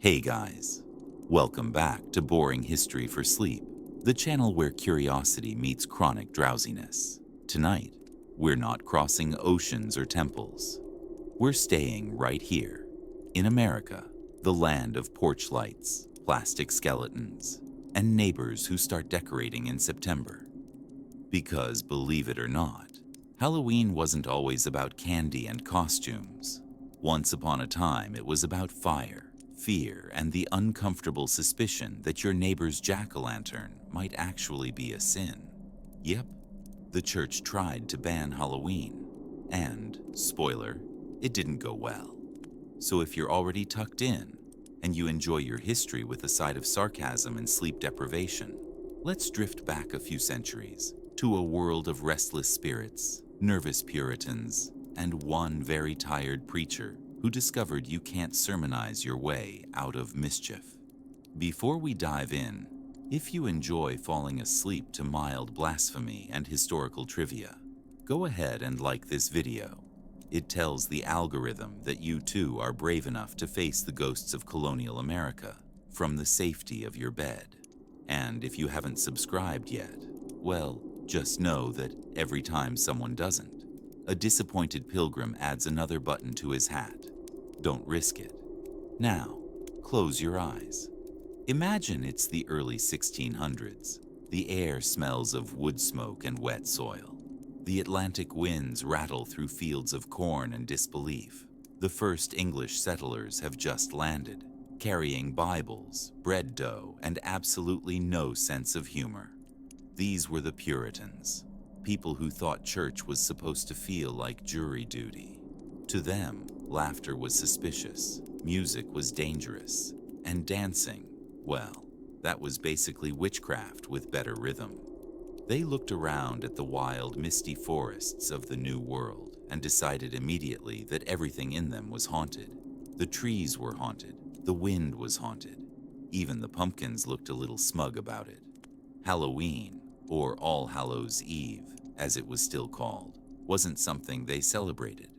Hey guys, welcome back to Boring History for Sleep, the channel where curiosity meets chronic drowsiness. Tonight, we're not crossing oceans or temples. We're staying right here, in America, the land of porch lights, plastic skeletons, and neighbors who start decorating in September. Because, believe it or not, Halloween wasn't always about candy and costumes. Once upon a time, it was about fire, fear, and the uncomfortable suspicion that your neighbor's jack-o'-lantern might actually be a sin. Yep, the church tried to ban Halloween, and, spoiler, it didn't go well. So if you're already tucked in, and you enjoy your history with a side of sarcasm and sleep deprivation, let's drift back a few centuries to a world of restless spirits, nervous Puritans, and one very tired preacher who discovered you can't sermonize your way out of mischief. Before we dive in, if you enjoy falling asleep to mild blasphemy and historical trivia, go ahead and like this video. It tells the algorithm that you too are brave enough to face the ghosts of colonial America from the safety of your bed. And if you haven't subscribed yet, well, just know that every time someone doesn't, a disappointed pilgrim adds another button to his hat. Don't risk it. Now, close your eyes. Imagine it's the early 1600s. The air smells of wood smoke and wet soil. The Atlantic winds rattle through fields of corn and disbelief. The first English settlers have just landed, carrying Bibles, bread dough, and absolutely no sense of humor. These were the Puritans, people who thought church was supposed to feel like jury duty. To them, laughter was suspicious, music was dangerous, and dancing, well, that was basically witchcraft with better rhythm. They looked around at the wild, misty forests of the New World and decided immediately that everything in them was haunted. The trees were haunted, the wind was haunted. Even the pumpkins looked a little smug about it. Halloween, or All Hallows' Eve, as it was still called, wasn't something they celebrated.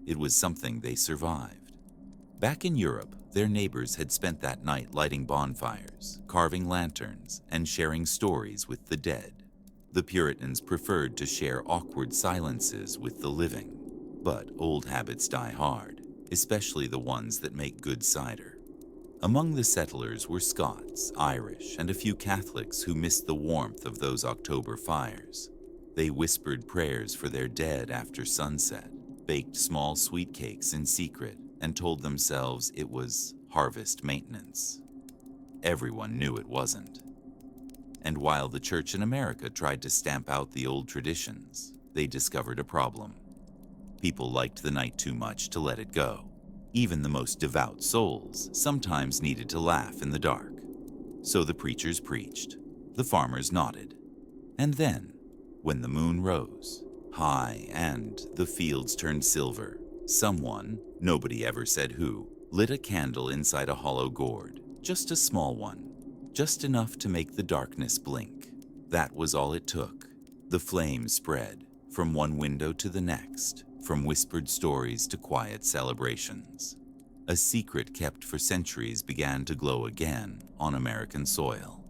It was something they survived. Back in Europe, their neighbors had spent that night lighting bonfires, carving lanterns, and sharing stories with the dead. The Puritans preferred to share awkward silences with the living, but old habits die hard, especially the ones that make good cider. Among the settlers were Scots, Irish, and a few Catholics who missed the warmth of those October fires. They whispered prayers for their dead after sunset, baked small sweet cakes in secret, and told themselves it was harvest maintenance. Everyone knew it wasn't. And while the church in America tried to stamp out the old traditions, they discovered a problem. People liked the night too much to let it go. Even the most devout souls sometimes needed to laugh in the dark. So the preachers preached, the farmers nodded. And then, when the moon rose high and the fields turned silver, someone, nobody ever said who, lit a candle inside a hollow gourd, just a small one, just enough to make the darkness blink. That was all it took. The flame spread from one window to the next, from whispered stories to quiet celebrations. A secret kept for centuries began to glow again on American soil.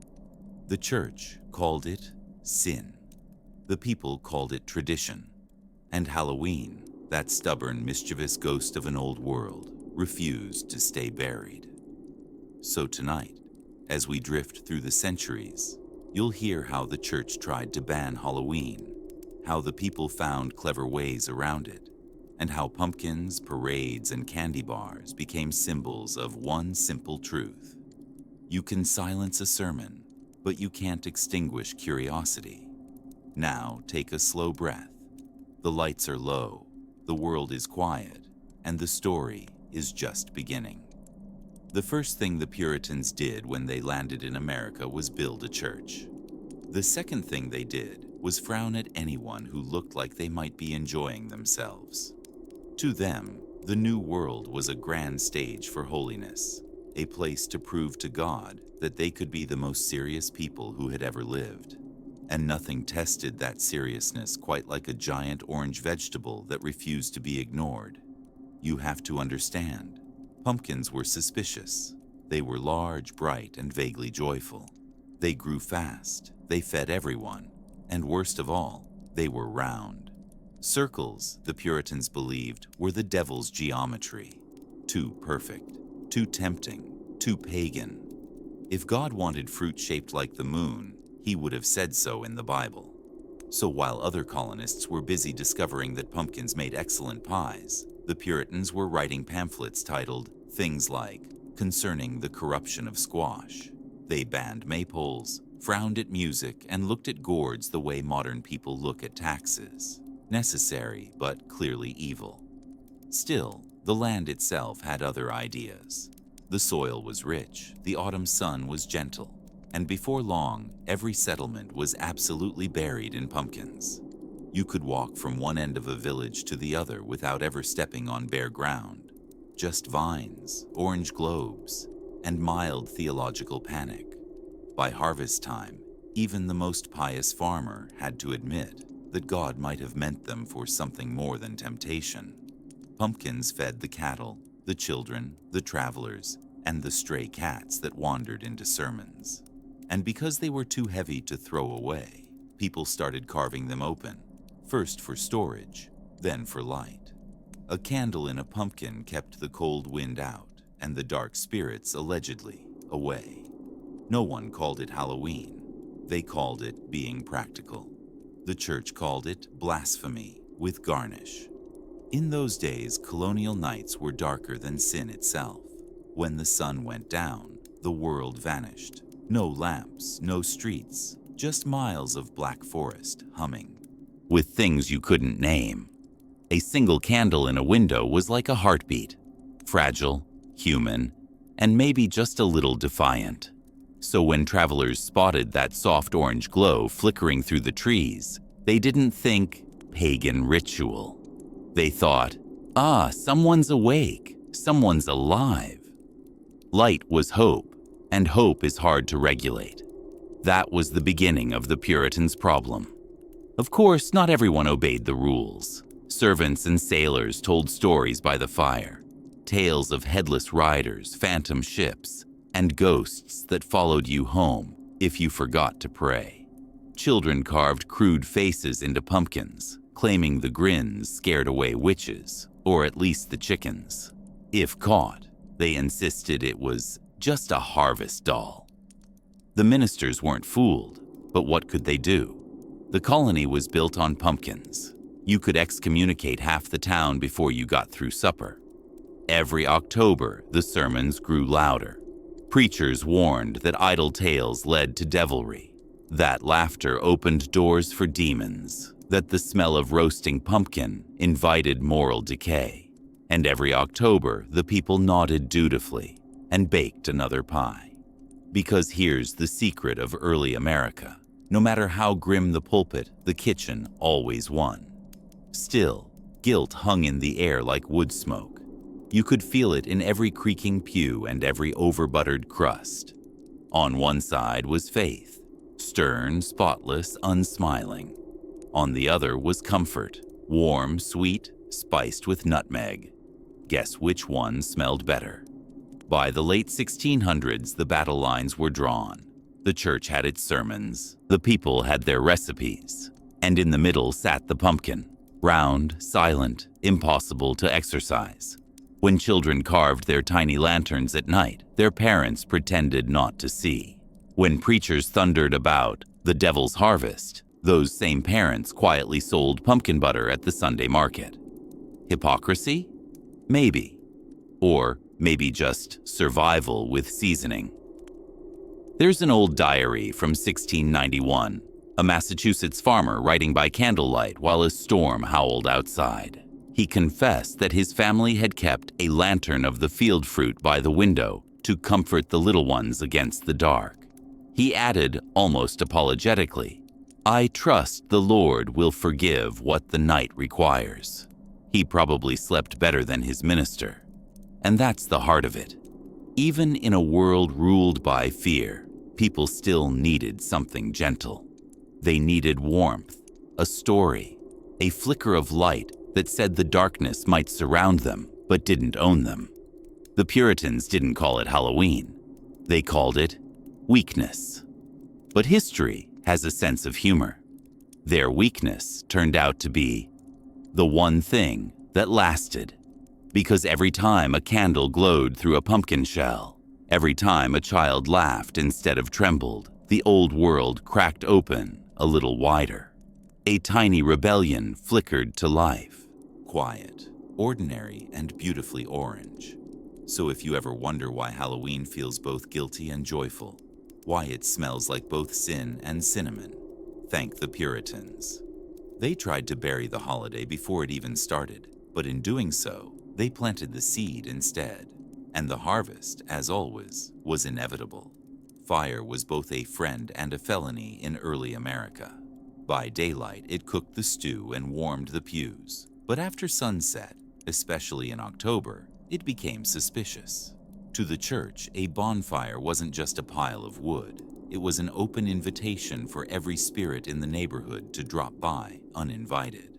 The church called it sin. The people called it tradition. And Halloween, that stubborn, mischievous ghost of an old world, refused to stay buried. So tonight, as we drift through the centuries, you'll hear how the church tried to ban Halloween, how the people found clever ways around it, and how pumpkins, parades, and candy bars became symbols of one simple truth. You can silence a sermon, but you can't extinguish curiosity. Now take a slow breath. The lights are low, the world is quiet, and the story is just beginning. The first thing the Puritans did when they landed in America was build a church. The second thing they did was frown at anyone who looked like they might be enjoying themselves. To them, the New World was a grand stage for holiness, a place to prove to God that they could be the most serious people who had ever lived. And nothing tested that seriousness quite like a giant orange vegetable that refused to be ignored. You have to understand, pumpkins were suspicious. They were large, bright, and vaguely joyful. They grew fast, they fed everyone, and worst of all, they were round. Circles, the Puritans believed, were the devil's geometry. Too perfect, too tempting, too pagan. If God wanted fruit shaped like the moon, he would have said so in the Bible. So while other colonists were busy discovering that pumpkins made excellent pies, the Puritans were writing pamphlets titled things like Concerning the Corruption of Squash. They banned maypoles, frowned at music, and looked at gourds the way modern people look at taxes. Necessary, but clearly evil. Still, the land itself had other ideas. The soil was rich, the autumn sun was gentle, and before long, every settlement was absolutely buried in pumpkins. You could walk from one end of a village to the other without ever stepping on bare ground. Just vines, orange globes, and mild theological panic. By harvest time, even the most pious farmer had to admit that God might have meant them for something more than temptation. Pumpkins fed the cattle, the children, the travelers, and the stray cats that wandered into sermons. And because they were too heavy to throw away, people started carving them open, first for storage, then for light. A candle in a pumpkin kept the cold wind out and the dark spirits, allegedly, away. No one called it Halloween. They called it being practical. The church called it blasphemy with garnish. In those days, colonial nights were darker than sin itself. When the sun went down, the world vanished. No lamps, no streets, just miles of black forest humming, with things you couldn't name. A single candle in a window was like a heartbeat, fragile, human, and maybe just a little defiant. So when travelers spotted that soft orange glow flickering through the trees, they didn't think pagan ritual. They thought, someone's awake, someone's alive. Light was hope, and hope is hard to regulate. That was the beginning of the Puritans' problem. Of course, not everyone obeyed the rules. Servants and sailors told stories by the fire, tales of headless riders, phantom ships, and ghosts that followed you home if you forgot to pray. Children carved crude faces into pumpkins, claiming the grins scared away witches, or at least the chickens. If caught, they insisted it was just a harvest doll. The ministers weren't fooled, but what could they do? The colony was built on pumpkins. You could excommunicate half the town before you got through supper. Every October, the sermons grew louder. Preachers warned that idle tales led to devilry, that laughter opened doors for demons, that the smell of roasting pumpkin invited moral decay. And every October, the people nodded dutifully and baked another pie. Because here's the secret of early America. No matter how grim the pulpit, the kitchen always won. Still, guilt hung in the air like wood smoke. You could feel it in every creaking pew and every over-buttered crust. On one side was faith, stern, spotless, unsmiling. On the other was comfort, warm, sweet, spiced with nutmeg. Guess which one smelled better? By the late 1600s, the battle lines were drawn. The church had its sermons, the people had their recipes, and in the middle sat the pumpkin, round, silent, impossible to exorcise. When children carved their tiny lanterns at night, their parents pretended not to see. When preachers thundered about the devil's harvest, those same parents quietly sold pumpkin butter at the Sunday market. Hypocrisy? Maybe. Or maybe just survival with seasoning. There's an old diary from 1691, a Massachusetts farmer writing by candlelight while a storm howled outside. He confessed that his family had kept a lantern of the field fruit by the window to comfort the little ones against the dark. He added, almost apologetically, "I trust the Lord will forgive what the night requires." He probably slept better than his minister. And that's the heart of it. Even in a world ruled by fear, people still needed something gentle. They needed warmth, a story, a flicker of light that said the darkness might surround them, but didn't own them. The Puritans didn't call it Halloween. They called it weakness. But history has a sense of humor. Their weakness turned out to be the one thing that lasted. Because every time a candle glowed through a pumpkin shell, every time a child laughed instead of trembled, the old world cracked open a little wider. A tiny rebellion flickered to life. Quiet, ordinary, and beautifully orange. So if you ever wonder why Halloween feels both guilty and joyful, why it smells like both sin and cinnamon, thank the Puritans. They tried to bury the holiday before it even started, but in doing so, they planted the seed instead. And the harvest, as always, was inevitable. Fire was both a friend and a felony in early America. By daylight, it cooked the stew and warmed the pews. But after sunset, especially in October, it became suspicious. To the church, a bonfire wasn't just a pile of wood. It was an open invitation for every spirit in the neighborhood to drop by uninvited.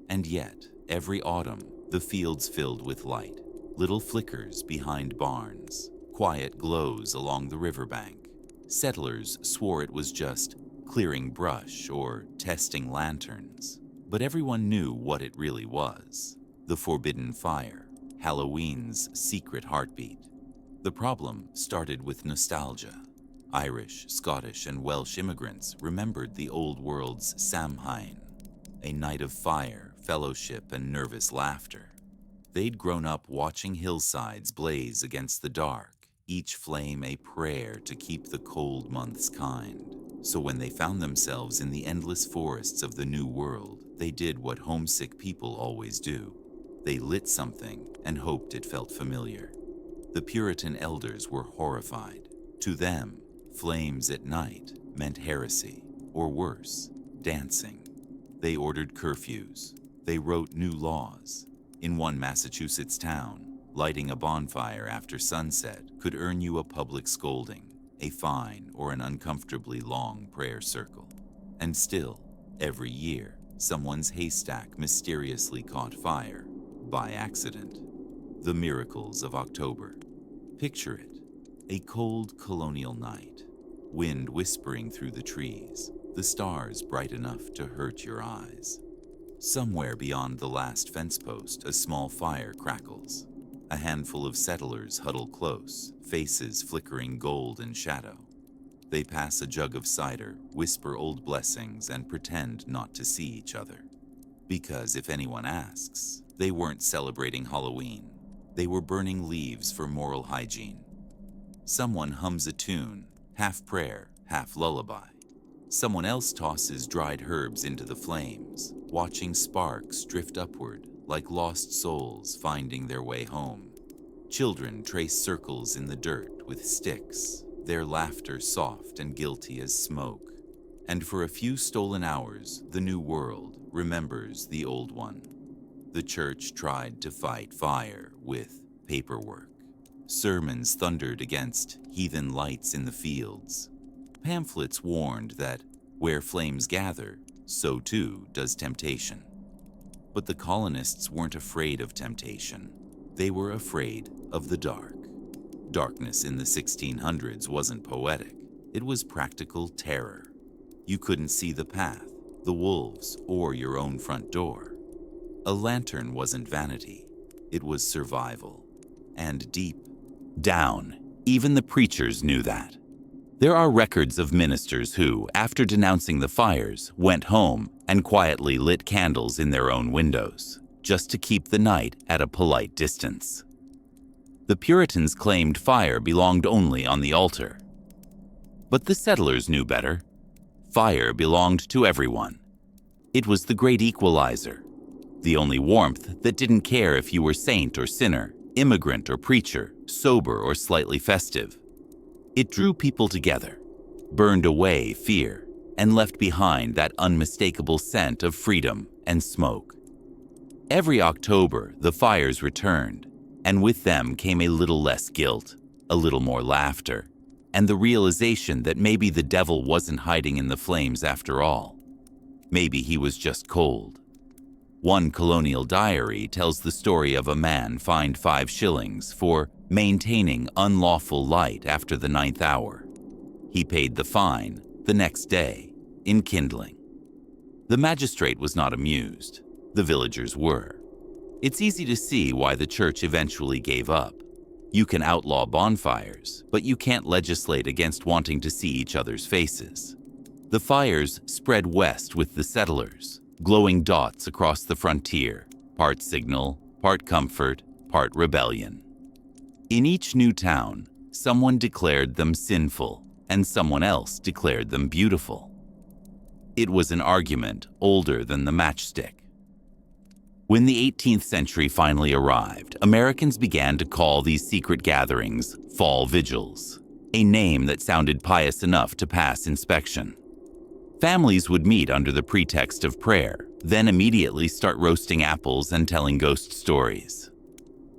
And yet, every autumn, the fields filled with light, little flickers behind barns, quiet glows along the riverbank. Settlers swore it was just clearing brush or testing lanterns, but everyone knew what it really was: the forbidden fire, Halloween's secret heartbeat. The problem started with nostalgia. Irish, Scottish, and Welsh immigrants remembered the old world's Samhain, a night of fire, fellowship, and nervous laughter. They'd grown up watching hillsides blaze against the dark, each flame a prayer to keep the cold months kind. So when they found themselves in the endless forests of the New World, they did what homesick people always do. They lit something and hoped it felt familiar. The Puritan elders were horrified. To them, flames at night meant heresy, or worse, dancing. They ordered curfews. They wrote new laws. In one Massachusetts town, lighting a bonfire after sunset could earn you a public scolding, a fine, or an uncomfortably long prayer circle. And still, every year, someone's haystack mysteriously caught fire, by accident. The miracles of October. Picture it, a cold colonial night, wind whispering through the trees, the stars bright enough to hurt your eyes. Somewhere beyond the last fence post, a small fire crackles. A handful of settlers huddle close, faces flickering gold in shadow. They pass a jug of cider, whisper old blessings, and pretend not to see each other. Because if anyone asks, they weren't celebrating Halloween. They were burning leaves for moral hygiene. Someone hums a tune, half prayer, half lullaby. Someone else tosses dried herbs into the flames, watching sparks drift upward like lost souls finding their way home. Children trace circles in the dirt with sticks, their laughter soft and guilty as smoke. And for a few stolen hours, the new world remembers the old one. The church tried to fight fire with paperwork. Sermons thundered against heathen lights in the fields. Pamphlets warned that where flames gather, so too does temptation. But the colonists weren't afraid of temptation. They were afraid of the dark. Darkness in the 1600s wasn't poetic. It was practical terror. You couldn't see the path, the wolves, or your own front door. A lantern wasn't vanity. It was survival. And deep down, even the preachers knew that. There are records of ministers who, after denouncing the fires, went home and quietly lit candles in their own windows, just to keep the night at a polite distance. The Puritans claimed fire belonged only on the altar. But the settlers knew better. Fire belonged to everyone. It was the great equalizer, the only warmth that didn't care if you were saint or sinner, immigrant or preacher, sober or slightly festive. It drew people together, burned away fear, and left behind that unmistakable scent of freedom and smoke. Every October, the fires returned, and with them came a little less guilt, a little more laughter, and the realization that maybe the devil wasn't hiding in the flames after all. Maybe he was just cold. One colonial diary tells the story of a man fined 5 shillings for maintaining unlawful light after the 9th hour. He paid the fine the next day in kindling. The magistrate was not amused. The villagers were. It's easy to see why the church eventually gave up. You can outlaw bonfires, but you can't legislate against wanting to see each other's faces. The fires spread west with the settlers, glowing dots across the frontier, part signal, part comfort, part rebellion. In each new town, someone declared them sinful, and someone else declared them beautiful. It was an argument older than the matchstick. When the 18th century finally arrived, Americans began to call these secret gatherings fall vigils, a name that sounded pious enough to pass inspection. Families would meet under the pretext of prayer, then immediately start roasting apples and telling ghost stories.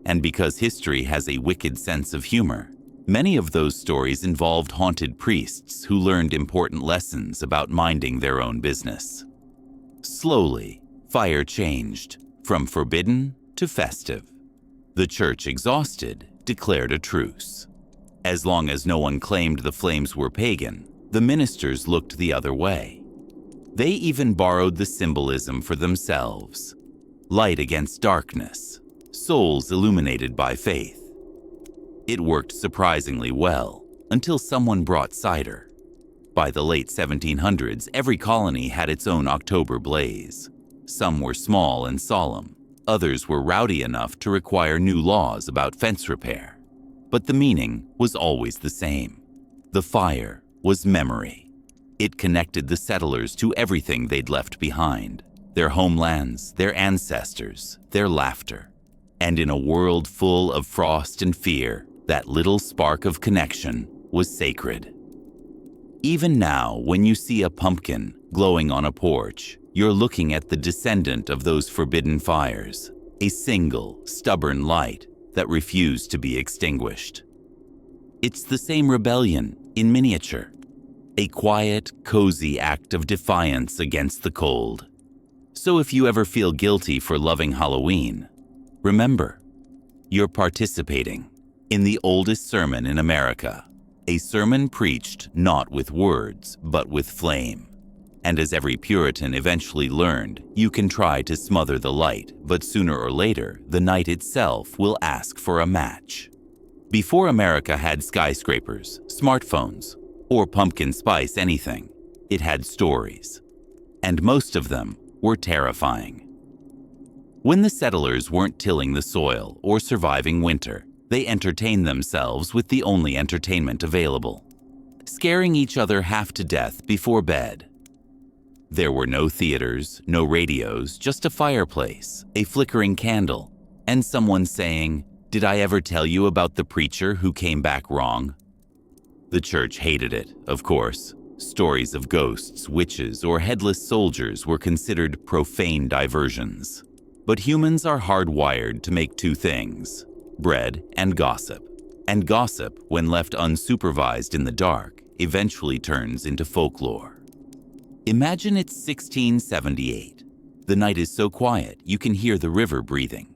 And because history has a wicked sense of humor, many of those stories involved haunted priests who learned important lessons about minding their own business. Slowly, fire changed from forbidden to festive. The church, exhausted, declared a truce. As long as no one claimed the flames were pagan, the ministers looked the other way. They even borrowed the symbolism for themselves: light against darkness, souls illuminated by faith. It worked surprisingly well until someone brought cider. By the late 1700s, every colony had its own October blaze. Some were small and solemn, others were rowdy enough to require new laws about fence repair. But the meaning was always the same. The fire was memory. It connected the settlers to everything they'd left behind: their homelands, their ancestors, their laughter. And in a world full of frost and fear, that little spark of connection was sacred. Even now, when you see a pumpkin glowing on a porch, you're looking at the descendant of those forbidden fires, a single, stubborn light that refused to be extinguished. It's the same rebellion in miniature, a quiet, cozy act of defiance against the cold. So if you ever feel guilty for loving Halloween, remember, you're participating in the oldest sermon in America, a sermon preached not with words, but with flame. And as every Puritan eventually learned, you can try to smother the light, but sooner or later, the night itself will ask for a match. Before America had skyscrapers, smartphones, or pumpkin spice anything, it had stories. And most of them were terrifying. When the settlers weren't tilling the soil or surviving winter, they entertained themselves with the only entertainment available: scaring each other half to death before bed. There were no theaters, no radios, just a fireplace, a flickering candle, and someone saying, "Did I ever tell you about the preacher who came back wrong?" The church hated it, of course. Stories of ghosts, witches, or headless soldiers were considered profane diversions. But humans are hardwired to make two things: bread and gossip. And gossip, when left unsupervised in the dark, eventually turns into folklore. Imagine it's 1678. The night is so quiet you can hear the river breathing.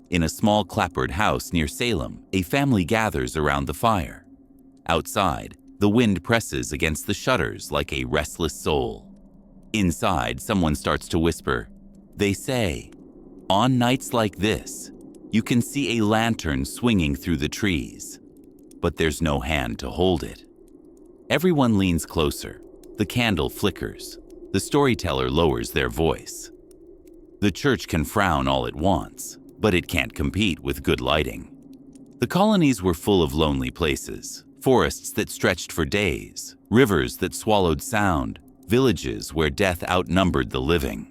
In a small clapboard house near Salem, a family gathers around the fire. Outside, the wind presses against the shutters like a restless soul. Inside, someone starts to whisper. They say, "On nights like this, you can see a lantern swinging through the trees, but there's no hand to hold it." Everyone leans closer. The candle flickers. The storyteller lowers their voice. The church can frown all it wants, but it can't compete with good lighting. The colonies were full of lonely places, forests that stretched for days, rivers that swallowed sound, villages where death outnumbered the living.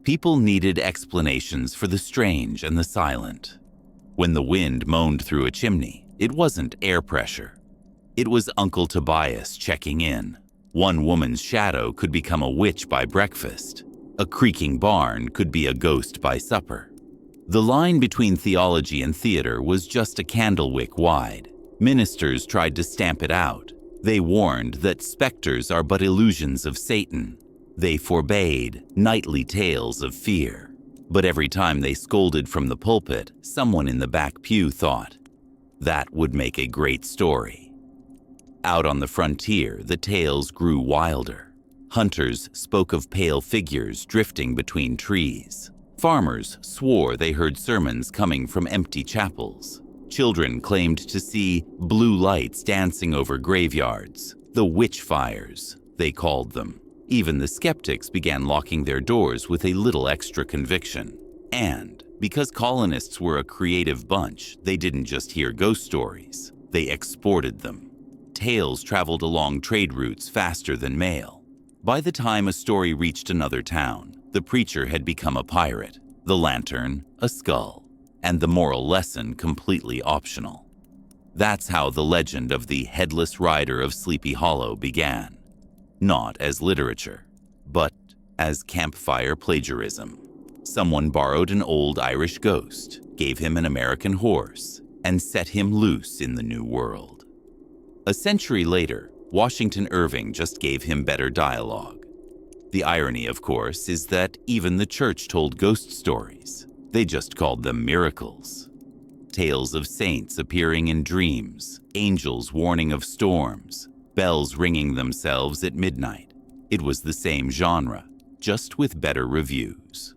People needed explanations for the strange and the silent. When the wind moaned through a chimney, it wasn't air pressure. It was Uncle Tobias checking in. One woman's shadow could become a witch by breakfast. A creaking barn could be a ghost by supper. The line between theology and theater was just a candle wick wide. Ministers tried to stamp it out. They warned that specters are but illusions of Satan. They forbade nightly tales of fear. But every time they scolded from the pulpit, someone in the back pew thought, that would make a great story. Out on the frontier, the tales grew wilder. Hunters spoke of pale figures drifting between trees. Farmers swore they heard sermons coming from empty chapels. Children claimed to see blue lights dancing over graveyards, the witch fires, they called them. Even the skeptics began locking their doors with a little extra conviction. And because colonists were a creative bunch, they didn't just hear ghost stories, they exported them. Tales traveled along trade routes faster than mail. By the time a story reached another town, the preacher had become a pirate, the lantern a skull, and the moral lesson completely optional. That's how the legend of the Headless Rider of Sleepy Hollow began. Not as literature, but as campfire plagiarism. Someone borrowed an old Irish ghost, gave him an American horse, and set him loose in the New World. A century later, Washington Irving just gave him better dialogue. The irony, of course, is that even the church told ghost stories. They just called them miracles. Tales of saints appearing in dreams, angels warning of storms, bells ringing themselves at midnight. It was the same genre, just with better reviews.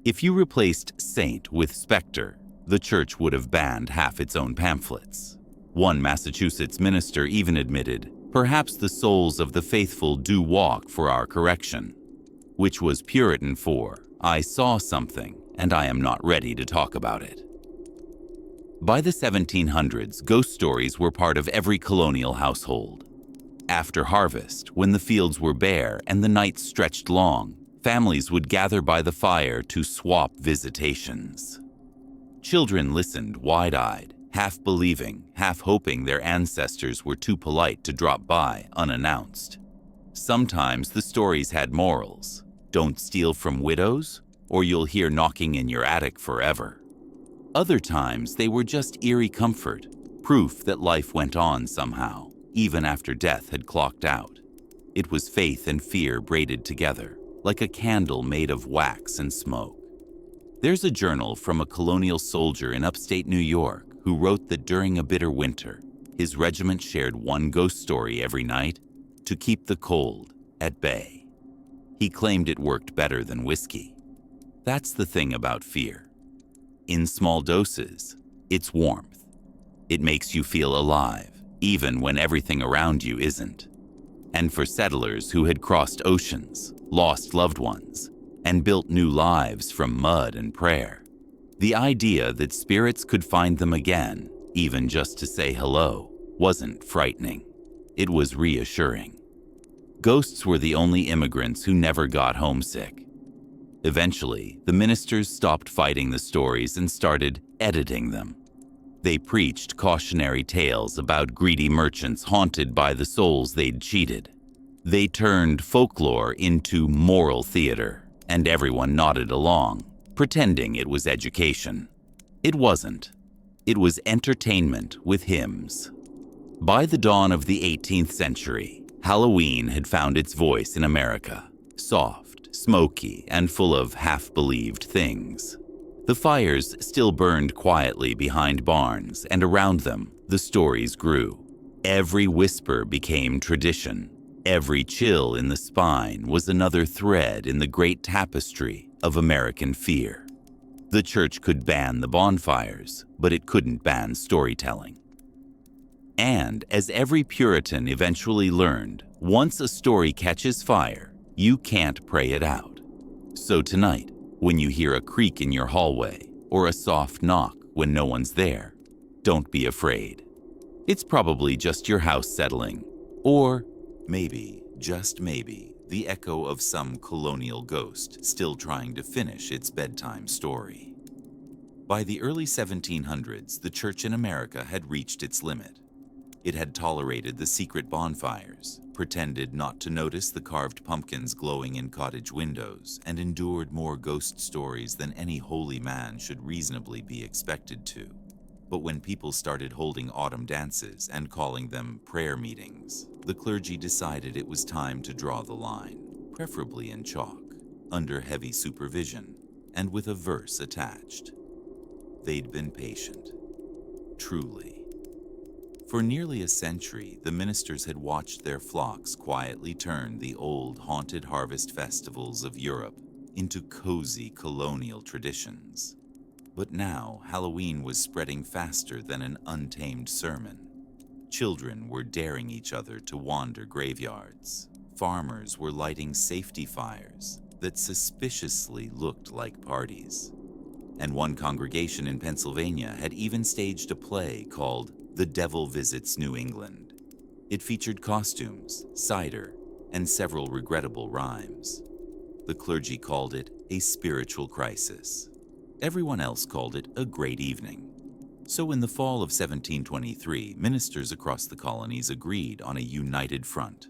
If you replaced saint with specter, the church would have banned half its own pamphlets. One Massachusetts minister even admitted, perhaps the souls of the faithful do walk for our correction, which was Puritan for, I saw something and I am not ready to talk about it. By the 1700s, ghost stories were part of every colonial household. After harvest, when the fields were bare and the nights stretched long, families would gather by the fire to swap visitations. Children listened wide-eyed, half believing, half hoping their ancestors were too polite to drop by unannounced. Sometimes the stories had morals. Don't steal from widows, or you'll hear knocking in your attic forever. Other times they were just eerie comfort, proof that life went on somehow, even after death had clocked out. It was faith and fear braided together, like a candle made of wax and smoke. There's a journal from a colonial soldier in upstate New York who wrote that during a bitter winter, his regiment shared one ghost story every night to keep the cold at bay. He claimed it worked better than whiskey. That's the thing about fear. In small doses, it's warmth. It makes you feel alive, even when everything around you isn't. And for settlers who had crossed oceans, lost loved ones, and built new lives from mud and prayer, the idea that spirits could find them again, even just to say hello, wasn't frightening. It was reassuring. Ghosts were the only immigrants who never got homesick. Eventually, the ministers stopped fighting the stories and started editing them. They preached cautionary tales about greedy merchants haunted by the souls they'd cheated. They turned folklore into moral theater, and everyone nodded along, pretending it was education. It wasn't. It was entertainment with hymns. By the dawn of the 18th century, Halloween had found its voice in America, soft, smoky, and full of half-believed things. The fires still burned quietly behind barns, and around them, the stories grew. Every whisper became tradition. Every chill in the spine was another thread in the great tapestry of American fear. The church could ban the bonfires, but it couldn't ban storytelling. And as every Puritan eventually learned, once a story catches fire, you can't pray it out. So tonight, when you hear a creak in your hallway or a soft knock when no one's there, don't be afraid. It's probably just your house settling, or maybe, just maybe, the echo of some colonial ghost still trying to finish its bedtime story. By the early 1700s, the church in America had reached its limit. It had tolerated the secret bonfires, pretended not to notice the carved pumpkins glowing in cottage windows, and endured more ghost stories than any holy man should reasonably be expected to. But when people started holding autumn dances and calling them prayer meetings, the clergy decided it was time to draw the line, preferably in chalk, under heavy supervision. and with a verse attached. They'd been patient, truly. For nearly a century, the ministers had watched their flocks quietly turn the old haunted harvest festivals of Europe into cozy colonial traditions. But now, Halloween was spreading faster than an untamed sermon. Children were daring each other to wander graveyards. Farmers were lighting safety fires that suspiciously looked like parties. And one congregation in Pennsylvania had even staged a play called The Devil Visits New England. It featured costumes, cider, and several regrettable rhymes. The clergy called it a spiritual crisis. Everyone else called it a great evening. So in the fall of 1723, ministers across the colonies agreed on a united front.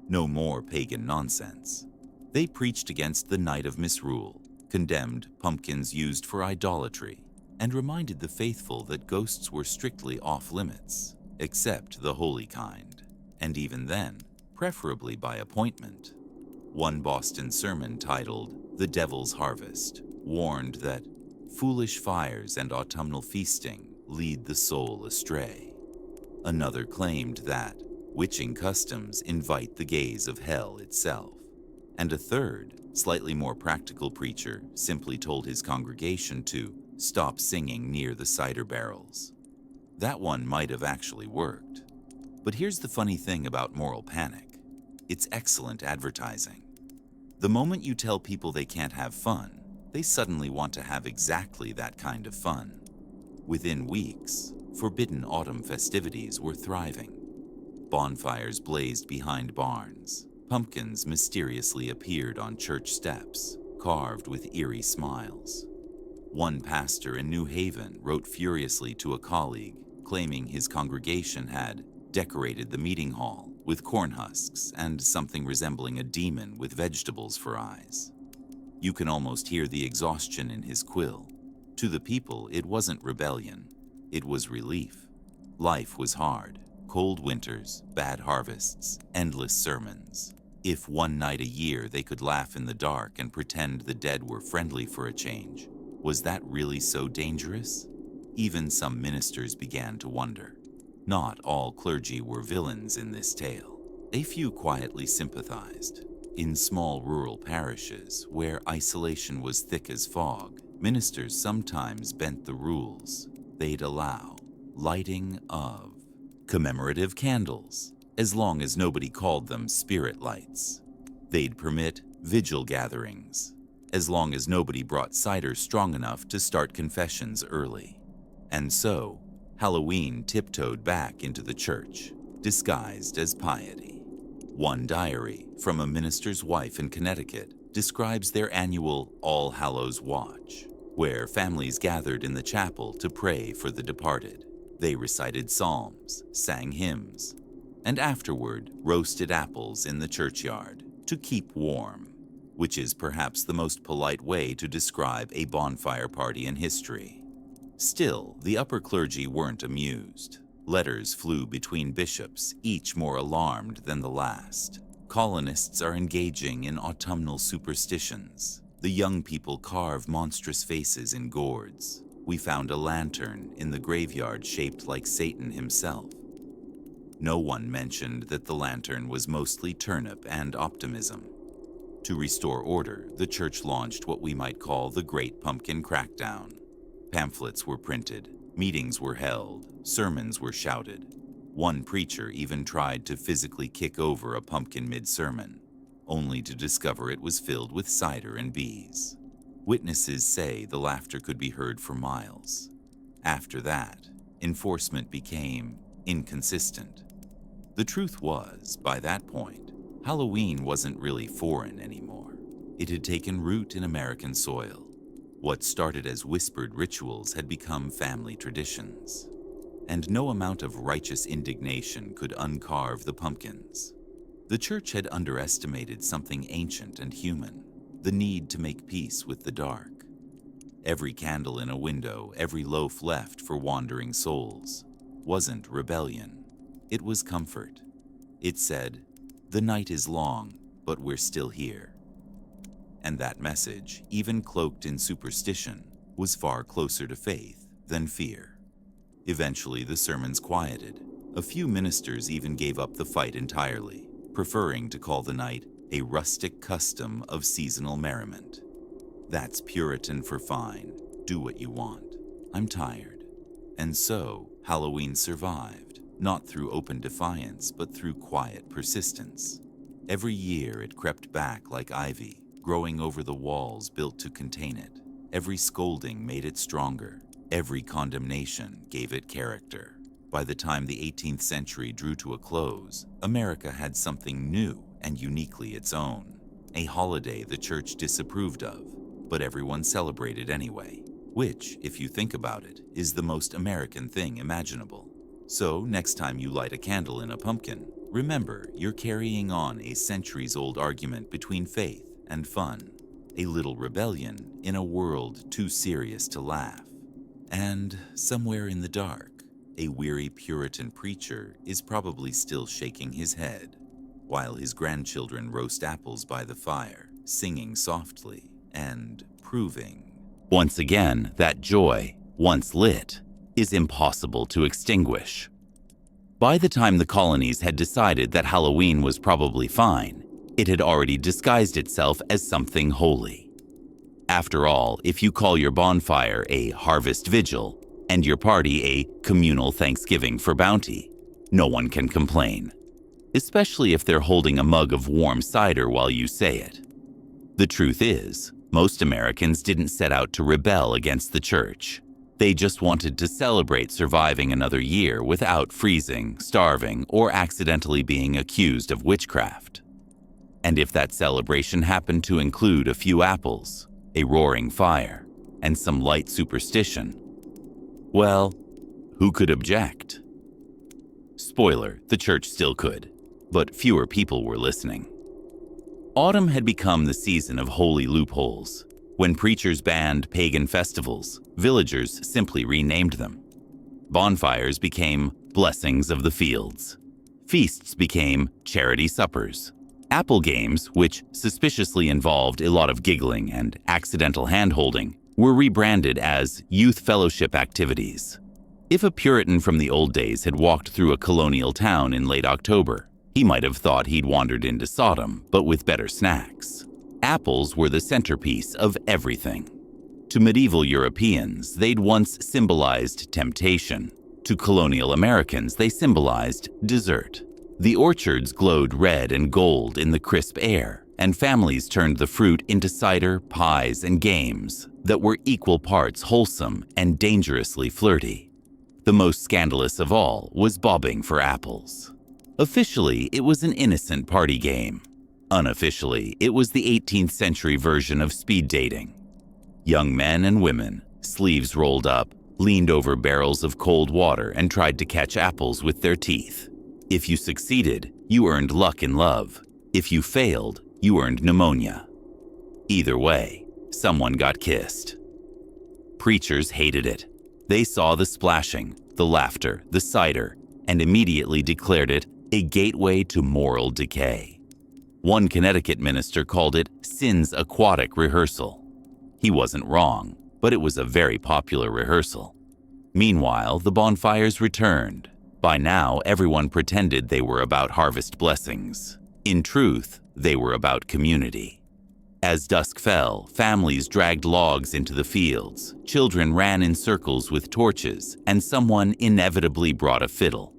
No more pagan nonsense. They preached against the night of misrule, condemned pumpkins used for idolatry, and reminded the faithful that ghosts were strictly off limits, except the holy kind, and even then, preferably by appointment. One Boston sermon titled "The Devil's Harvest" warned that foolish fires and autumnal feasting lead the soul astray. Another claimed that witching customs invite the gaze of hell itself. And a third, slightly more practical preacher simply told his congregation to stop singing near the cider barrels. That one might have actually worked. But here's the funny thing about moral panic. It's excellent advertising. The moment you tell people they can't have fun, they suddenly want to have exactly that kind of fun. Within weeks, forbidden autumn festivities were thriving. Bonfires blazed behind barns. Pumpkins mysteriously appeared on church steps, carved with eerie smiles. One pastor in New Haven wrote furiously to a colleague, claiming his congregation had decorated the meeting hall with corn husks and something resembling a demon with vegetables for eyes. You can almost hear the exhaustion in his quill. To the people, it wasn't rebellion. It was relief. Life was hard. Cold winters, bad harvests, endless sermons. If one night a year they could laugh in the dark and pretend the dead were friendly for a change, was that really so dangerous? Even some ministers began to wonder. Not all clergy were villains in this tale. A few quietly sympathized. In small rural parishes, where isolation was thick as fog, ministers sometimes bent the rules. They'd allow lighting of commemorative candles, as long as nobody called them spirit lights. They'd permit vigil gatherings, as long as nobody brought cider strong enough to start confessions early. And so, Halloween tiptoed back into the church, disguised as piety. One diary from a minister's wife in Connecticut describes their annual All Hallows Watch, where families gathered in the chapel to pray for the departed. They recited psalms, sang hymns, and afterward roasted apples in the churchyard to keep warm, which is perhaps the most polite way to describe a bonfire party in history. Still, the upper clergy weren't amused. Letters flew between bishops, each more alarmed than the last. Colonists are engaging in autumnal superstitions. The young people carve monstrous faces in gourds. We found a lantern in the graveyard shaped like Satan himself. No one mentioned that the lantern was mostly turnip and optimism. To restore order, the church launched what we might call the Great Pumpkin Crackdown. Pamphlets were printed, meetings were held, sermons were shouted. One preacher even tried to physically kick over a pumpkin mid-sermon, only to discover it was filled with cider and bees. Witnesses say the laughter could be heard for miles. After that, enforcement became inconsistent. The truth was, by that point, Halloween wasn't really foreign anymore. It had taken root in American soil. What started as whispered rituals had become family traditions. And no amount of righteous indignation could uncarve the pumpkins. The church had underestimated something ancient and human, the need to make peace with the dark. Every candle in a window, every loaf left for wandering souls, wasn't rebellion. It was comfort. It said, "The night is long, but we're still here." and that message, even cloaked in superstition, was far closer to faith than fear. Eventually, the sermons quieted. A few ministers even gave up the fight entirely, preferring to call the night a rustic custom of seasonal merriment. That's Puritan for fine. Do what you want. I'm tired. And so, Halloween survived, not through open defiance, but through quiet persistence. Every year it crept back like ivy, growing over the walls built to contain it. Every scolding made it stronger. Every condemnation gave it character. By the time the 18th century drew to a close, America had something new and uniquely its own. A holiday the church disapproved of, but everyone celebrated anyway, which, if you think about it, is the most American thing imaginable. So, next time you light a candle in a pumpkin, remember you're carrying on a centuries-old argument between faith and fun, a little rebellion in a world too serious to laugh. And somewhere in the dark, a weary Puritan preacher is probably still shaking his head, while his grandchildren roast apples by the fire, singing softly and proving, once again, that joy, once lit, is impossible to extinguish. By the time the colonies had decided that Halloween was probably fine, it had already disguised itself as something holy. After all, if you call your bonfire a harvest vigil and your party a communal Thanksgiving for bounty, no one can complain, especially if they're holding a mug of warm cider while you say it. The truth is, most Americans didn't set out to rebel against the church. They just wanted to celebrate surviving another year without freezing, starving, or accidentally being accused of witchcraft. And if that celebration happened to include a few apples, a roaring fire, and some light superstition, well, who could object? Spoiler, the church still could, but fewer people were listening. Autumn had become the season of holy loopholes. When preachers banned pagan festivals, villagers simply renamed them. Bonfires became blessings of the fields. Feasts became charity suppers. Apple games, which suspiciously involved a lot of giggling and accidental hand-holding, were rebranded as youth fellowship activities. If a Puritan from the old days had walked through a colonial town in late October, he might have thought he'd wandered into Sodom, but with better snacks. Apples were the centerpiece of everything. To medieval Europeans, they'd once symbolized temptation. To colonial Americans, they symbolized dessert. The orchards glowed red and gold in the crisp air, and families turned the fruit into cider, pies, and games that were equal parts wholesome and dangerously flirty. The most scandalous of all was bobbing for apples. Officially, it was an innocent party game. Unofficially, it was the 18th century version of speed dating. Young men and women, sleeves rolled up, leaned over barrels of cold water and tried to catch apples with their teeth. If you succeeded, you earned luck in love. If you failed, you earned pneumonia. Either way, someone got kissed. Preachers hated it. They saw the splashing, the laughter, the cider, and immediately declared it a gateway to moral decay. One Connecticut minister called it sin's aquatic rehearsal. He wasn't wrong, but it was a very popular rehearsal. Meanwhile, the bonfires returned. By now, everyone pretended they were about harvest blessings. In truth, they were about community. As dusk fell, families dragged logs into the fields, children ran in circles with torches, and someone inevitably brought a fiddle.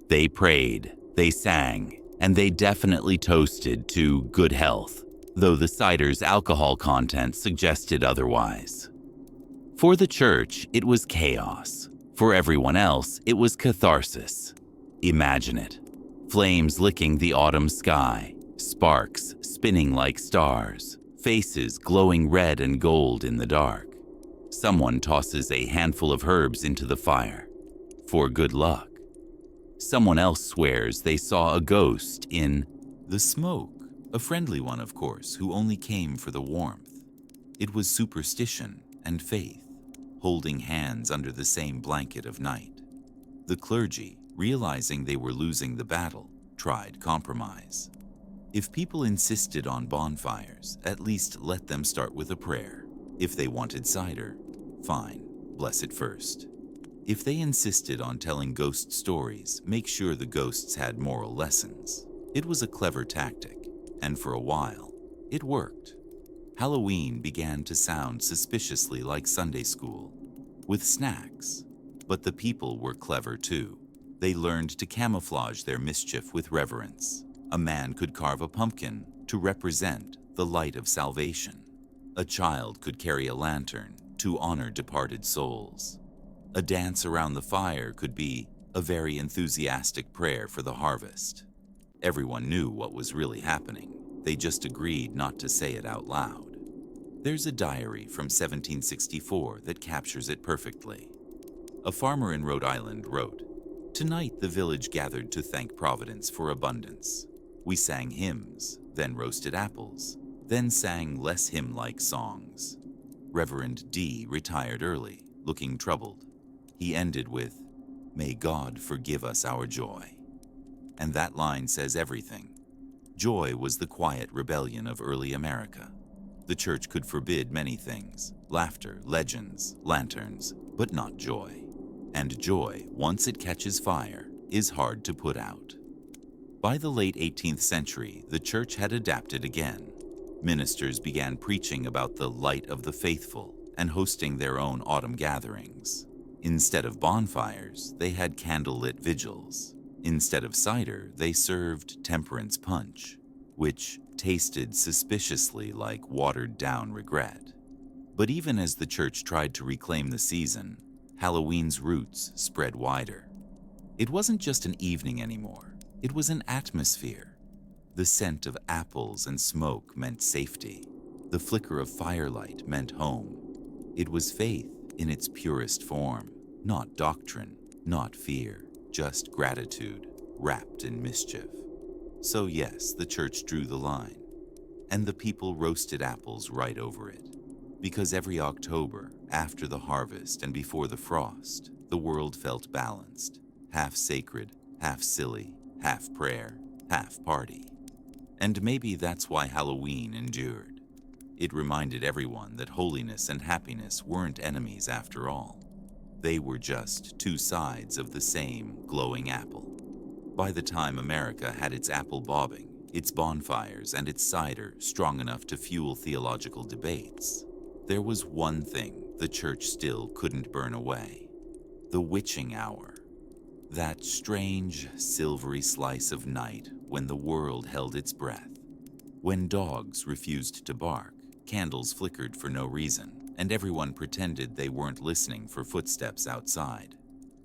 They prayed, they sang, and they definitely toasted to good health, though the cider's alcohol content suggested otherwise. For the church, it was chaos. For everyone else, it was catharsis. Imagine it. Flames licking the autumn sky, sparks spinning like stars, faces glowing red and gold in the dark. Someone tosses a handful of herbs into the fire for good luck. Someone else swears they saw a ghost in the smoke, a friendly one, of course, who only came for the warmth. It was superstition and faith, holding hands under the same blanket of night. The clergy, realizing they were losing the battle, tried compromise. If people insisted on bonfires, at least let them start with a prayer. If they wanted cider, fine, bless it first. If they insisted on telling ghost stories, make sure the ghosts had moral lessons. It was a clever tactic, and for a while, it worked. Halloween began to sound suspiciously like Sunday school, with snacks. But the people were clever too. They learned to camouflage their mischief with reverence. A man could carve a pumpkin to represent the light of salvation. A child could carry a lantern to honor departed souls. A dance around the fire could be a very enthusiastic prayer for the harvest. Everyone knew what was really happening. They just agreed not to say it out loud. There's a diary from 1764 that captures it perfectly. A farmer in Rhode Island wrote, "Tonight the village gathered to thank Providence for abundance. We sang hymns, then roasted apples, then sang less hymn-like songs. Reverend D retired early, looking troubled. He ended with, 'May God forgive us our joy.' And that line says everything. Joy was the quiet rebellion of early America. The church could forbid many things, laughter, legends, lanterns, but not joy. And joy, once it catches fire, is hard to put out." By the late 18th century, the church had adapted again. Ministers began preaching about the light of the faithful and hosting their own autumn gatherings. Instead of bonfires, they had candlelit vigils. Instead of cider, they served temperance punch, which tasted suspiciously like watered-down regret. But even as the church tried to reclaim the season, Halloween's roots spread wider. It wasn't just an evening anymore, it was an atmosphere. The scent of apples and smoke meant safety. The flicker of firelight meant home. It was faith in its purest form, not doctrine, not fear, just gratitude wrapped in mischief. So yes, the church drew the line, and the people roasted apples right over it. Because every October, after the harvest and before the frost, the world felt balanced, half sacred, half silly, half prayer, half party. And maybe that's why Halloween endured. It reminded everyone that holiness and happiness weren't enemies after all. They were just two sides of the same glowing apple. By the time America had its apple bobbing, its bonfires, and its cider strong enough to fuel theological debates, there was one thing the church still couldn't burn away: the witching hour. That strange, silvery slice of night when the world held its breath. When dogs refused to bark, candles flickered for no reason, and everyone pretended they weren't listening for footsteps outside.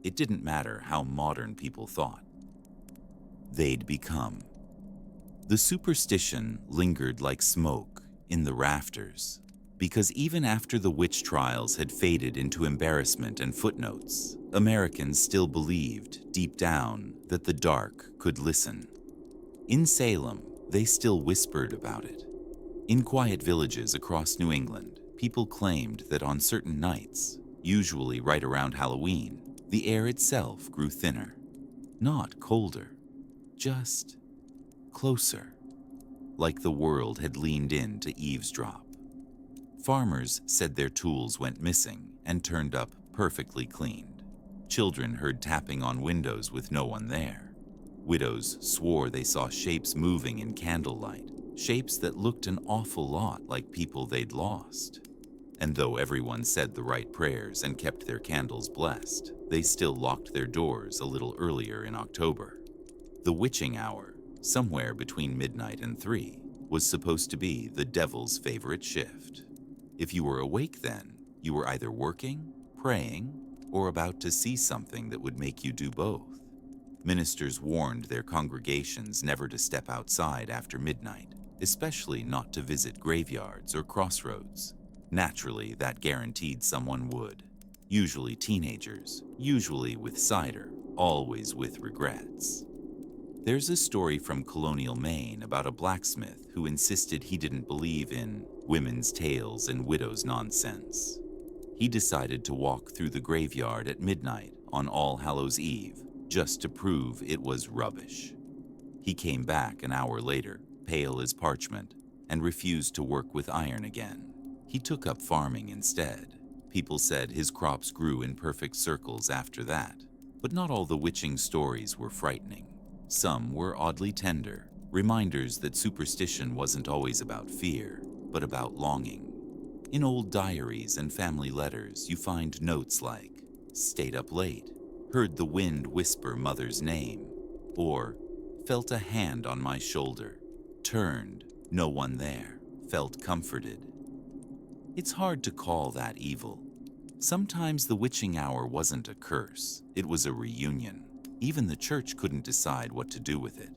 It didn't matter how modern people thought. They'd become. The superstition lingered like smoke in the rafters, because even after the witch trials had faded into embarrassment and footnotes, Americans still believed, deep down, that the dark could listen. In Salem, they still whispered about it. In quiet villages across New England, people claimed that on certain nights, usually right around Halloween, the air itself grew thinner. Not colder, just closer, like the world had leaned in to eavesdrop. Farmers said their tools went missing and turned up perfectly cleaned. Children heard tapping on windows with no one there. Widows swore they saw shapes moving in candlelight, shapes that looked an awful lot like people they'd lost. And though everyone said the right prayers and kept their candles blessed, they still locked their doors a little earlier in October. The witching hour, somewhere between midnight and 3, was supposed to be the devil's favorite shift. If you were awake then, you were either working, praying, or about to see something that would make you do both. Ministers warned their congregations never to step outside after midnight, especially not to visit graveyards or crossroads. Naturally, that guaranteed someone would. Usually teenagers, usually with cider, always with regrets. There's a story from colonial Maine about a blacksmith who insisted he didn't believe in women's tales and widows' nonsense. He decided to walk through the graveyard at midnight on All Hallows' Eve just to prove it was rubbish. He came back an hour later, pale as parchment, and refused to work with iron again. He took up farming instead. People said his crops grew in perfect circles after that. But not all the witching stories were frightening. Some were oddly tender, reminders that superstition wasn't always about fear, but about longing. In old diaries and family letters, you find notes like, "Stayed up late, heard the wind whisper mother's name," or "Felt a hand on my shoulder, turned, no one there, felt comforted." It's hard to call that evil. Sometimes the witching hour wasn't a curse, it was a reunion. Even the church couldn't decide what to do with it.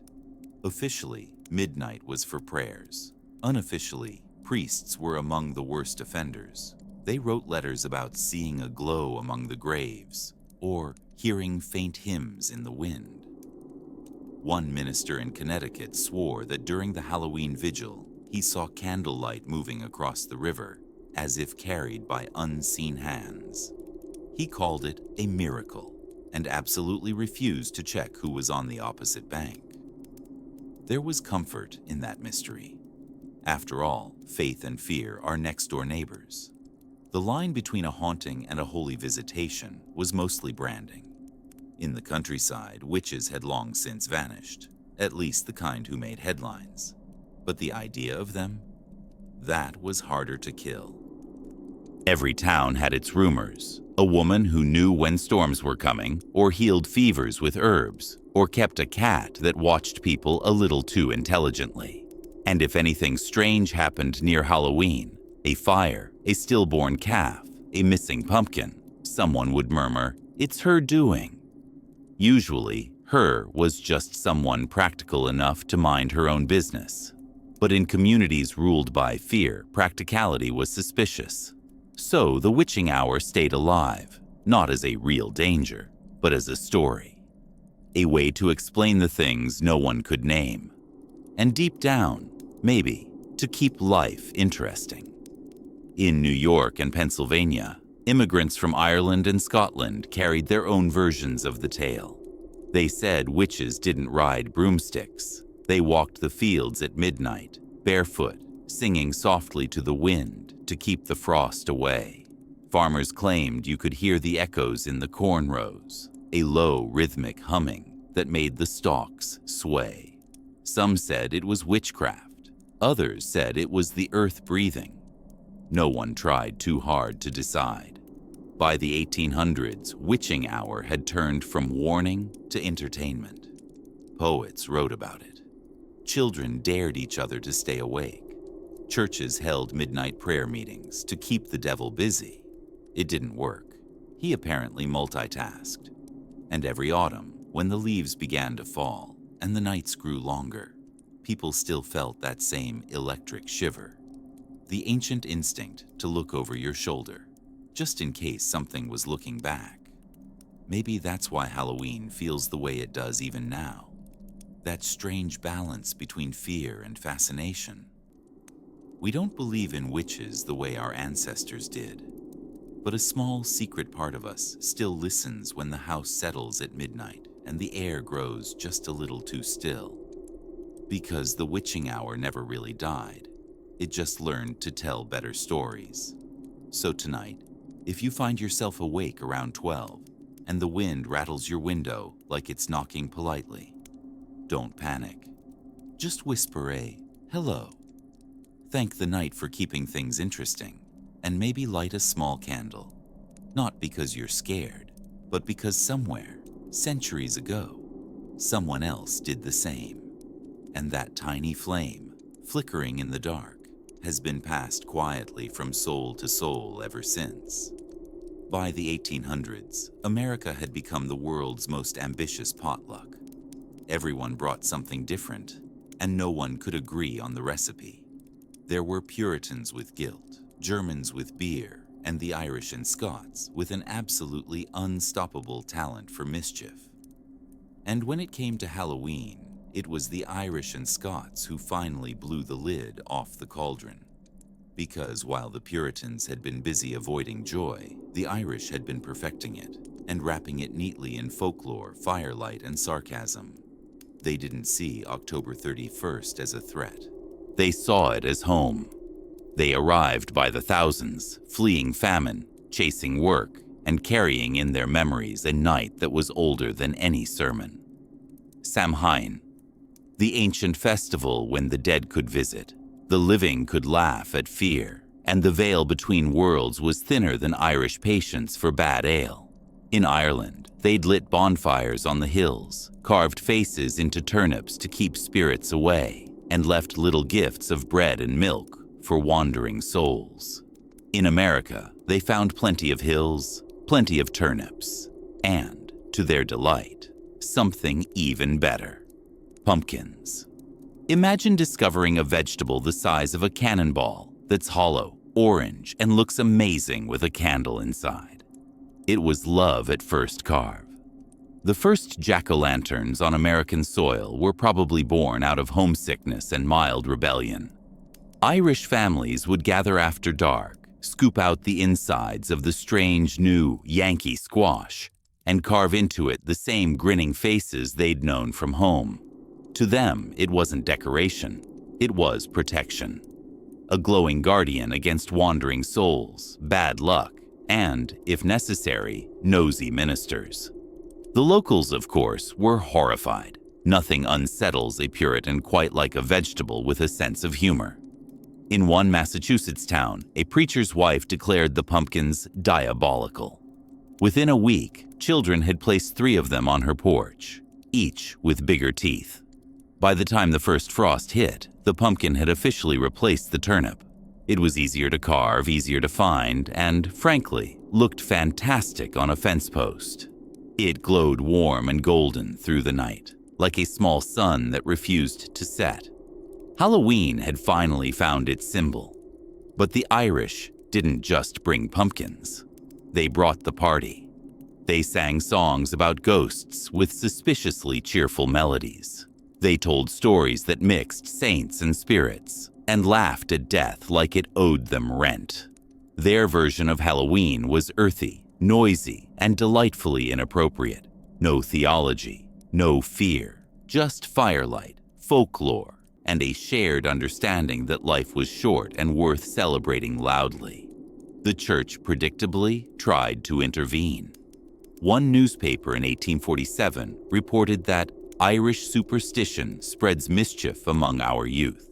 Officially, midnight was for prayers. Unofficially, priests were among the worst offenders. They wrote letters about seeing a glow among the graves, or hearing faint hymns in the wind. One minister in Connecticut swore that during the Halloween vigil, he saw candlelight moving across the river, as if carried by unseen hands. He called it a miracle, and absolutely refused to check who was on the opposite bank. There was comfort in that mystery. After all, faith and fear are next-door neighbors. The line between a haunting and a holy visitation was mostly branding. In the countryside, witches had long since vanished, at least the kind who made headlines. But the idea of them? That was harder to kill. Every town had its rumors. A woman who knew when storms were coming, or healed fevers with herbs, or kept a cat that watched people a little too intelligently. And if anything strange happened near Halloween, a fire, a stillborn calf, a missing pumpkin, someone would murmur, "It's her doing." Usually, her was just someone practical enough to mind her own business. But in communities ruled by fear, practicality was suspicious. So the witching hour stayed alive, not as a real danger, but as a story. A way to explain the things no one could name. And deep down, maybe, to keep life interesting. In New York and Pennsylvania, immigrants from Ireland and Scotland carried their own versions of the tale. They said witches didn't ride broomsticks. They walked the fields at midnight, barefoot, singing softly to the wind to keep the frost away. Farmers claimed you could hear the echoes in the corn rows, a low rhythmic humming that made the stalks sway. Some said it was witchcraft. Others said it was the earth breathing. No one tried too hard to decide. By the 1800s, witching hour had turned from warning to entertainment. Poets wrote about it. Children dared each other to stay awake. Churches held midnight prayer meetings to keep the devil busy. It didn't work. He apparently multitasked. And every autumn, when the leaves began to fall and the nights grew longer, people still felt that same electric shiver. The ancient instinct to look over your shoulder, just in case something was looking back. Maybe that's why Halloween feels the way it does even now. That strange balance between fear and fascination. We don't believe in witches the way our ancestors did, but a small secret part of us still listens when the house settles at midnight and the air grows just a little too still. Because the witching hour never really died, it just learned to tell better stories. So tonight, if you find yourself awake around 12 and the wind rattles your window like it's knocking politely, don't panic. Just whisper a hello. Thank the night for keeping things interesting, and maybe light a small candle. Not because you're scared, but because somewhere, centuries ago, someone else did the same. And that tiny flame, flickering in the dark, has been passed quietly from soul to soul ever since. By the 1800s, America had become the world's most ambitious potluck. Everyone brought something different, and no one could agree on the recipe. There were Puritans with guilt, Germans with beer, and the Irish and Scots with an absolutely unstoppable talent for mischief. And when it came to Halloween, it was the Irish and Scots who finally blew the lid off the cauldron. Because while the Puritans had been busy avoiding joy, the Irish had been perfecting it and wrapping it neatly in folklore, firelight, and sarcasm. They didn't see October 31st as a threat. They saw it as home. They arrived by the thousands, fleeing famine, chasing work, and carrying in their memories a night that was older than any sermon. Samhain, the ancient festival when the dead could visit, the living could laugh at fear, and the veil between worlds was thinner than Irish patience for bad ale. In Ireland, they'd lit bonfires on the hills, carved faces into turnips to keep spirits away, and left little gifts of bread and milk for wandering souls. In America, they found plenty of hills, plenty of turnips, and, to their delight, something even better: pumpkins. Imagine discovering a vegetable the size of a cannonball that's hollow, orange, and looks amazing with a candle inside. It was love at first carve. The first jack-o'-lanterns on American soil were probably born out of homesickness and mild rebellion. Irish families would gather after dark, scoop out the insides of the strange new Yankee squash, and carve into it the same grinning faces they'd known from home. To them, it wasn't decoration, it was protection. A glowing guardian against wandering souls, bad luck, and, if necessary, nosy ministers. The locals, of course, were horrified. Nothing unsettles a Puritan quite like a vegetable with a sense of humor. In one Massachusetts town, a preacher's wife declared the pumpkins diabolical. Within a week, children had placed 3 of them on her porch, each with bigger teeth. By the time the first frost hit, the pumpkin had officially replaced the turnip. It was easier to carve, easier to find, and, frankly, looked fantastic on a fence post. It glowed warm and golden through the night, like a small sun that refused to set. Halloween had finally found its symbol. But the Irish didn't just bring pumpkins. They brought the party. They sang songs about ghosts with suspiciously cheerful melodies. They told stories that mixed saints and spirits, and laughed at death like it owed them rent. Their version of Halloween was earthy, noisy, and delightfully inappropriate. No theology, no fear, just firelight, folklore, and a shared understanding that life was short and worth celebrating loudly. The church predictably tried to intervene. One newspaper in 1847 reported that Irish superstition spreads mischief among our youth.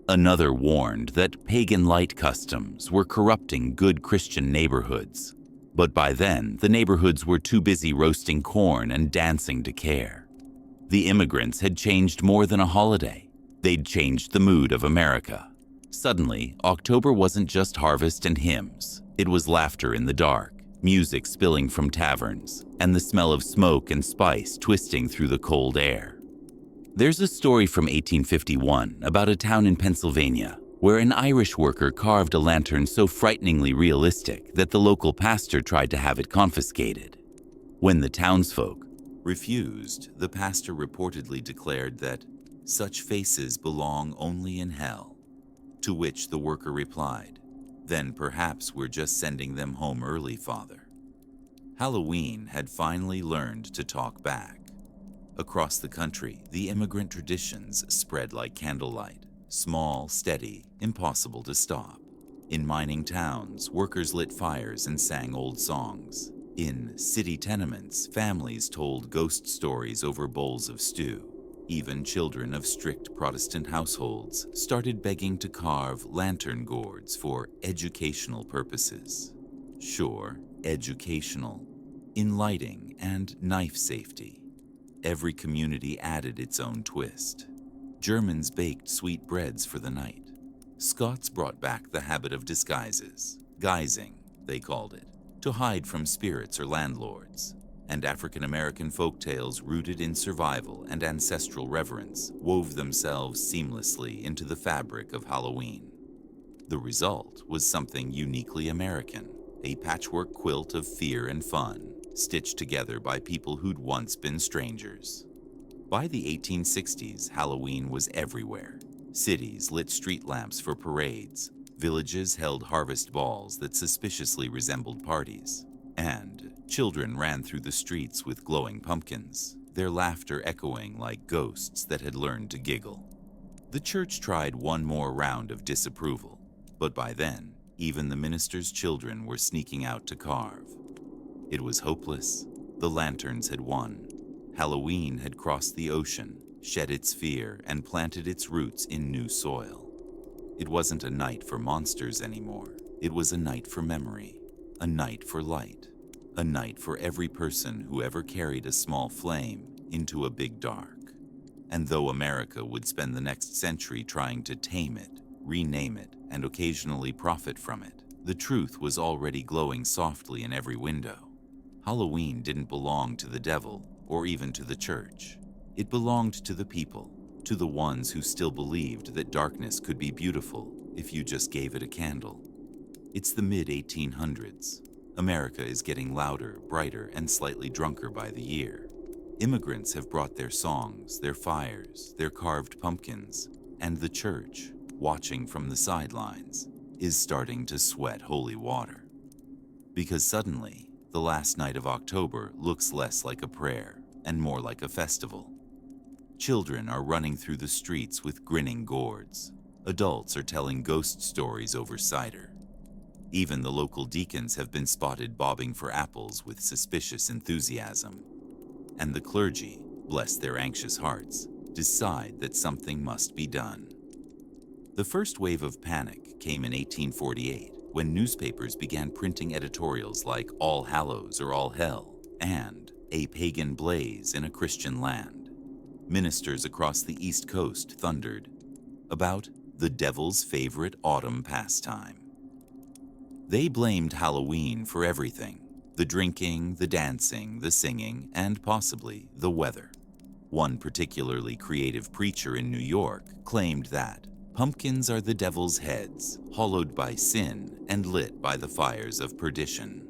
Another warned that pagan light customs were corrupting good Christian neighborhoods. But by then, the neighborhoods were too busy roasting corn and dancing to care. The immigrants had changed more than a holiday. They'd changed the mood of America. Suddenly, October wasn't just harvest and hymns. It was laughter in the dark, music spilling from taverns, and the smell of smoke and spice twisting through the cold air. There's a story from 1851 about a town in Pennsylvania where an Irish worker carved a lantern so frighteningly realistic that the local pastor tried to have it confiscated. When the townsfolk refused, the pastor reportedly declared that such faces belong only in hell, to which the worker replied, "Then perhaps we're just sending them home early, Father." Halloween had finally learned to talk back. Across the country, the immigrant traditions spread like candlelight, small, steady, impossible to stop. In mining towns, workers lit fires and sang old songs. In city tenements, families told ghost stories over bowls of stew. Even children of strict Protestant households started begging to carve lantern gourds for educational purposes. Sure, educational, in lighting and knife safety. Every community added its own twist. Germans baked sweet breads for the night. Scots brought back the habit of disguises, guising, they called it, to hide from spirits or landlords. And African-American folktales rooted in survival and ancestral reverence wove themselves seamlessly into the fabric of Halloween. The result was something uniquely American, a patchwork quilt of fear and fun, stitched together by people who'd once been strangers. By the 1860s, Halloween was everywhere. Cities lit street lamps for parades, villages held harvest balls that suspiciously resembled parties, and children ran through the streets with glowing pumpkins, their laughter echoing like ghosts that had learned to giggle. The church tried one more round of disapproval, but by then, even the minister's children were sneaking out to carve. It was hopeless. The lanterns had won. Halloween had crossed the ocean, shed its fear, and planted its roots in new soil. It wasn't a night for monsters anymore. It was a night for memory, a night for light, a night for every person who ever carried a small flame into a big dark. And though America would spend the next century trying to tame it, rename it, and occasionally profit from it, the truth was already glowing softly in every window. Halloween didn't belong to the devil or even to the church. It belonged to the people, to the ones who still believed that darkness could be beautiful if you just gave it a candle. It's the mid-1800s. America is getting louder, brighter, and slightly drunker by the year. Immigrants have brought their songs, their fires, their carved pumpkins, and the church, watching from the sidelines, is starting to sweat holy water. Because suddenly, the last night of October looks less like a prayer and more like a festival. Children are running through the streets with grinning gourds. Adults are telling ghost stories over cider. Even the local deacons have been spotted bobbing for apples with suspicious enthusiasm. And the clergy, bless their anxious hearts, decide that something must be done. The first wave of panic came in 1848, when newspapers began printing editorials like All Hallows or All Hell and A Pagan Blaze in a Christian Land. Ministers across the East Coast thundered about the devil's favorite autumn pastime. They blamed Halloween for everything: the drinking, the dancing, the singing, and possibly the weather. One particularly creative preacher in New York claimed that pumpkins are the devil's heads, hollowed by sin and lit by the fires of perdition.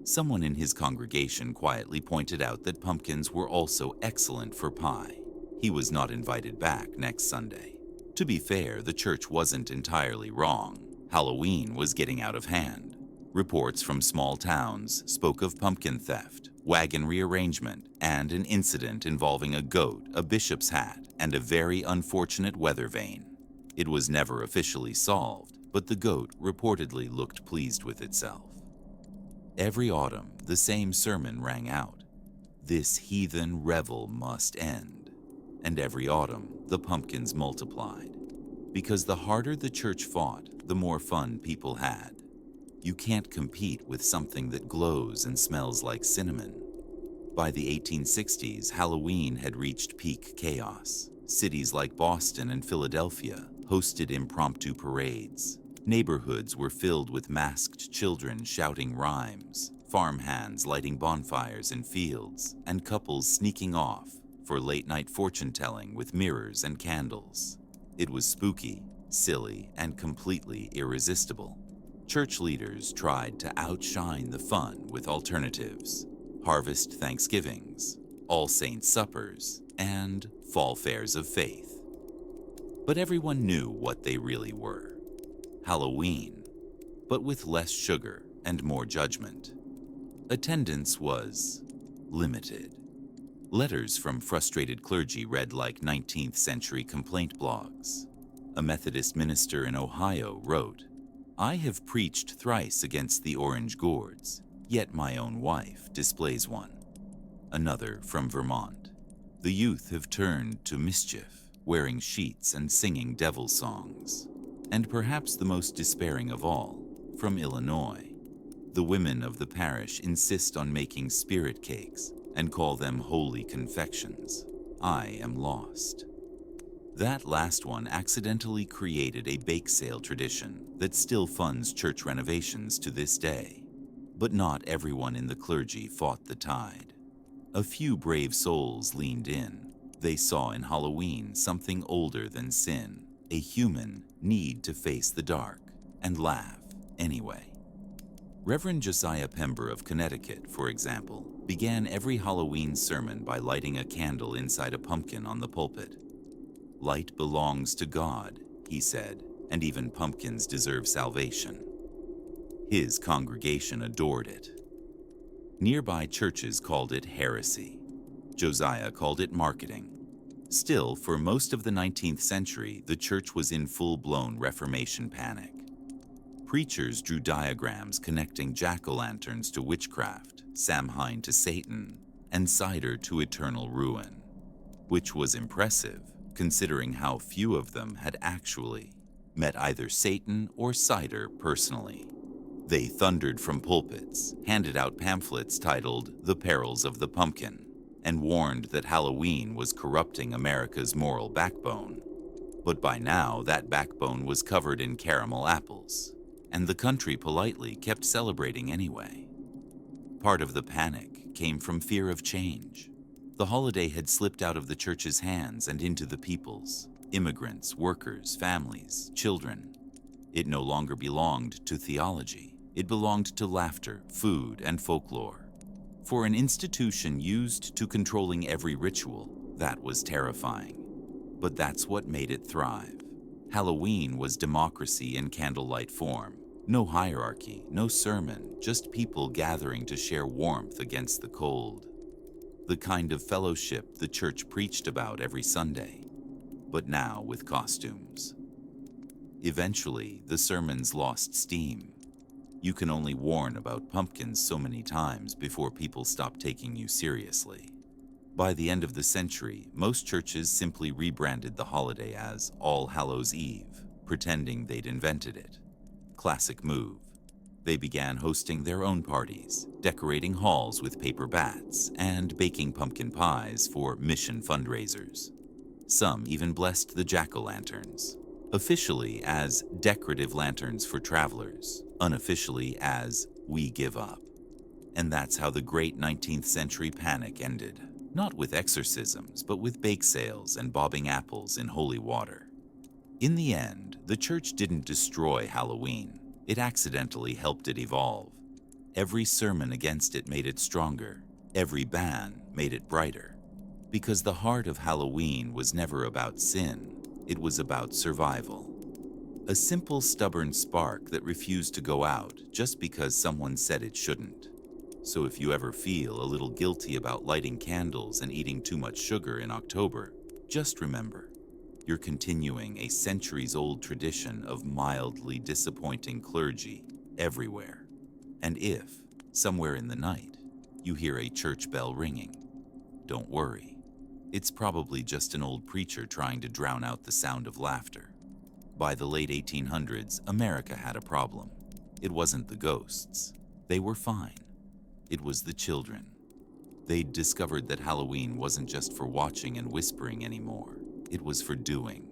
Someone in his congregation quietly pointed out that pumpkins were also excellent for pie. He was not invited back next Sunday. To be fair, the church wasn't entirely wrong. Halloween was getting out of hand. Reports from small towns spoke of pumpkin theft, wagon rearrangement, and an incident involving a goat, a bishop's hat, and a very unfortunate weather vane. It was never officially solved, but the goat reportedly looked pleased with itself. Every autumn, the same sermon rang out: "This heathen revel must end." And every autumn, the pumpkins multiplied. Because the harder the church fought, the more fun people had. You can't compete with something that glows and smells like cinnamon. By the 1860s, Halloween had reached peak chaos. Cities like Boston and Philadelphia hosted impromptu parades. Neighborhoods were filled with masked children shouting rhymes, farmhands lighting bonfires in fields, and couples sneaking off for late-night fortune-telling with mirrors and candles. It was spooky, silly, and completely irresistible. Church leaders tried to outshine the fun with alternatives: harvest Thanksgivings, All Saints suppers, and fall fairs of faith. But everyone knew what they really were: Halloween, but with less sugar and more judgment. Attendance was limited. Letters from frustrated clergy read like 19th century complaint blogs. A Methodist minister in Ohio wrote, "I have preached thrice against the orange gourds, yet my own wife displays one." Another from Vermont, "The youth have turned to mischief, wearing sheets and singing devil songs." And perhaps the most despairing of all, from Illinois, "The women of the parish insist on making spirit cakes and call them holy confections. I am lost." That last one accidentally created a bake sale tradition that still funds church renovations to this day. But not everyone in the clergy fought the tide. A few brave souls leaned in. They saw in Halloween something older than sin, a human need to face the dark and laugh anyway. Reverend Josiah Pember of Connecticut, for example, began every Halloween sermon by lighting a candle inside a pumpkin on the pulpit. "Light belongs to God," he said, "and even pumpkins deserve salvation." His congregation adored it. Nearby churches called it heresy. Josiah called it marketing. Still, for most of the 19th century, the church was in full-blown Reformation panic. Preachers drew diagrams connecting jack-o'-lanterns to witchcraft, Samhain to Satan, and cider to eternal ruin, which was impressive considering how few of them had actually met either Satan or cider personally. They thundered from pulpits, handed out pamphlets titled "The Perils of the Pumpkin," and warned that Halloween was corrupting America's moral backbone. But by now, that backbone was covered in caramel apples, and the country politely kept celebrating anyway. Part of the panic came from fear of change. The holiday had slipped out of the church's hands and into the people's, immigrants, workers, families, children. It no longer belonged to theology. It belonged to laughter, food, and folklore. For an institution used to controlling every ritual, that was terrifying. But that's what made it thrive. Halloween was democracy in candlelight form. No hierarchy, no sermon, just people gathering to share warmth against the cold. The kind of fellowship the church preached about every Sunday, but now with costumes. Eventually, the sermons lost steam. You can only warn about pumpkins so many times before people stop taking you seriously. By the end of the century, most churches simply rebranded the holiday as All Hallows Eve, pretending they'd invented it. Classic move. They began hosting their own parties, decorating halls with paper bats, and baking pumpkin pies for mission fundraisers. Some even blessed the jack-o'-lanterns, officially as decorative lanterns for travelers, unofficially as "we give up." And that's how the great 19th century panic ended. Not with exorcisms, but with bake sales and bobbing apples in holy water. In the end, the church didn't destroy Halloween. It accidentally helped it evolve. Every sermon against it made it stronger. Every ban made it brighter. Because the heart of Halloween was never about sin. It was about survival. A simple, stubborn spark that refused to go out just because someone said it shouldn't. So if you ever feel a little guilty about lighting candles and eating too much sugar in October, just remember, you're continuing a centuries-old tradition of mildly disappointing clergy everywhere. And if, somewhere in the night, you hear a church bell ringing, don't worry. It's probably just an old preacher trying to drown out the sound of laughter. By the late 1800s, America had a problem. It wasn't the ghosts. They were fine. It was the children. They'd discovered that Halloween wasn't just for watching and whispering anymore. It was for doing.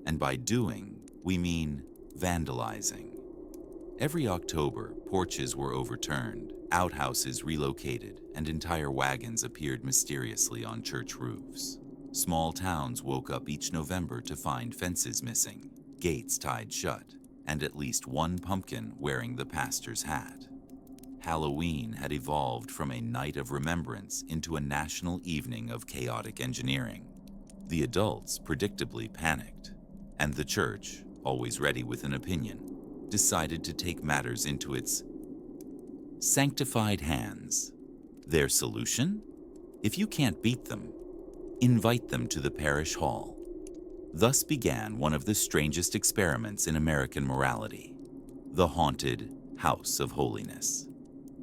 And by doing, we mean vandalizing. Every October, porches were overturned, outhouses relocated, and entire wagons appeared mysteriously on church roofs. Small towns woke up each November to find fences missing, gates tied shut, and at least one pumpkin wearing the pastor's hat. Halloween had evolved from a night of remembrance into a national evening of chaotic engineering. The adults predictably panicked, and the church, always ready with an opinion, decided to take matters into its sanctified hands. Their solution? If you can't beat them, invite them to the parish hall. Thus began one of the strangest experiments in American morality, the haunted House of Holiness.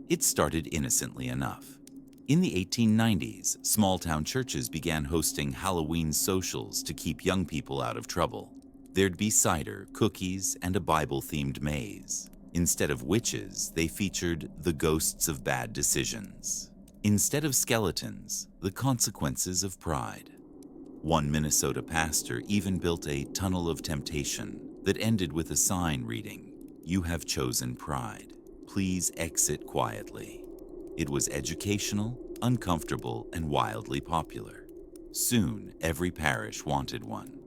It started innocently enough. In the 1890s, small-town churches began hosting Halloween socials to keep young people out of trouble. There'd be cider, cookies, and a Bible-themed maze. Instead of witches, they featured the ghosts of bad decisions. Instead of skeletons, the consequences of pride. One Minnesota pastor even built a tunnel of temptation that ended with a sign reading, "You have chosen pride. Please exit quietly." It was educational, uncomfortable, and wildly popular. Soon, every parish wanted one.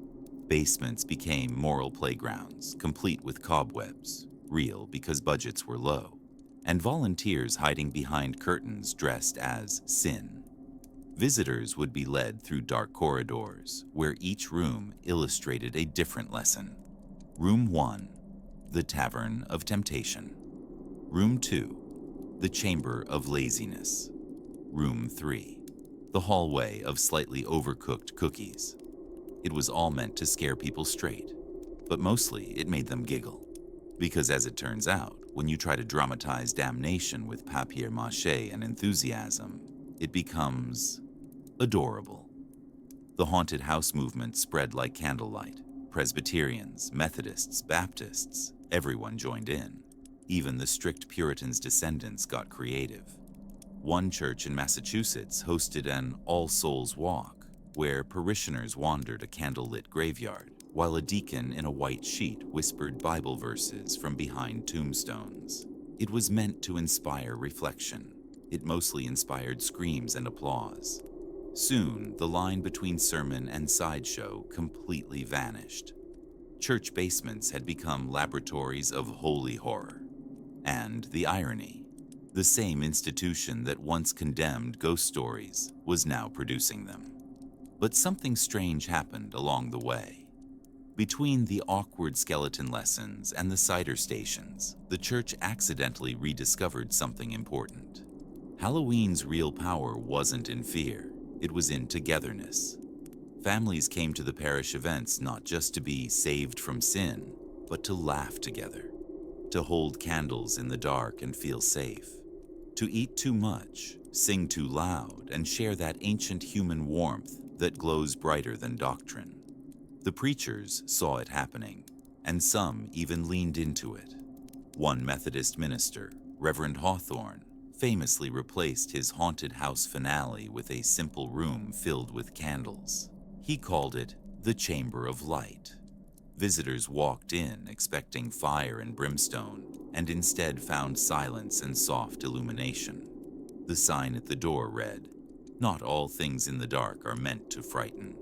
Basements became moral playgrounds, complete with cobwebs, real because budgets were low, and volunteers hiding behind curtains dressed as sin. Visitors would be led through dark corridors, where each room illustrated a different lesson. Room 1, the Tavern of Temptation. Room 2, the Chamber of Laziness. Room 3, the hallway of slightly overcooked cookies. It was all meant to scare people straight, but mostly it made them giggle. Because as it turns out, when you try to dramatize damnation with papier-mâché and enthusiasm, it becomes adorable. The haunted house movement spread like candlelight. Presbyterians, Methodists, Baptists, everyone joined in. Even the strict Puritans' descendants got creative. One church in Massachusetts hosted an All Souls Walk, where parishioners wandered a candlelit graveyard, while a deacon in a white sheet whispered Bible verses from behind tombstones. It was meant to inspire reflection. It mostly inspired screams and applause. Soon, the line between sermon and sideshow completely vanished. Church basements had become laboratories of holy horror. And the irony, the same institution that once condemned ghost stories was now producing them. But something strange happened along the way. Between the awkward skeleton lessons and the cider stations, the church accidentally rediscovered something important. Halloween's real power wasn't in fear. It was in togetherness. Families came to the parish events not just to be saved from sin, but to laugh together, to hold candles in the dark and feel safe, to eat too much, sing too loud, and share that ancient human warmth that glows brighter than doctrine. The preachers saw it happening, and some even leaned into it. One Methodist minister, Reverend Hawthorne, famously replaced his haunted house finale with a simple room filled with candles. He called it the Chamber of Light. Visitors walked in expecting fire and brimstone, and instead found silence and soft illumination. The sign at the door read, "Not all things in the dark are meant to frighten."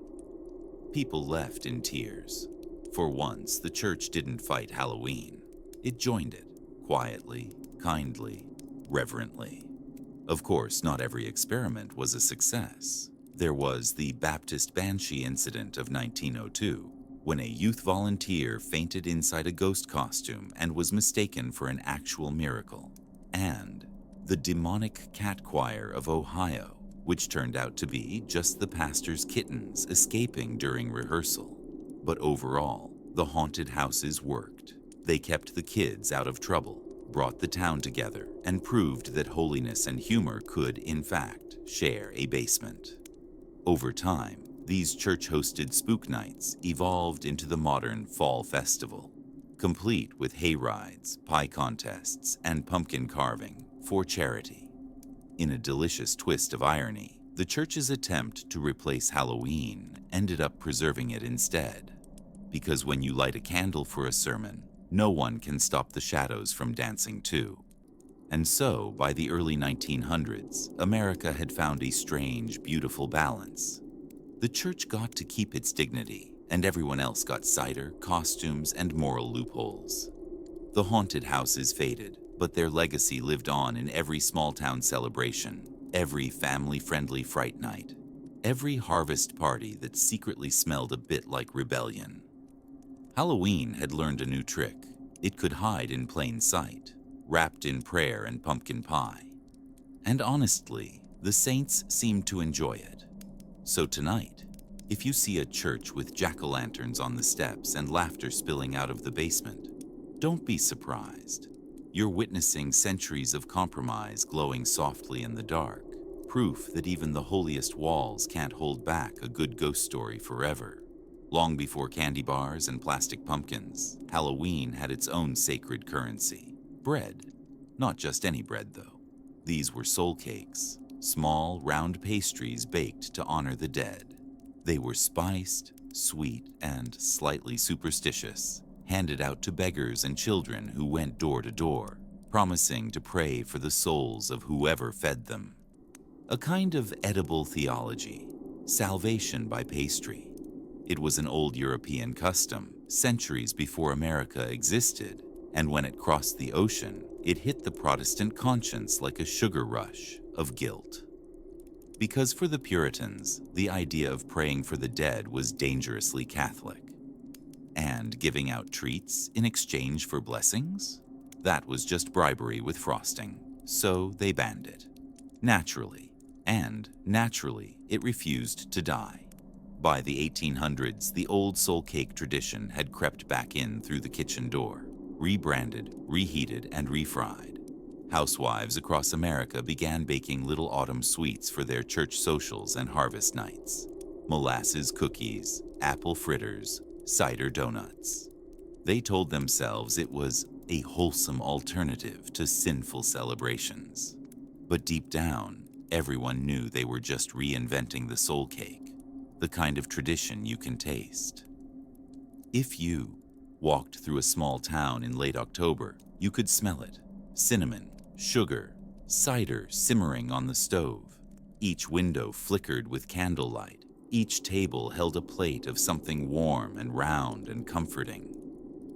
People left in tears. For once, the church didn't fight Halloween. It joined it, quietly, kindly, reverently. Of course, not every experiment was a success. There was the Baptist Banshee incident of 1902, when a youth volunteer fainted inside a ghost costume and was mistaken for an actual miracle. And the demonic cat choir of Ohio, which turned out to be just the pastor's kittens escaping during rehearsal. But overall, the haunted houses worked. They kept the kids out of trouble, brought the town together, and proved that holiness and humor could, in fact, share a basement. Over time, these church-hosted spook nights evolved into the modern fall festival, complete with hay rides, pie contests, and pumpkin carving for charity. In a delicious twist of irony, the church's attempt to replace Halloween ended up preserving it instead. Because when you light a candle for a sermon, no one can stop the shadows from dancing too. And so, by the early 1900s, America had found a strange, beautiful balance. The church got to keep its dignity, and everyone else got cider, costumes, and moral loopholes. The haunted houses faded, but their legacy lived on in every small-town celebration, every family-friendly fright night, every harvest party that secretly smelled a bit like rebellion. Halloween had learned a new trick. It could hide in plain sight, wrapped in prayer and pumpkin pie. And honestly, the saints seemed to enjoy it. So tonight, if you see a church with jack-o'-lanterns on the steps and laughter spilling out of the basement, don't be surprised. You're witnessing centuries of compromise glowing softly in the dark, proof that even the holiest walls can't hold back a good ghost story forever. Long before candy bars and plastic pumpkins, Halloween had its own sacred currency. Bread. Not just any bread, though. These were soul cakes, small, round pastries baked to honor the dead. They were spiced, sweet, and slightly superstitious, handed out to beggars and children who went door to door, promising to pray for the souls of whoever fed them. A kind of edible theology, salvation by pastry. It was an old European custom, centuries before America existed, and when it crossed the ocean, it hit the Protestant conscience like a sugar rush of guilt. Because for the Puritans, the idea of praying for the dead was dangerously Catholic. And giving out treats in exchange for blessings? That was just bribery with frosting, so they banned it. Naturally, and, naturally, it refused to die. By the 1800s, the old soul cake tradition had crept back in through the kitchen door, rebranded, reheated, and refried. Housewives across America began baking little autumn sweets for their church socials and harvest nights. Molasses cookies, apple fritters, cider donuts. They told themselves it was a wholesome alternative to sinful celebrations. But deep down, everyone knew they were just reinventing the soul cake, the kind of tradition you can taste. If you walked through a small town in late October, you could smell it. Cinnamon, sugar, cider simmering on the stove. Each window flickered with candlelight. Each table held a plate of something warm and round and comforting.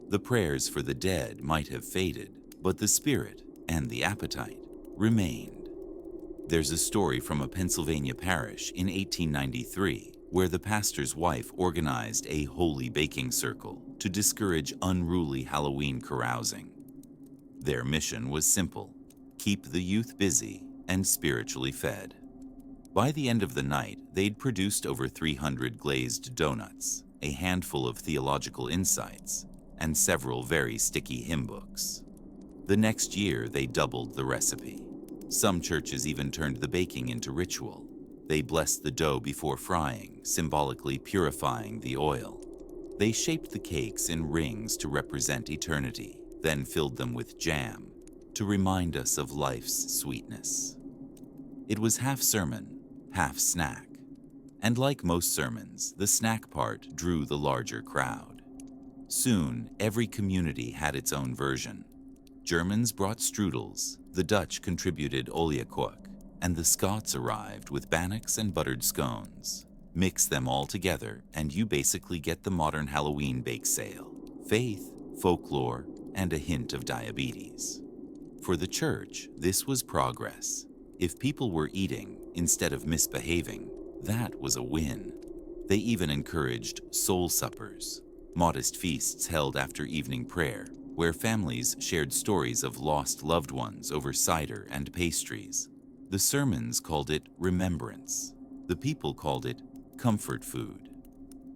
The prayers for the dead might have faded, but the spirit and the appetite remained. There's a story from a Pennsylvania parish in 1893 where the pastor's wife organized a holy baking circle to discourage unruly Halloween carousing. Their mission was simple: keep the youth busy and spiritually fed. By the end of the night, they'd produced over 300 glazed donuts, a handful of theological insights, and several very sticky hymn books. The next year, they doubled the recipe. Some churches even turned the baking into ritual. They blessed the dough before frying, symbolically purifying the oil. They shaped the cakes in rings to represent eternity, then filled them with jam to remind us of life's sweetness. It was half sermon, half snack. And like most sermons, the snack part drew the larger crowd. Soon, every community had its own version. Germans brought strudels, the Dutch contributed oliekoek, and the Scots arrived with bannocks and buttered scones. Mix them all together, and you basically get the modern Halloween bake sale: faith, folklore, and a hint of diabetes. For the church, this was progress. If people were eating instead of misbehaving, that was a win. They even encouraged soul suppers, modest feasts held after evening prayer, where families shared stories of lost loved ones over cider and pastries. The sermons called it remembrance. The people called it comfort food.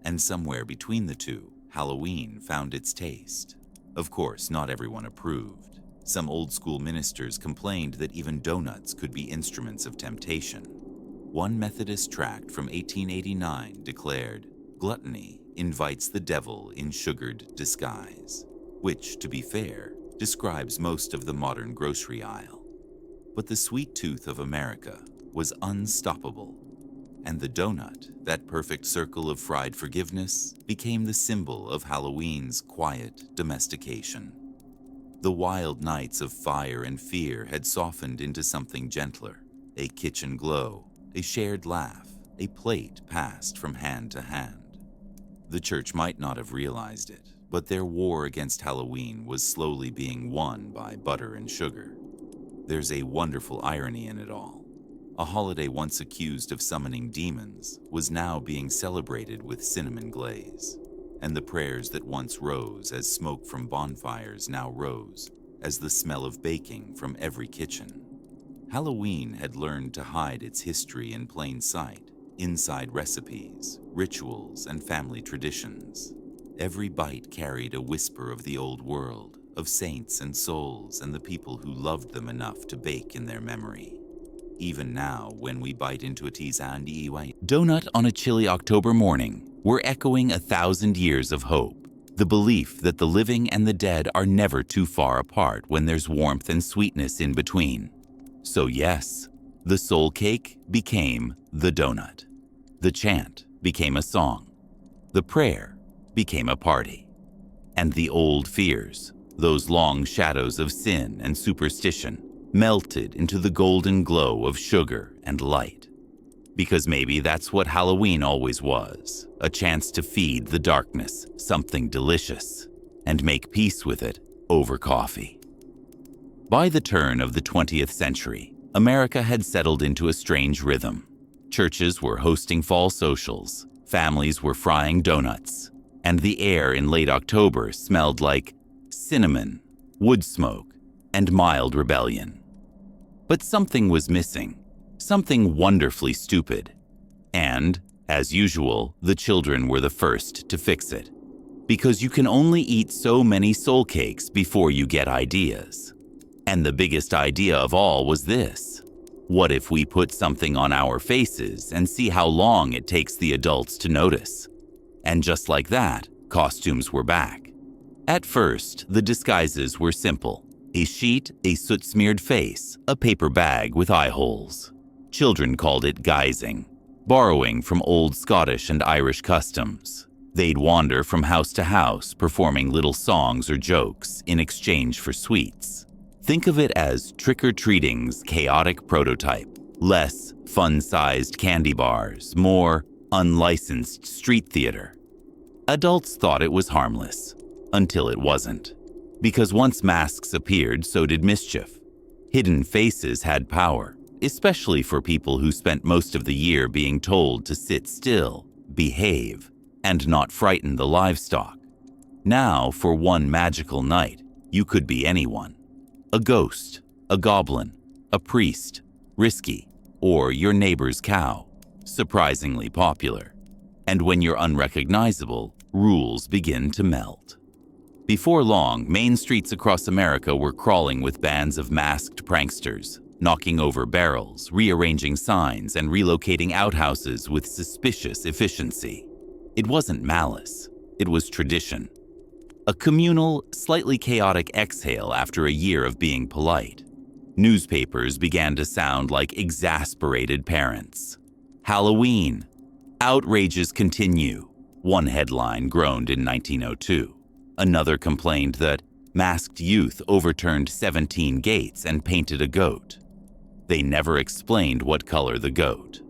And somewhere between the two, Halloween found its taste. Of course, not everyone approved. Some old-school ministers complained that even donuts could be instruments of temptation. One Methodist tract from 1889 declared, "Gluttony invites the devil in sugared disguise," which, to be fair, describes most of the modern grocery aisle. But the sweet tooth of America was unstoppable, and the donut, that perfect circle of fried forgiveness, became the symbol of Halloween's quiet domestication. The wild nights of fire and fear had softened into something gentler: a kitchen glow, a shared laugh, a plate passed from hand to hand. The church might not have realized it, but their war against Halloween was slowly being won by butter and sugar. There's a wonderful irony in it all. A holiday once accused of summoning demons was now being celebrated with cinnamon glaze. And the prayers that once rose as smoke from bonfires now rose as the smell of baking from every kitchen. Halloween had learned to hide its history in plain sight, inside recipes, rituals, and family traditions. Every bite carried a whisper of the old world, of saints and souls and the people who loved them enough to bake in their memory. Even now, when we bite into a donut on a chilly October morning, we're echoing 1,000 years of hope, the belief that the living and the dead are never too far apart when there's warmth and sweetness in between. So yes, the soul cake became the donut. The chant became a song. The prayer became a party. And the old fears, those long shadows of sin and superstition, melted into the golden glow of sugar and light. Because maybe that's what Halloween always was, a chance to feed the darkness something delicious and make peace with it over coffee. By the turn of the 20th century, America had settled into a strange rhythm. Churches were hosting fall socials, families were frying donuts, and the air in late October smelled like cinnamon, wood smoke, and mild rebellion. But something was missing. Something wonderfully stupid. And, as usual, the children were the first to fix it. Because you can only eat so many soul cakes before you get ideas. And the biggest idea of all was this. What if we put something on our faces and see how long it takes the adults to notice? And just like that, costumes were back. At first, the disguises were simple. A sheet, a soot-smeared face, a paper bag with eye holes. Children called it guising, borrowing from old Scottish and Irish customs. They'd wander from house to house, performing little songs or jokes in exchange for sweets. Think of it as trick-or-treating's chaotic prototype. Less fun-sized candy bars, more unlicensed street theater. Adults thought it was harmless, until it wasn't. Because once masks appeared, so did mischief. Hidden faces had power, especially for people who spent most of the year being told to sit still, behave, and not frighten the livestock. Now, for one magical night, you could be anyone. A ghost, a goblin, a priest, risky, or your neighbor's cow, surprisingly popular. And when you're unrecognizable, rules begin to melt. Before long, main streets across America were crawling with bands of masked pranksters, knocking over barrels, rearranging signs, and relocating outhouses with suspicious efficiency. It wasn't malice, it was tradition. A communal, slightly chaotic exhale after a year of being polite. Newspapers began to sound like exasperated parents. Halloween. Outrages continue. One headline groaned in 1902. Another complained that masked youth overturned 17 gates and painted a goat. They never explained what color the goat.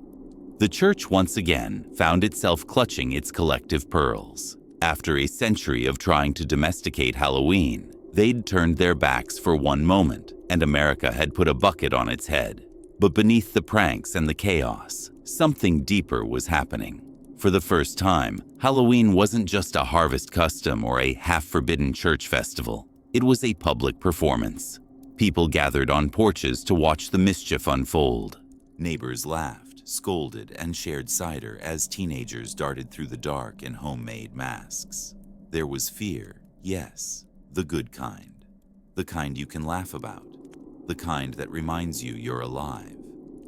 The church once again found itself clutching its collective pearls. After a century of trying to domesticate Halloween, they'd turned their backs for one moment, and America had put a bucket on its head. But beneath the pranks and the chaos, something deeper was happening. For the first time, Halloween wasn't just a harvest custom or a half-forbidden church festival. It was a public performance. People gathered on porches to watch the mischief unfold. Neighbors laughed, scolded, and shared cider as teenagers darted through the dark in homemade masks. There was fear, yes, the good kind. The kind you can laugh about. The kind that reminds you you're alive.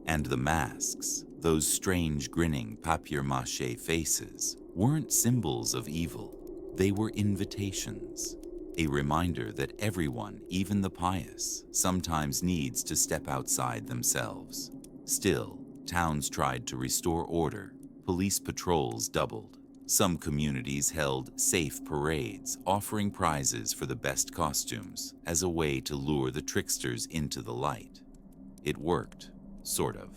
And the masks, those strange grinning papier-mâché faces, weren't symbols of evil. They were invitations. A reminder that everyone, even the pious, sometimes needs to step outside themselves. Still, towns tried to restore order. Police patrols doubled. Some communities held safe parades, offering prizes for the best costumes as a way to lure the tricksters into the light. It worked, sort of.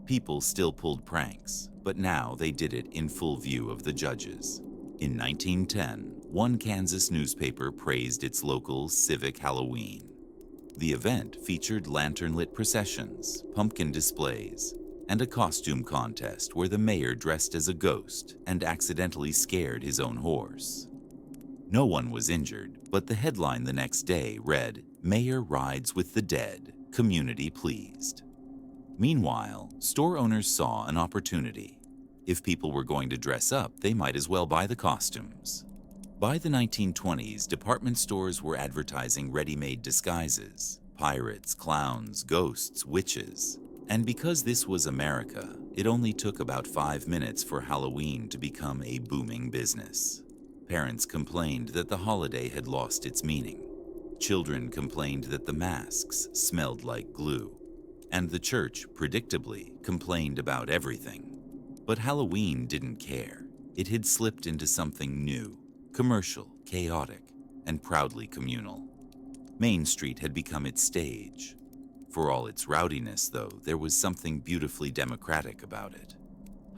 People still pulled pranks, but now they did it in full view of the judges. In 1910, one Kansas newspaper praised its local civic Halloween. The event featured lantern-lit processions, pumpkin displays, and a costume contest where the mayor dressed as a ghost and accidentally scared his own horse. No one was injured, but the headline the next day read, "Mayor rides with the dead, community pleased." Meanwhile, store owners saw an opportunity. If people were going to dress up, they might as well buy the costumes. By the 1920s, department stores were advertising ready-made disguises, pirates, clowns, ghosts, witches. And because this was America, it only took about 5 minutes for Halloween to become a booming business. Parents complained that the holiday had lost its meaning. Children complained that the masks smelled like glue. And the church, predictably, complained about everything. But Halloween didn't care. It had slipped into something new, commercial, chaotic, and proudly communal. Main Street had become its stage. For all its rowdiness, though, there was something beautifully democratic about it.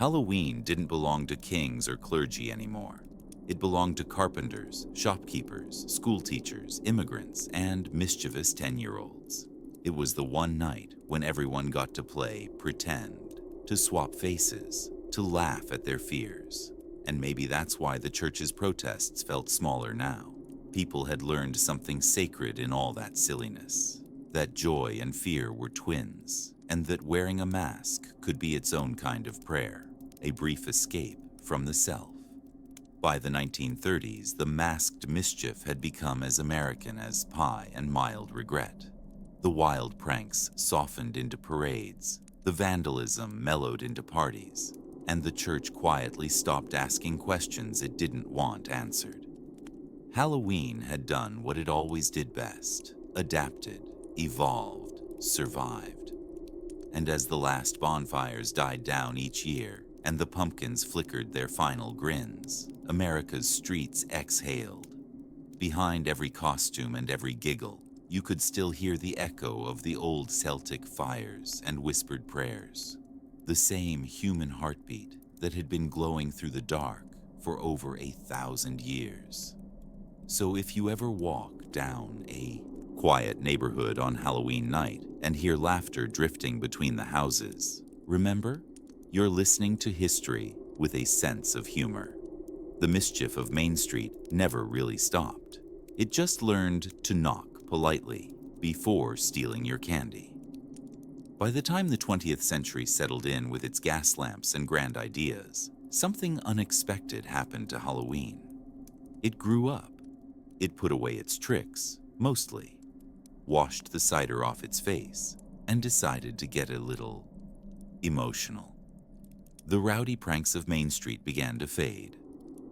Halloween didn't belong to kings or clergy anymore. It belonged to carpenters, shopkeepers, school teachers, immigrants, and mischievous 10-year-olds. It was the one night when everyone got to play pretend, to swap faces, to laugh at their fears. And maybe that's why the church's protests felt smaller now. People had learned something sacred in all that silliness. That joy and fear were twins, and that wearing a mask could be its own kind of prayer, a brief escape from the self. By the 1930s, the masked mischief had become as American as pie and mild regret. The wild pranks softened into parades, the vandalism mellowed into parties, and the church quietly stopped asking questions it didn't want answered. Halloween had done what it always did best: adapted, evolved, survived. And as the last bonfires died down each year and the pumpkins flickered their final grins, America's streets exhaled. Behind every costume and every giggle, you could still hear the echo of the old Celtic fires and whispered prayers, the same human heartbeat that had been glowing through the dark for over 1,000 years. So if you ever walk down a quiet neighborhood on Halloween night and hear laughter drifting between the houses, remember, you're listening to history with a sense of humor. The mischief of Main Street never really stopped. It just learned to knock politely before stealing your candy. By the time the 20th century settled in with its gas lamps and grand ideas, something unexpected happened to Halloween. It grew up. It put away its tricks, mostly, washed the cider off its face, and decided to get a little emotional. The rowdy pranks of Main Street began to fade.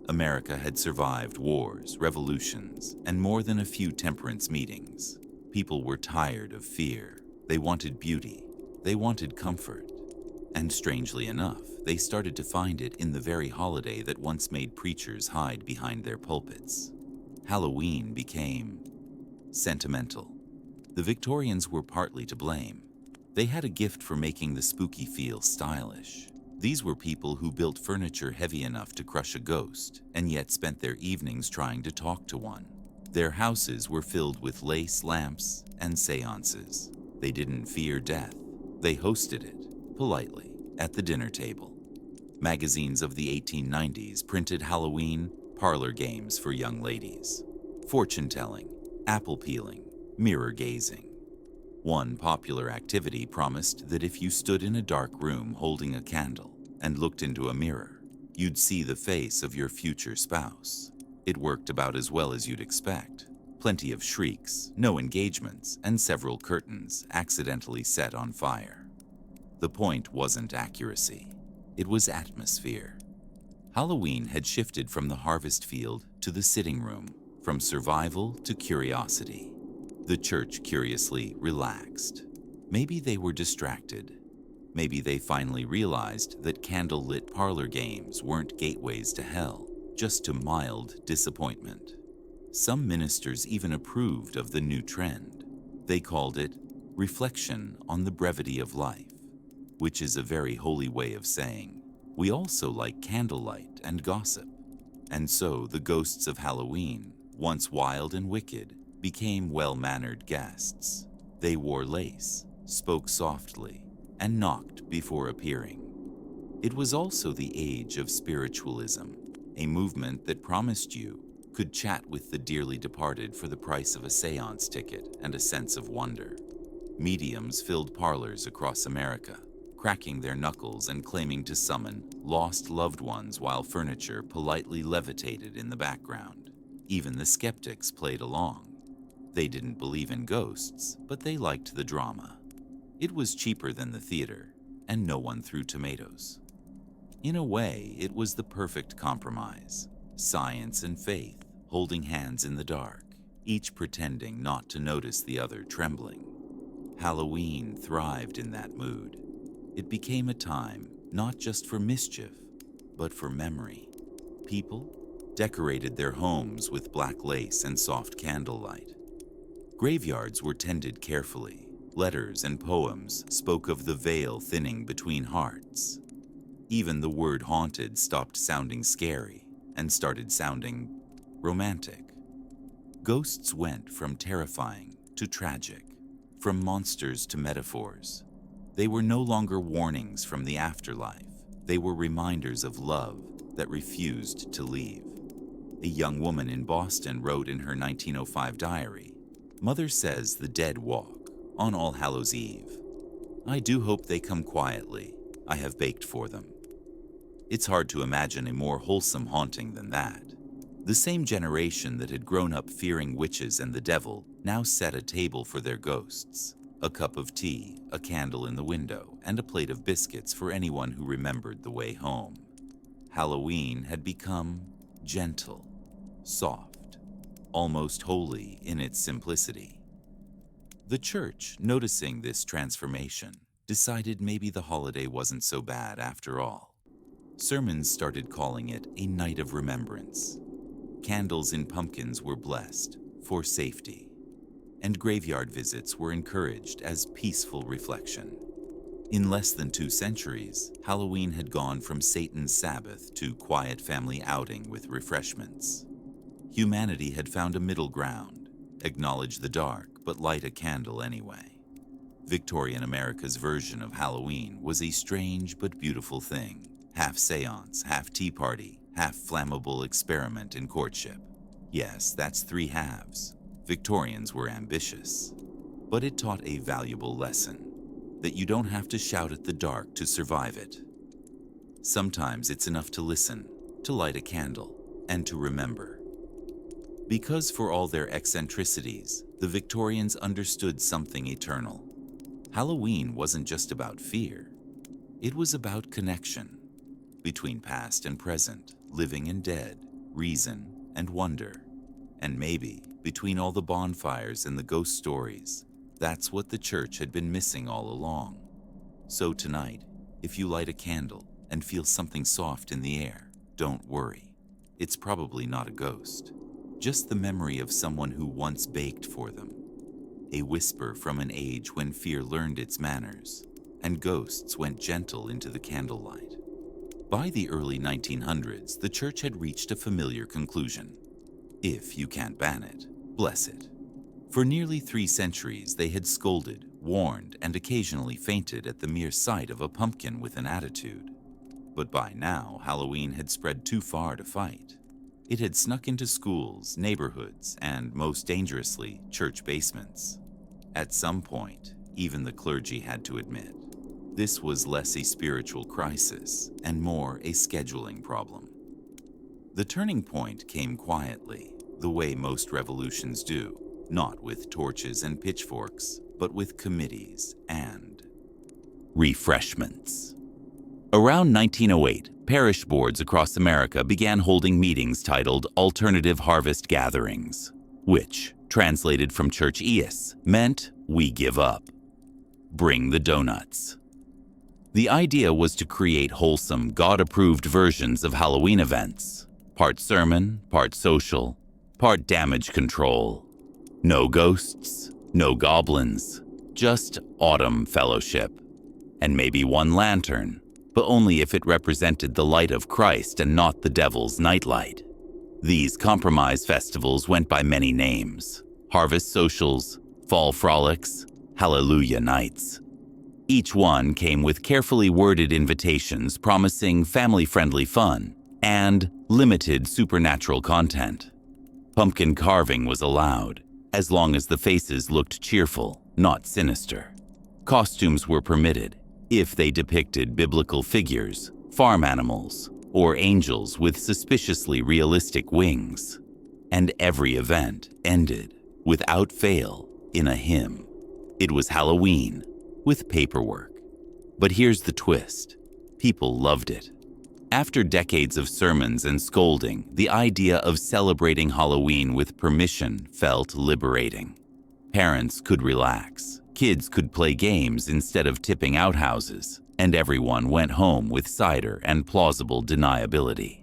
America had survived wars, revolutions, and more than a few temperance meetings. People were tired of fear. They wanted beauty. They wanted comfort. And strangely enough, they started to find it in the very holiday that once made preachers hide behind their pulpits. Halloween became sentimental. The Victorians were partly to blame. They had a gift for making the spooky feel stylish. These were people who built furniture heavy enough to crush a ghost, and yet spent their evenings trying to talk to one. Their houses were filled with lace lamps and seances. They didn't fear death. They hosted it, politely, at the dinner table. Magazines of the 1890s printed Halloween parlor games for young ladies, fortune-telling, apple peeling, mirror gazing. One popular activity promised that if you stood in a dark room holding a candle and looked into a mirror, you'd see the face of your future spouse. It worked about as well as you'd expect. Plenty of shrieks, no engagements, and several curtains accidentally set on fire. The point wasn't accuracy. It was atmosphere. Halloween had shifted from the harvest field to the sitting room, from survival to curiosity. The church curiously relaxed. Maybe they were distracted. Maybe they finally realized that candlelit parlor games weren't gateways to hell, just to mild disappointment. Some ministers even approved of the new trend. They called it reflection on the brevity of life, which is a very holy way of saying, we also like candlelight and gossip. And so the ghosts of Halloween, once wild and wicked, became well-mannered guests. They wore lace, spoke softly, and knocked before appearing. It was also the age of spiritualism, a movement that promised you could chat with the dearly departed for the price of a seance ticket and a sense of wonder. Mediums filled parlors across America, cracking their knuckles and claiming to summon lost loved ones while furniture politely levitated in the background. Even the skeptics played along. They didn't believe in ghosts, but they liked the drama. It was cheaper than the theater, and no one threw tomatoes. In a way, it was the perfect compromise. Science and faith, holding hands in the dark, each pretending not to notice the other trembling. Halloween thrived in that mood. It became a time not just for mischief, but for memory. People decorated their homes with black lace and soft candlelight. Graveyards were tended carefully. Letters and poems spoke of the veil thinning between hearts. Even the word haunted stopped sounding scary and started sounding romantic. Ghosts went from terrifying to tragic, from monsters to metaphors. They were no longer warnings from the afterlife. They were reminders of love that refused to leave. A young woman in Boston wrote in her 1905 diary, "Mother says the dead walk on All Hallows Eve. I do hope they come quietly. I have baked for them. It's hard to imagine a more wholesome haunting than that. The same generation that had grown up fearing witches and the devil now set a table for their ghosts. A cup of tea, a candle in the window, and a plate of biscuits for anyone who remembered the way home. Halloween had become gentle, soft, almost holy in its simplicity. The church, noticing this transformation, decided maybe the holiday wasn't so bad after all. Sermons started calling it a night of remembrance. Candles in pumpkins were blessed for safety, and graveyard visits were encouraged as peaceful reflection. In less than 2 centuries, Halloween had gone from Satan's Sabbath to quiet family outing with refreshments. Humanity had found a middle ground, acknowledge the dark but light a candle anyway. Victorian America's version of Halloween was a strange but beautiful thing, half seance, half tea party, half flammable experiment in courtship. Yes, that's 3 halves. Victorians were ambitious, but it taught a valuable lesson, that you don't have to shout at the dark to survive it. Sometimes it's enough to listen, to light a candle, and to remember. Because for all their eccentricities, the Victorians understood something eternal. Halloween wasn't just about fear. It was about connection between past and present, living and dead, reason and wonder, and maybe between all the bonfires and the ghost stories. That's what the church had been missing all along. So tonight, if you light a candle and feel something soft in the air, don't worry. It's probably not a ghost, just the memory of someone who once baked for them. A whisper from an age when fear learned its manners, and ghosts went gentle into the candlelight. By the early 1900s, the church had reached a familiar conclusion. If you can't ban it, bless it. For nearly 3 centuries, they had scolded, warned, and occasionally fainted at the mere sight of a pumpkin with an attitude. But by now, Halloween had spread too far to fight. It had snuck into schools, neighborhoods, and, most dangerously, church basements. At some point, even the clergy had to admit, this was less a spiritual crisis and more a scheduling problem. The turning point came quietly, the way most revolutions do. Not with torches and pitchforks, but with committees and refreshments. Around 1908, parish boards across America began holding meetings titled Alternative Harvest Gatherings, which, translated from church-ius, meant we give up. Bring the donuts. The idea was to create wholesome, God-approved versions of Halloween events, part sermon, part social, part damage control. No ghosts, no goblins, just autumn fellowship. And maybe one lantern, but only if it represented the light of Christ and not the devil's nightlight. These compromise festivals went by many names: harvest socials, fall frolics, hallelujah nights. Each one came with carefully worded invitations promising family-friendly fun and limited supernatural content. Pumpkin carving was allowed, as long as the faces looked cheerful, not sinister. Costumes were permitted, if they depicted biblical figures, farm animals, or angels with suspiciously realistic wings. And every event ended, without fail, in a hymn. It was Halloween, with paperwork. But here's the twist. People loved it. After decades of sermons and scolding, the idea of celebrating Halloween with permission felt liberating. Parents could relax, kids could play games instead of tipping outhouses, and everyone went home with cider and plausible deniability.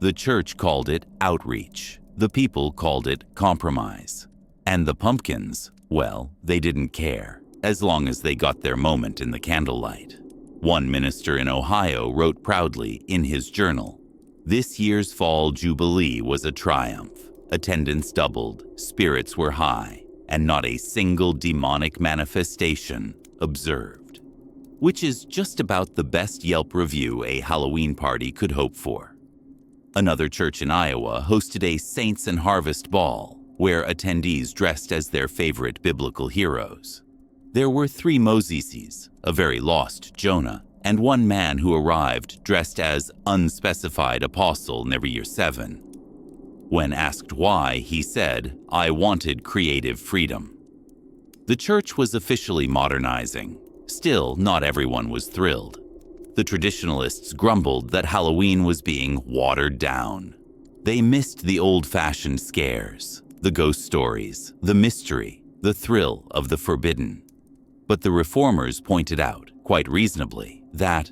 The church called it outreach, the people called it compromise. And the pumpkins, well, they didn't care, as long as they got their moment in the candlelight. One minister in Ohio wrote proudly in his journal, "This year's fall jubilee was a triumph. Attendance doubled, spirits were high, and not a single demonic manifestation observed." Which is just about the best Yelp review a Halloween party could hope for. Another church in Iowa hosted a Saints and Harvest Ball, where attendees dressed as their favorite biblical heroes. There were 3 Moseses, a very lost Jonah, and one man who arrived dressed as unspecified apostle never year 7. When asked why, he said, "I wanted creative freedom." The church was officially modernizing. Still, not everyone was thrilled. The traditionalists grumbled that Halloween was being watered down. They missed the old-fashioned scares, the ghost stories, the mystery, the thrill of the forbidden. But the reformers pointed out, quite reasonably, that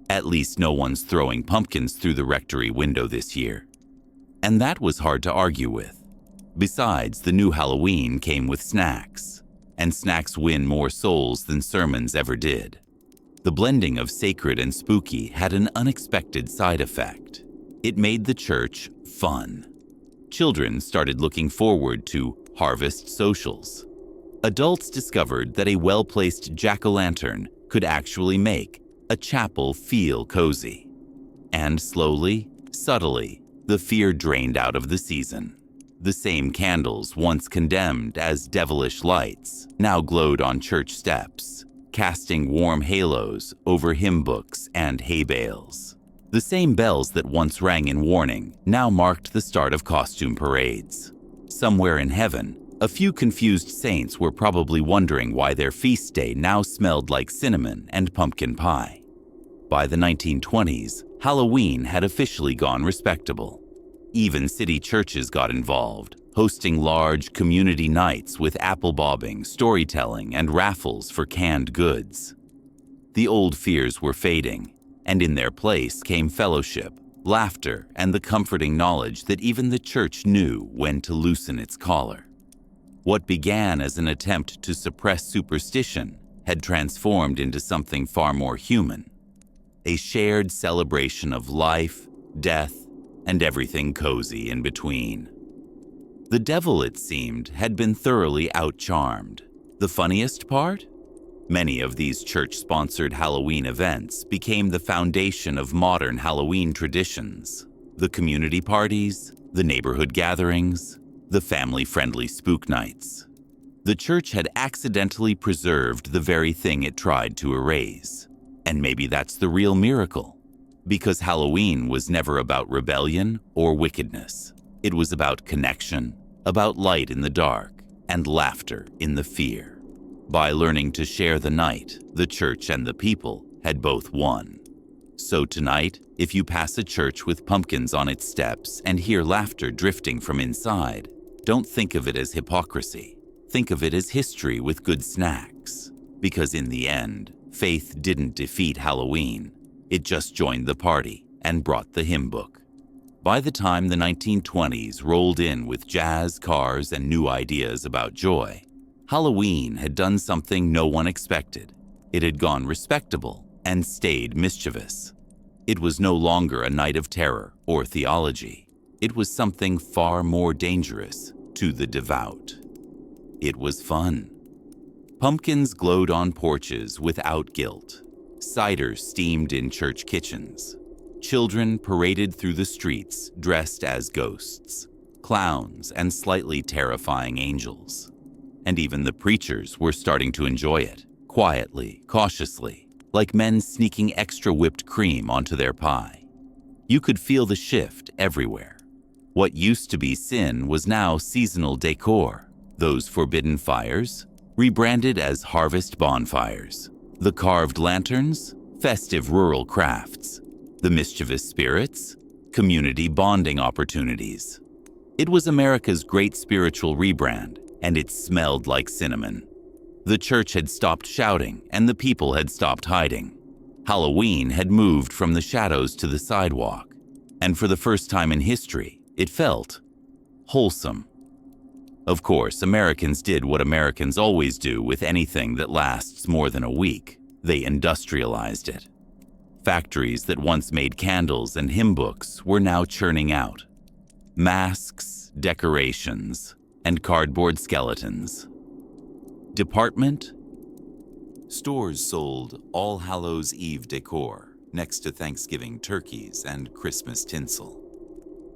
at least no one's throwing pumpkins through the rectory window this year. And that was hard to argue with. Besides, the new Halloween came with snacks, and snacks win more souls than sermons ever did. The blending of sacred and spooky had an unexpected side effect. It made the church fun. Children started looking forward to harvest socials. Adults discovered that a well-placed jack-o'-lantern could actually make a chapel feel cozy. And slowly, subtly, the fear drained out of the season. The same candles once condemned as devilish lights now glowed on church steps, casting warm halos over hymn books and hay bales. The same bells that once rang in warning now marked the start of costume parades. Somewhere in heaven, a few confused saints were probably wondering why their feast day now smelled like cinnamon and pumpkin pie. By the 1920s, Halloween had officially gone respectable. Even city churches got involved, hosting large community nights with apple bobbing, storytelling, and raffles for canned goods. The old fears were fading, and in their place came fellowship, laughter, and the comforting knowledge that even the church knew when to loosen its collar. What began as an attempt to suppress superstition had transformed into something far more human, a shared celebration of life, death, and everything cozy in between. The devil, it seemed, had been thoroughly outcharmed. The funniest part? Many of these church-sponsored Halloween events became the foundation of modern Halloween traditions. The community parties, the neighborhood gatherings, the family-friendly spook nights. The church had accidentally preserved the very thing it tried to erase. And maybe that's the real miracle. Because Halloween was never about rebellion or wickedness. It was about connection, about light in the dark, and laughter in the fear. By learning to share the night, the church and the people had both won. So tonight, if you pass a church with pumpkins on its steps and hear laughter drifting from inside, don't think of it as hypocrisy. Think of it as history with good snacks. Because in the end, faith didn't defeat Halloween. It just joined the party and brought the hymn book. By the time the 1920s rolled in with jazz, cars, and new ideas about joy, Halloween had done something no one expected. It had gone respectable and stayed mischievous. It was no longer a night of terror or theology. It was something far more dangerous to the devout. It was fun. Pumpkins glowed on porches without guilt. Cider steamed in church kitchens. Children paraded through the streets dressed as ghosts, clowns, and slightly terrifying angels. And even the preachers were starting to enjoy it, quietly, cautiously, like men sneaking extra whipped cream onto their pie. You could feel the shift everywhere. What used to be sin was now seasonal decor. Those forbidden fires, rebranded as harvest bonfires. The carved lanterns, festive rural crafts. The mischievous spirits, community bonding opportunities. It was America's great spiritual rebrand, and it smelled like cinnamon. The church had stopped shouting, and the people had stopped hiding. Halloween had moved from the shadows to the sidewalk, and for the first time in history, it felt wholesome. Of course, Americans did what Americans always do with anything that lasts more than a week. They industrialized it. Factories that once made candles and hymn books were now churning out masks, decorations, and cardboard skeletons. Department? Stores sold All Hallows Eve decor next to Thanksgiving turkeys and Christmas tinsel.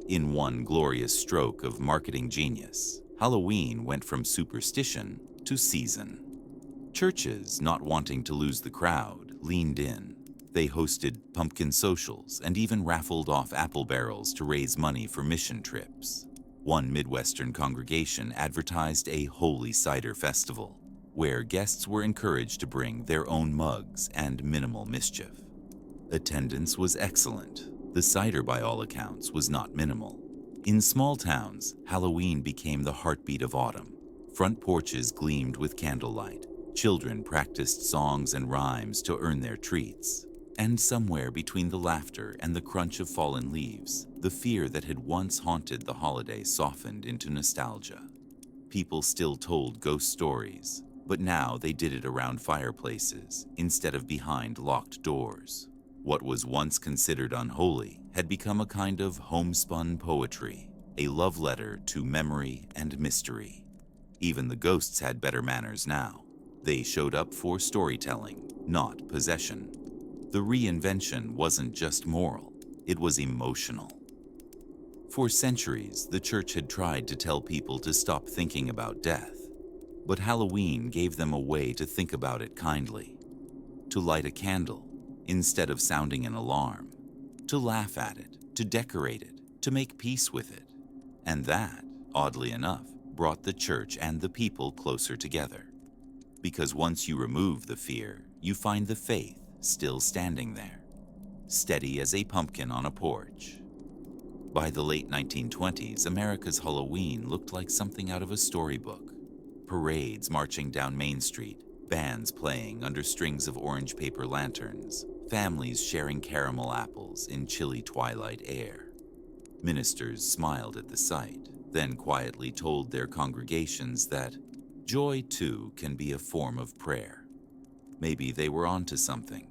In one glorious stroke of marketing genius, Halloween went from superstition to season. Churches, not wanting to lose the crowd, leaned in. They hosted pumpkin socials and even raffled off apple barrels to raise money for mission trips. One Midwestern congregation advertised a holy cider festival, where guests were encouraged to bring their own mugs and minimal mischief. Attendance was excellent. The cider, by all accounts, was not minimal. In small towns, Halloween became the heartbeat of autumn. Front porches gleamed with candlelight. Children practiced songs and rhymes to earn their treats. And somewhere between the laughter and the crunch of fallen leaves, the fear that had once haunted the holiday softened into nostalgia. People still told ghost stories, but now they did it around fireplaces instead of behind locked doors. What was once considered unholy had become a kind of homespun poetry, a love letter to memory and mystery. Even the ghosts had better manners now. They showed up for storytelling, not possession. The reinvention wasn't just moral, it was emotional. For centuries, the church had tried to tell people to stop thinking about death, but Halloween gave them a way to think about it kindly. To light a candle instead of sounding an alarm, to laugh at it, to decorate it, to make peace with it. And that, oddly enough, brought the church and the people closer together. Because once you remove the fear, you find the faith still standing there, steady as a pumpkin on a porch. By the late 1920s, America's Halloween looked like something out of a storybook. Parades marching down Main Street, bands playing under strings of orange paper lanterns, families sharing caramel apples in chilly twilight air. Ministers smiled at the sight, then quietly told their congregations that joy too can be a form of prayer. Maybe they were onto something.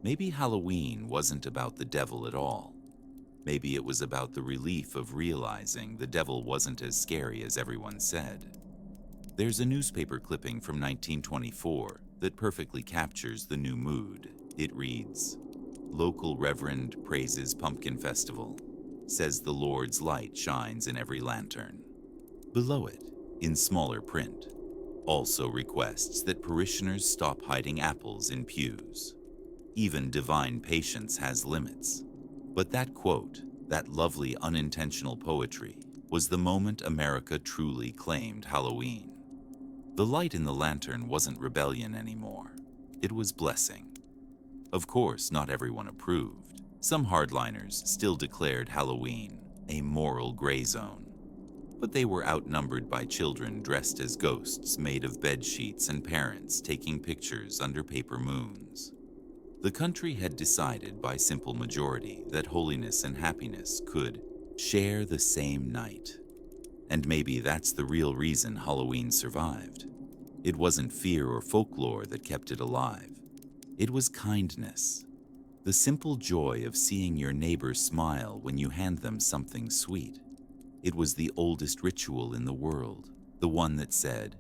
Maybe Halloween wasn't about the devil at all. Maybe it was about the relief of realizing the devil wasn't as scary as everyone said. There's a newspaper clipping from 1924 that perfectly captures the new mood. It reads, "Local Reverend praises Pumpkin Festival, says the Lord's light shines in every lantern." Below it, in smaller print, also requests that parishioners stop hiding apples in pews. Even divine patience has limits. But that quote, that lovely unintentional poetry, was the moment America truly claimed Halloween. The light in the lantern wasn't rebellion anymore. It was blessing. Of course, not everyone approved. Some hardliners still declared Halloween a moral gray zone. But they were outnumbered by children dressed as ghosts made of bed sheets and parents taking pictures under paper moons. The country had decided by simple majority that holiness and happiness could share the same night. And maybe that's the real reason Halloween survived. It wasn't fear or folklore that kept it alive. It was kindness. The simple joy of seeing your neighbor smile when you hand them something sweet. It was the oldest ritual in the world, the one that said,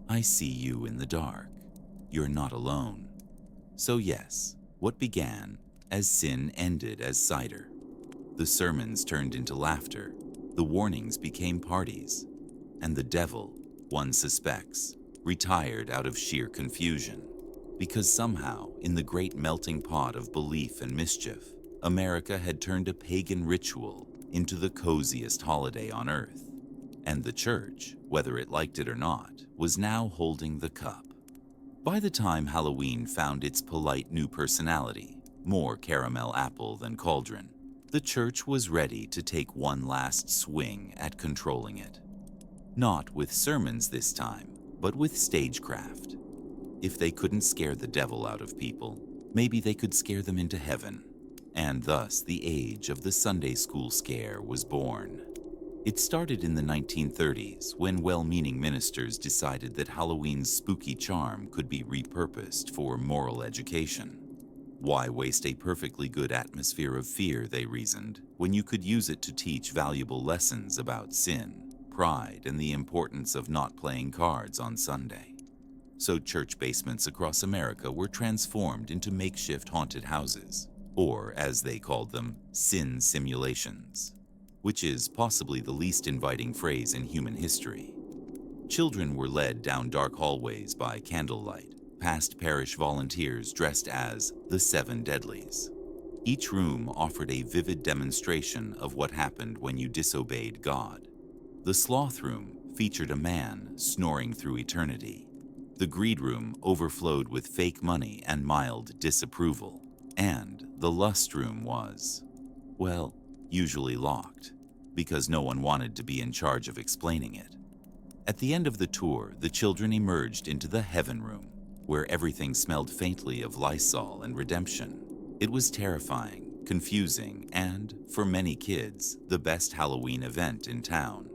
"I see you in the dark. You're not alone." So yes, what began as sin ended as cider. The sermons turned into laughter, the warnings became parties, and the devil, one suspects, retired out of sheer confusion. Because somehow, in the great melting pot of belief and mischief, America had turned a pagan ritual into the coziest holiday on earth. And the church, whether it liked it or not, was now holding the cup. By the time Halloween found its polite new personality, more caramel apple than cauldron, the church was ready to take one last swing at controlling it. Not with sermons this time, but with stagecraft. If they couldn't scare the devil out of people, maybe they could scare them into heaven. And thus the age of the Sunday school scare was born. It started in the 1930s when well-meaning ministers decided that Halloween's spooky charm could be repurposed for moral education. Why waste a perfectly good atmosphere of fear, they reasoned, when you could use it to teach valuable lessons about sin, pride, and the importance of not playing cards on Sunday. So church basements across America were transformed into makeshift haunted houses, or as they called them, sin simulations, which is possibly the least inviting phrase in human history. Children were led down dark hallways by candlelight, past parish volunteers dressed as the Seven Deadlies. Each room offered a vivid demonstration of what happened when you disobeyed God. The Sloth Room featured a man snoring through eternity. The Greed Room overflowed with fake money and mild disapproval. And the Lust Room was, well, usually locked, because no one wanted to be in charge of explaining it. At the end of the tour, the children emerged into the Heaven Room, where everything smelled faintly of Lysol and redemption. It was terrifying, confusing, and, for many kids, the best Halloween event in town.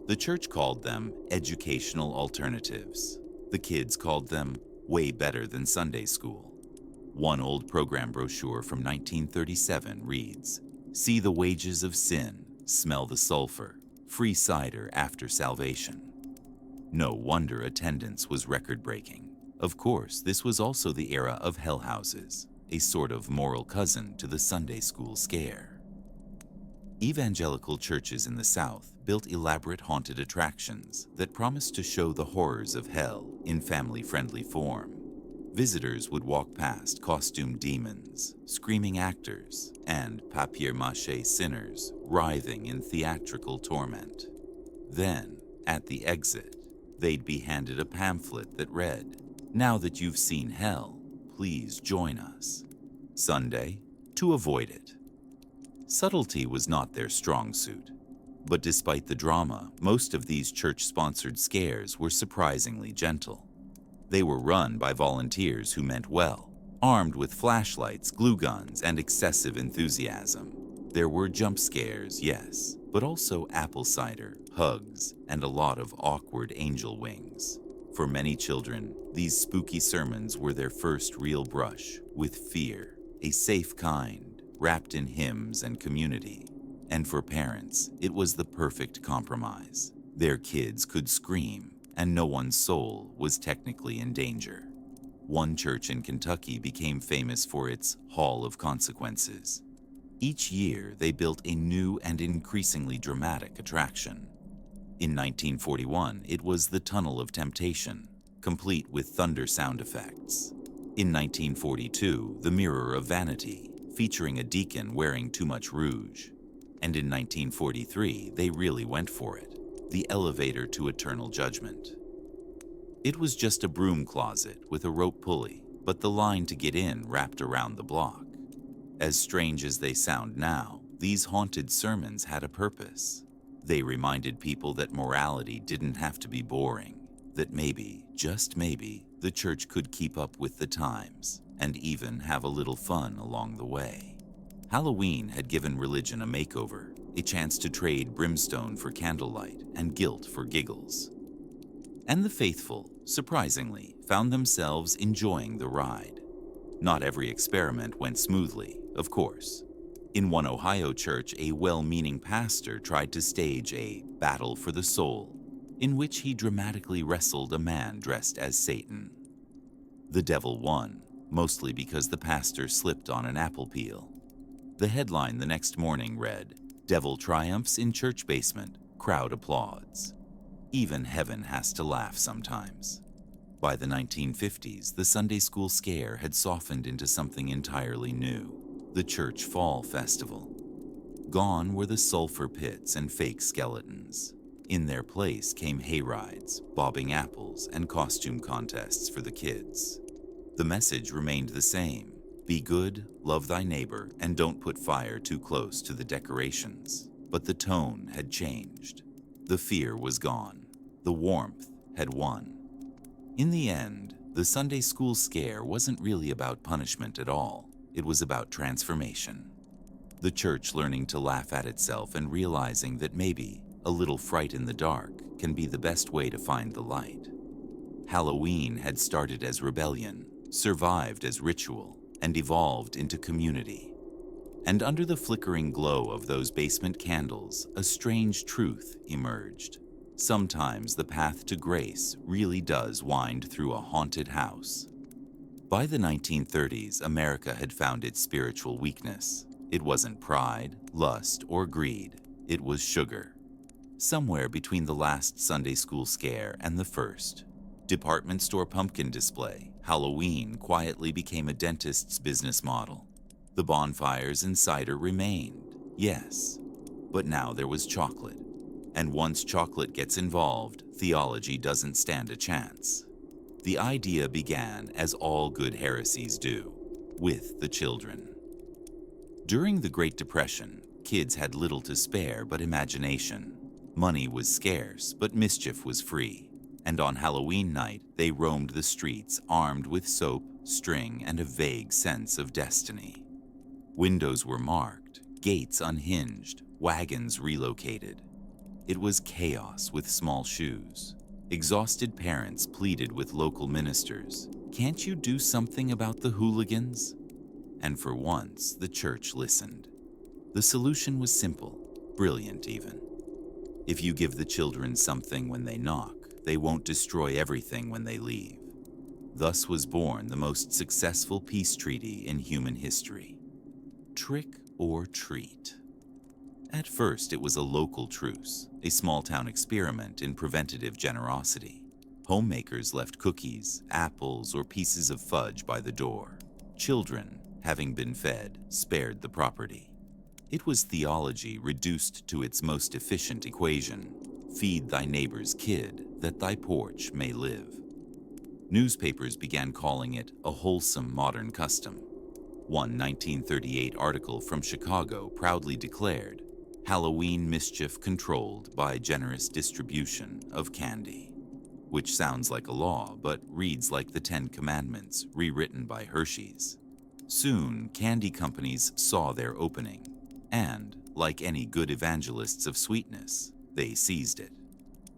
The church called them educational alternatives. The kids called them way better than Sunday school. One old program brochure from 1937 reads, "See the wages of sin, smell the sulfur, free cider after salvation." No wonder attendance was record-breaking. Of course, this was also the era of hell houses, a sort of moral cousin to the Sunday school scare. Evangelical churches in the South built elaborate haunted attractions that promised to show the horrors of hell in family-friendly form. Visitors would walk past costumed demons, screaming actors, and papier-mâché sinners writhing in theatrical torment. Then, at the exit, they'd be handed a pamphlet that read, "Now that you've seen hell, please join us." Sunday, to avoid it. Subtlety was not their strong suit. But despite the drama, most of these church-sponsored scares were surprisingly gentle. They were run by volunteers who meant well, armed with flashlights, glue guns, and excessive enthusiasm. There were jump scares, yes, but also apple cider, hugs, and a lot of awkward angel wings. For many children, these spooky sermons were their first real brush with fear, a safe kind, wrapped in hymns and community. And for parents, it was the perfect compromise. Their kids could scream, and no one's soul was technically in danger. One church in Kentucky became famous for its Hall of Consequences. Each year, they built a new and increasingly dramatic attraction. In 1941, it was the Tunnel of Temptation, complete with thunder sound effects. In 1942, the Mirror of Vanity, featuring a deacon wearing too much rouge. And in 1943, they really went for it, the Elevator to Eternal Judgment. It was just a broom closet with a rope pulley, but the line to get in wrapped around the block. As strange as they sound now, these haunted sermons had a purpose. They reminded people that morality didn't have to be boring, that maybe, just maybe, the church could keep up with the times, and even have a little fun along the way. Halloween had given religion a makeover, a chance to trade brimstone for candlelight and guilt for giggles. And the faithful, surprisingly, found themselves enjoying the ride. Not every experiment went smoothly, of course. In one Ohio church, a well-meaning pastor tried to stage a battle for the soul, in which he dramatically wrestled a man dressed as Satan. The devil won, mostly because the pastor slipped on an apple peel. The headline the next morning read, "Devil triumphs in church basement, crowd applauds." Even heaven has to laugh sometimes. By the 1950s, the Sunday school scare had softened into something entirely new, the Church Fall Festival. Gone were the sulfur pits and fake skeletons. In their place came hayrides, bobbing apples, and costume contests for the kids. The message remained the same. Be good, love thy neighbor, and don't put fire too close to the decorations. But the tone had changed. The fear was gone. The warmth had won. In the end, the Sunday school scare wasn't really about punishment at all. It was about transformation. The church learning to laugh at itself and realizing that maybe a little fright in the dark can be the best way to find the light. Halloween had started as rebellion, survived as ritual, and evolved into community. And under the flickering glow of those basement candles, a strange truth emerged. Sometimes the path to grace really does wind through a haunted house. By the 1930s, America had found its spiritual weakness. It wasn't pride, lust, or greed. It was sugar. Somewhere between the last Sunday school scare and the first, Department store pumpkin display, Halloween quietly became a dentist's business model. The bonfires and cider remained, yes, but now there was chocolate. And once chocolate gets involved, theology doesn't stand a chance. The idea began, as all good heresies do, with the children. During the Great Depression, kids had little to spare but imagination. Money was scarce, but mischief was free. And on Halloween night, they roamed the streets armed with soap, string, and a vague sense of destiny. Windows were marked, gates unhinged, wagons relocated. It was chaos with small shoes. Exhausted parents pleaded with local ministers, "Can't you do something about the hooligans?" And for once, the church listened. The solution was simple, brilliant even. If you give the children something when they knock, they won't destroy everything when they leave. Thus was born the most successful peace treaty in human history. Trick or treat. At first, it was a local truce, a small-town experiment in preventative generosity. Homemakers left cookies, apples, or pieces of fudge by the door. Children, having been fed, spared the property. It was theology reduced to its most efficient equation: feed thy neighbor's kid, that thy porch may live. Newspapers began calling it a wholesome modern custom. One 1938 article from Chicago proudly declared, "Halloween mischief controlled by generous distribution of candy," which sounds like a law but reads like the Ten Commandments rewritten by Hershey's. Soon, candy companies saw their opening, and, like any good evangelists of sweetness, they seized it.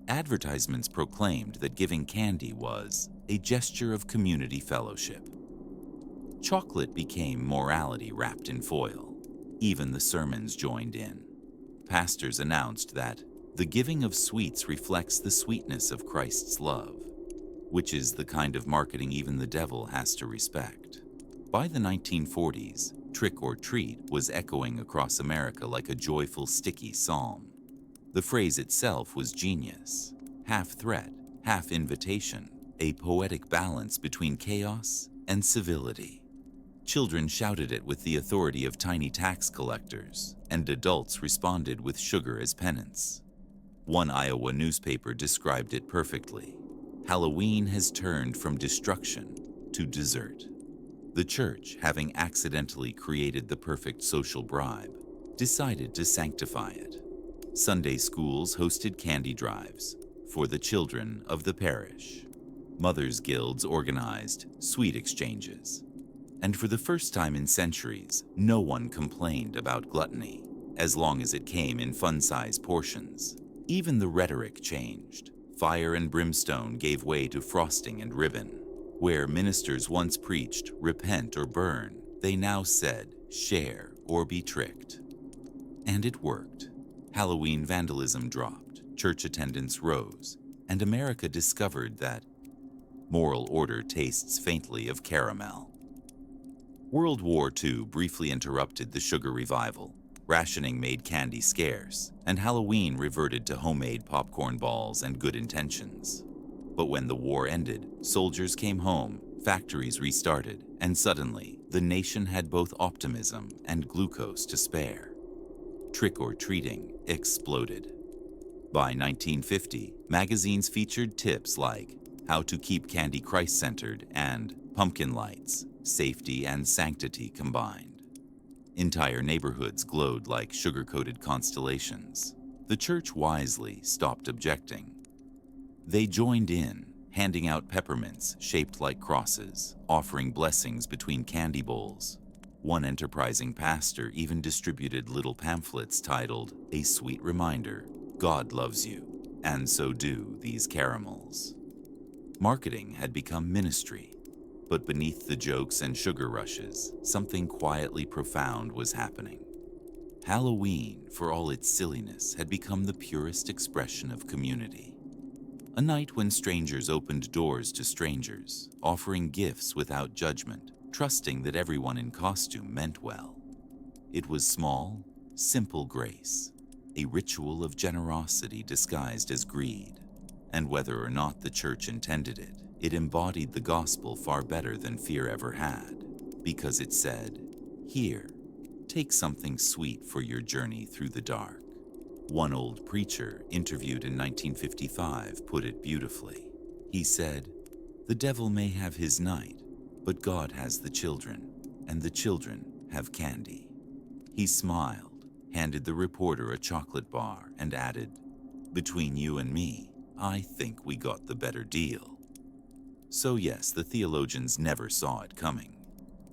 Advertisements proclaimed that giving candy was a gesture of community fellowship. Chocolate became morality wrapped in foil. Even the sermons joined in. Pastors announced that the giving of sweets reflects the sweetness of Christ's love, which is the kind of marketing even the devil has to respect. By the 1940s, trick or treat was echoing across America like a joyful, sticky psalm. The phrase itself was genius, half threat, half invitation, a poetic balance between chaos and civility. Children shouted it with the authority of tiny tax collectors, and adults responded with sugar as penance. One Iowa newspaper described it perfectly. Halloween has turned from destruction to dessert. The church, having accidentally created the perfect social bribe, decided to sanctify it. Sunday schools hosted candy drives for the children of the parish. Mothers' guilds organized sweet exchanges. And for the first time in centuries, no one complained about gluttony, as long as it came in fun-sized portions. Even the rhetoric changed. Fire and brimstone gave way to frosting and ribbon. Where ministers once preached, "Repent or burn," they now said, "Share or be tricked." And it worked. Halloween vandalism dropped, church attendance rose, and America discovered that moral order tastes faintly of caramel. World War II briefly interrupted the sugar revival. Rationing made candy scarce, and Halloween reverted to homemade popcorn balls and good intentions. But when the war ended, soldiers came home, factories restarted, and suddenly, the nation had both optimism and glucose to spare. Trick-or-treating exploded. By 1950, magazines featured tips like "How to Keep Candy Christ-Centered" and "Pumpkin Lights, Safety and Sanctity Combined." Entire neighborhoods glowed like sugar-coated constellations. The church wisely stopped objecting. They joined in, handing out peppermints shaped like crosses, offering blessings between candy bowls. One enterprising pastor even distributed little pamphlets titled, "A Sweet Reminder, God Loves You, and So Do These Caramels." Marketing had become ministry, but beneath the jokes and sugar rushes, something quietly profound was happening. Halloween, for all its silliness, had become the purest expression of community. A night when strangers opened doors to strangers, offering gifts without judgment, trusting that everyone in costume meant well. It was small, simple grace, a ritual of generosity disguised as greed. And whether or not the church intended it, it embodied the gospel far better than fear ever had, because it said, "Here, take something sweet for your journey through the dark." One old preacher, interviewed in 1955, put it beautifully. He said, "The devil may have his night, but God has the children, and the children have candy." He smiled, handed the reporter a chocolate bar, and added, "Between you and me, I think we got the better deal." So yes, the theologians never saw it coming.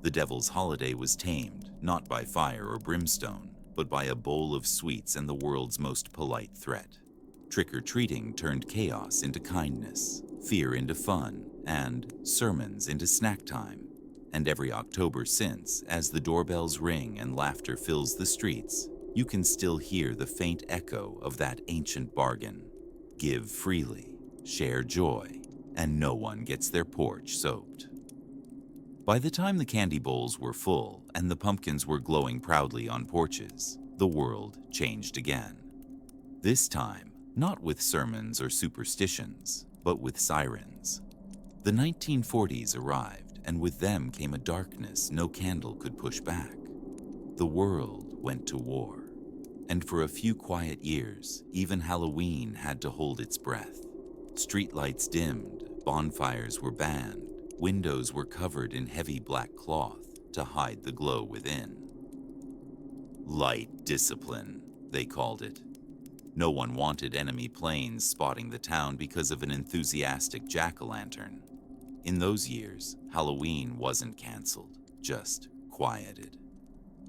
The devil's holiday was tamed, not by fire or brimstone, but by a bowl of sweets and the world's most polite threat. Trick-or-treating turned chaos into kindness, fear into fun, and sermons into snack time. And every October since, as the doorbells ring and laughter fills the streets, you can still hear the faint echo of that ancient bargain. Give freely, share joy, and no one gets their porch soaked. By the time the candy bowls were full and the pumpkins were glowing proudly on porches, the world changed again. This time, not with sermons or superstitions, but with sirens. The 1940s arrived, and with them came a darkness no candle could push back. The world went to war. And for a few quiet years, even Halloween had to hold its breath. Streetlights dimmed, bonfires were banned, windows were covered in heavy black cloth to hide the glow within. Light discipline, they called it. No one wanted enemy planes spotting the town because of an enthusiastic jack-o'-lantern. In those years, Halloween wasn't canceled, just quieted.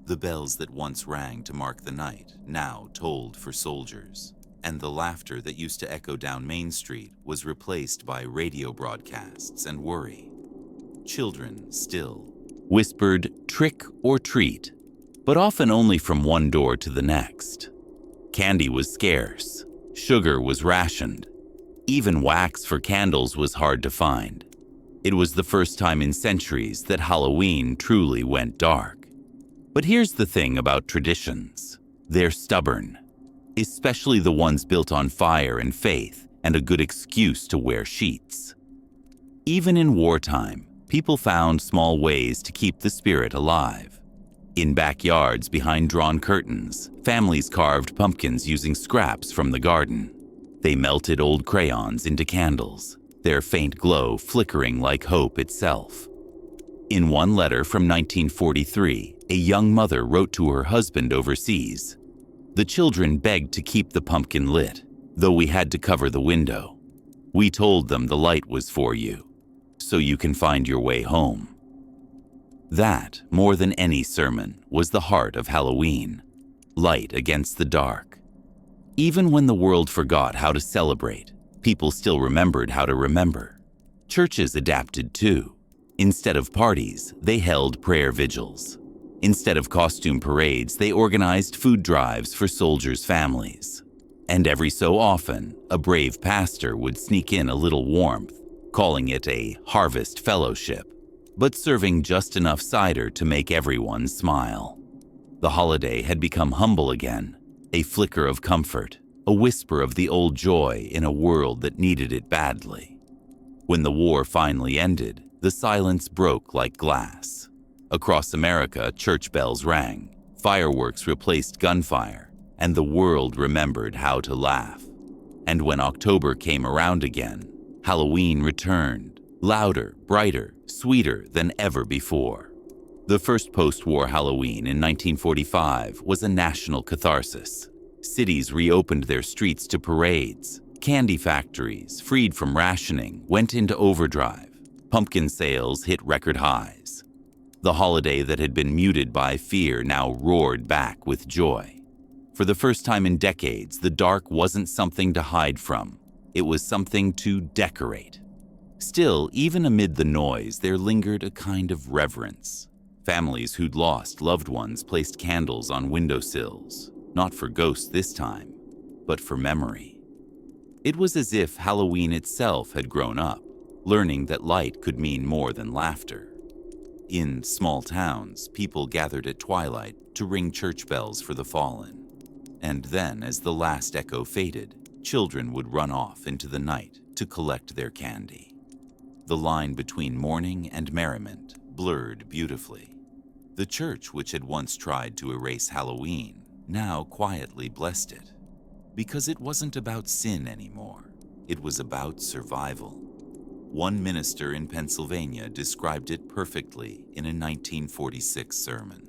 The bells that once rang to mark the night now tolled for soldiers, and the laughter that used to echo down Main Street was replaced by radio broadcasts and worry. Children still whispered trick or treat, but often only from one door to the next. Candy was scarce, sugar was rationed, even wax for candles was hard to find. It was the first time in centuries that Halloween truly went dark. But here's the thing about traditions. They're stubborn, especially the ones built on fire and faith and a good excuse to wear sheets. Even in wartime, people found small ways to keep the spirit alive. In backyards behind drawn curtains, families carved pumpkins using scraps from the garden. They melted old crayons into candles, their faint glow flickering like hope itself. In one letter from 1943, a young mother wrote to her husband overseas, "The children begged to keep the pumpkin lit, though we had to cover the window. We told them the light was for you, so you can find your way home." That, more than any sermon, was the heart of Halloween. Light against the dark. Even when the world forgot how to celebrate, people still remembered how to remember. Churches adapted too. Instead of parties, they held prayer vigils. Instead of costume parades, they organized food drives for soldiers' families. And every so often, a brave pastor would sneak in a little warmth, calling it a harvest fellowship, but serving just enough cider to make everyone smile. The holiday had become humble again, a flicker of comfort, a whisper of the old joy in a world that needed it badly. When the war finally ended, the silence broke like glass. Across America, church bells rang, fireworks replaced gunfire, and the world remembered how to laugh. And when October came around again, Halloween returned, louder, brighter, sweeter than ever before. The first post-war Halloween in 1945 was a national catharsis. Cities reopened their streets to parades. Candy factories, freed from rationing, went into overdrive. Pumpkin sales hit record highs. The holiday that had been muted by fear now roared back with joy. For the first time in decades, the dark wasn't something to hide from. It was something to decorate. Still, even amid the noise, there lingered a kind of reverence. Families who'd lost loved ones placed candles on windowsills, not for ghosts this time, but for memory. It was as if Halloween itself had grown up, learning that light could mean more than laughter. In small towns, people gathered at twilight to ring church bells for the fallen. And then, as the last echo faded, children would run off into the night to collect their candy. The line between mourning and merriment blurred beautifully. The church, which had once tried to erase Halloween, now quietly blessed it. Because it wasn't about sin anymore. It was about survival. One minister in Pennsylvania described it perfectly in a 1946 sermon.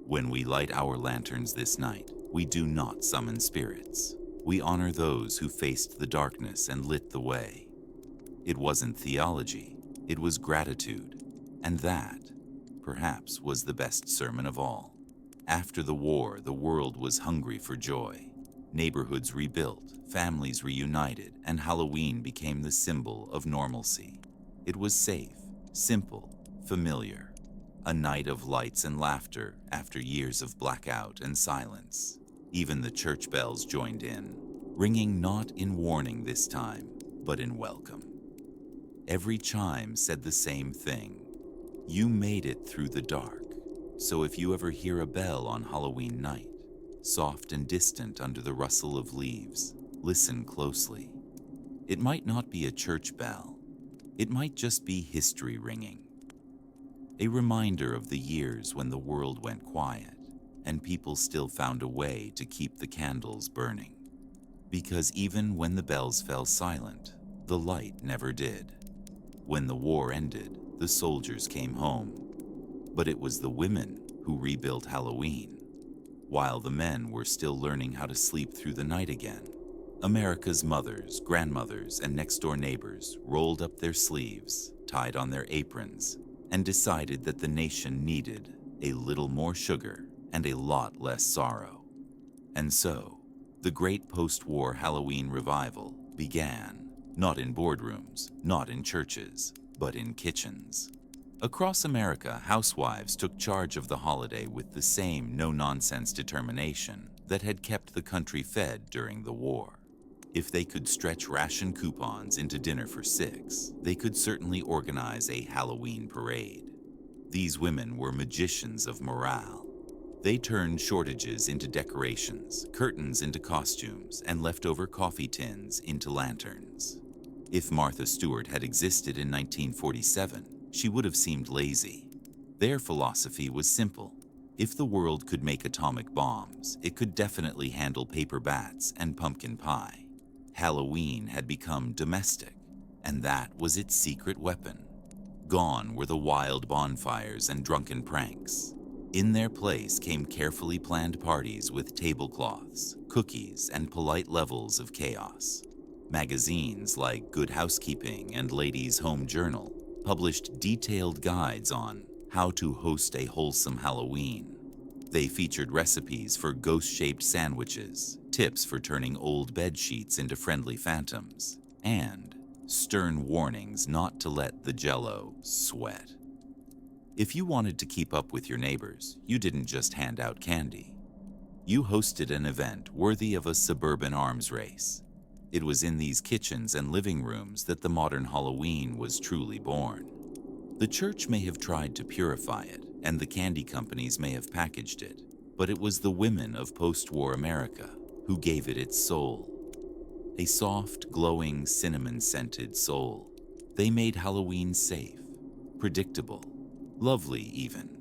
"When we light our lanterns this night, we do not summon spirits. We honor those who faced the darkness and lit the way." It wasn't theology, it was gratitude. And that, perhaps, was the best sermon of all. After the war, the world was hungry for joy. Neighborhoods rebuilt, families reunited, and Halloween became the symbol of normalcy. It was safe, simple, familiar. A night of lights and laughter after years of blackout and silence. Even the church bells joined in, ringing not in warning this time, but in welcome. Every chime said the same thing. You made it through the dark. So if you ever hear a bell on Halloween night, soft and distant under the rustle of leaves, listen closely. It might not be a church bell. It might just be history ringing. A reminder of the years when the world went quiet and people still found a way to keep the candles burning. Because even when the bells fell silent, the light never did. When the war ended, the soldiers came home. But it was the women who rebuilt Halloween. While the men were still learning how to sleep through the night again, America's mothers, grandmothers, and next-door neighbors rolled up their sleeves, tied on their aprons, and decided that the nation needed a little more sugar and a lot less sorrow. And so, the great post-war Halloween revival began, not in boardrooms, not in churches, but in kitchens. Across America, housewives took charge of the holiday with the same no-nonsense determination that had kept the country fed during the war. If they could stretch ration coupons into dinner for 6, they could certainly organize a Halloween parade. These women were magicians of morale. They turned shortages into decorations, curtains into costumes, and leftover coffee tins into lanterns. If Martha Stewart had existed in 1947, she would have seemed lazy. Their philosophy was simple. If the world could make atomic bombs, it could definitely handle paper bats and pumpkin pie. Halloween had become domestic, and that was its secret weapon. Gone were the wild bonfires and drunken pranks. In their place came carefully planned parties with tablecloths, cookies, and polite levels of chaos. Magazines like Good Housekeeping and Ladies' Home Journal published detailed guides on how to host a wholesome Halloween. They featured recipes for ghost-shaped sandwiches, tips for turning old bed sheets into friendly phantoms, and stern warnings not to let the Jell-O sweat. If you wanted to keep up with your neighbors, you didn't just hand out candy. You hosted an event worthy of a suburban arms race. It was in these kitchens and living rooms that the modern Halloween was truly born. The church may have tried to purify it, and the candy companies may have packaged it, but it was the women of post-war America who gave it its soul. A soft, glowing, cinnamon-scented soul. They made Halloween safe, predictable, lovely even.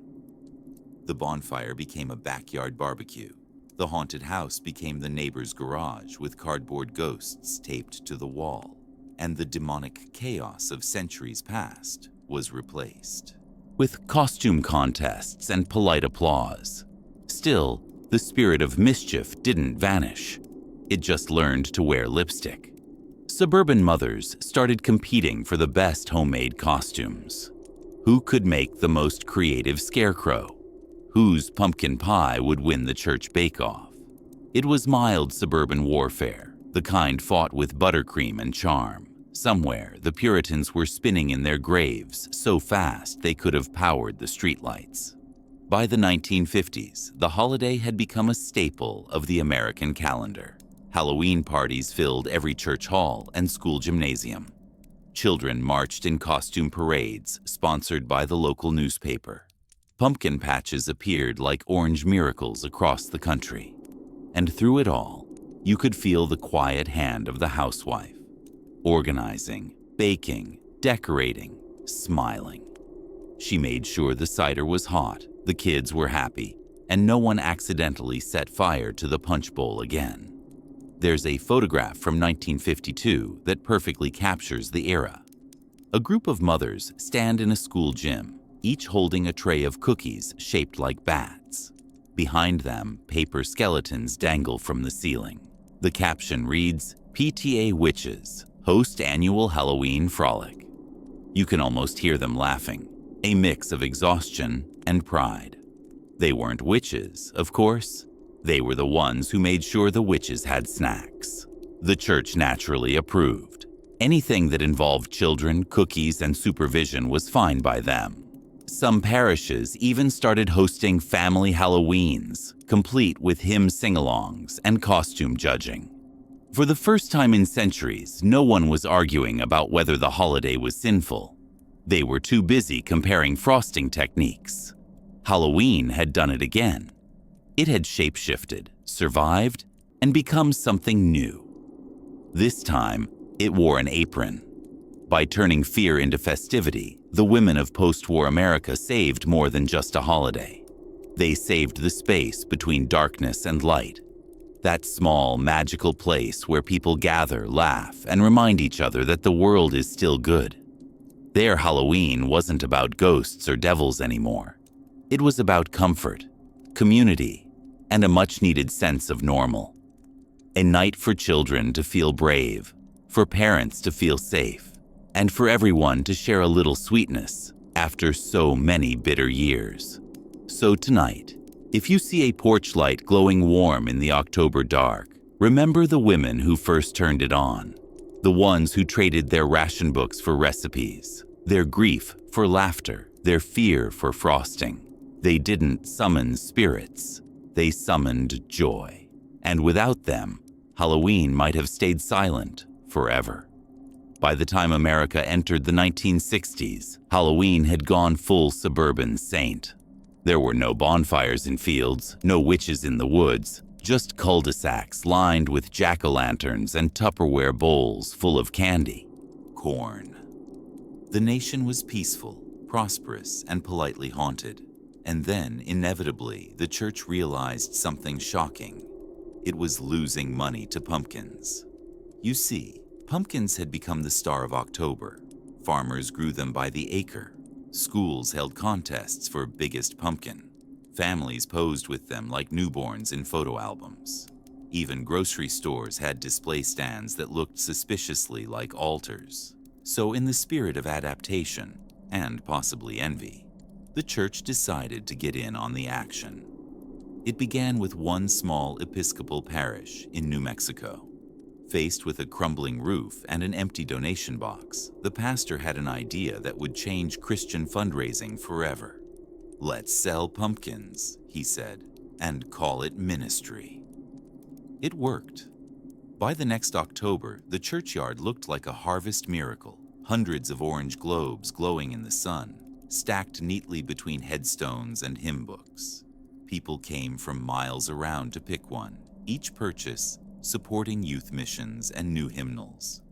The bonfire became a backyard barbecue. The haunted house became the neighbor's garage with cardboard ghosts taped to the wall, and the demonic chaos of centuries past was replaced with costume contests and polite applause. Still, the spirit of mischief didn't vanish. It just learned to wear lipstick. Suburban mothers started competing for the best homemade costumes. Who could make the most creative scarecrow? Whose pumpkin pie would win the church bake-off? It was mild suburban warfare, the kind fought with buttercream and charm. Somewhere, the Puritans were spinning in their graves so fast they could have powered the streetlights. By the 1950s, the holiday had become a staple of the American calendar. Halloween parties filled every church hall and school gymnasium. Children marched in costume parades sponsored by the local newspaper. Pumpkin patches appeared like orange miracles across the country. And through it all, You could feel the quiet hand of the housewife, organizing, baking, decorating, smiling. She made sure the cider was hot, the kids were happy, and no one accidentally set fire to the punch bowl again. There's a photograph from 1952 that perfectly captures the era. A group of mothers stand in a school gym, each holding a tray of cookies shaped like bats. Behind them, paper skeletons dangle from the ceiling. The caption reads, "PTA Witches host annual Halloween frolic." You can almost hear them laughing, a mix of exhaustion and pride. They weren't witches, of course. They were the ones who made sure the witches had snacks. The church naturally approved. Anything that involved children, cookies, and supervision was fine by them. Some parishes even started hosting family Halloweens, complete with hymn sing-alongs and costume judging. For the first time in centuries, no one was arguing about whether the holiday was sinful. They were too busy comparing frosting techniques. Halloween had done it again. It had shapeshifted, survived, and become something new. This time, it wore an apron. By turning fear into festivity, the women of post-war America saved more than just a holiday. They saved the space between darkness and light, that small, magical place where people gather, laugh, and remind each other that the world is still good. Their Halloween wasn't about ghosts or devils anymore. It was about comfort, community, and a much-needed sense of normal. A night for children to feel brave, for parents to feel safe, and for everyone to share a little sweetness after so many bitter years. So tonight, if you see a porch light glowing warm in the October dark, remember the women who first turned it on, the ones who traded their ration books for recipes, their grief for laughter, their fear for frosting. They didn't summon spirits, they summoned joy. And without them, Halloween might have stayed silent forever. By the time America entered the 1960s, Halloween had gone full suburban saint. There were no bonfires in fields, no witches in the woods, just cul-de-sacs lined with jack-o'-lanterns and Tupperware bowls full of candy. Corn. The nation was peaceful, prosperous, and politely haunted. And then, inevitably, the church realized something shocking. It was losing money to pumpkins. You see, pumpkins had become the star of October. Farmers grew them by the acre. Schools held contests for biggest pumpkin. Families posed with them like newborns in photo albums. Even grocery stores had display stands that looked suspiciously like altars. So in the spirit of adaptation, and possibly envy, the church decided to get in on the action. It began with one small Episcopal parish in New Mexico. Faced with a crumbling roof and an empty donation box, the pastor had an idea that would change Christian fundraising forever. "Let's sell pumpkins," he said, "and call it ministry." It worked. By the next October, the churchyard looked like a harvest miracle. Hundreds of orange globes glowing in the sun, stacked neatly between headstones and hymn books. People came from miles around to pick one, each purchase supporting youth missions and new hymnals.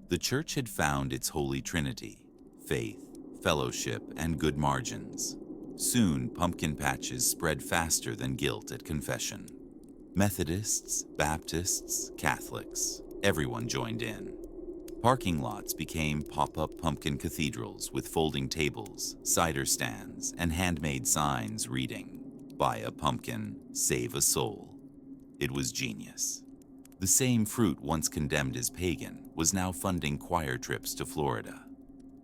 The church had found its holy trinity: faith, fellowship, and good margins. Soon, pumpkin patches spread faster than guilt at confession. Methodists, Baptists, Catholics, everyone joined in. Parking lots became pop-up pumpkin cathedrals with folding tables, cider stands, and handmade signs reading, "Buy a pumpkin, save a soul." It was genius. The same fruit once condemned as pagan was now funding choir trips to Florida.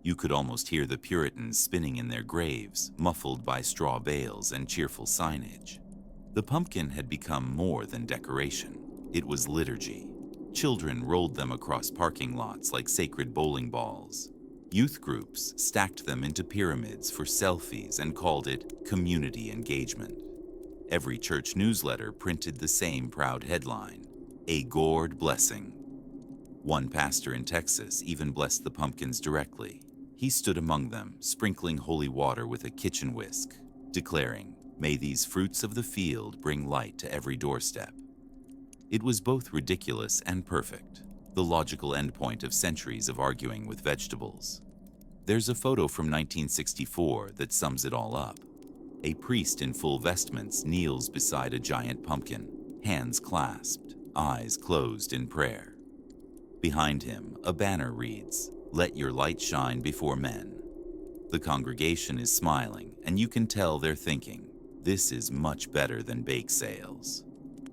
You could almost hear the Puritans spinning in their graves, muffled by straw bales and cheerful signage. The pumpkin had become more than decoration. It was liturgy. Children rolled them across parking lots like sacred bowling balls. Youth groups stacked them into pyramids for selfies and called it community engagement. Every church newsletter printed the same proud headline: "A gourd blessing." One pastor in Texas even blessed the pumpkins directly. He stood among them, sprinkling holy water with a kitchen whisk, declaring, "May these fruits of the field bring light to every doorstep." It was both ridiculous and perfect, the logical endpoint of centuries of arguing with vegetables. There's a photo from 1964 that sums it all up. A priest in full vestments kneels beside a giant pumpkin, hands clasped, eyes closed in prayer. Behind him, a banner reads, "Let your light shine before men." The congregation is smiling, and you can tell they're thinking, this is much better than bake sales.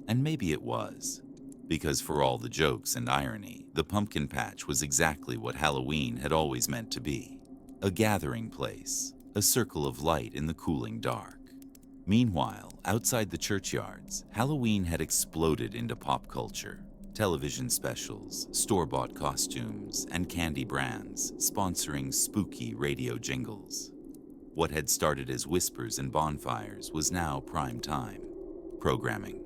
And maybe it was, because for all the jokes and irony, the pumpkin patch was exactly what Halloween had always meant to be. A gathering place, a circle of light in the cooling dark. Meanwhile, outside the churchyards, Halloween had exploded into pop culture. Television specials, store-bought costumes, and candy brands sponsoring spooky radio jingles. What had started as whispers and bonfires was now prime time programming.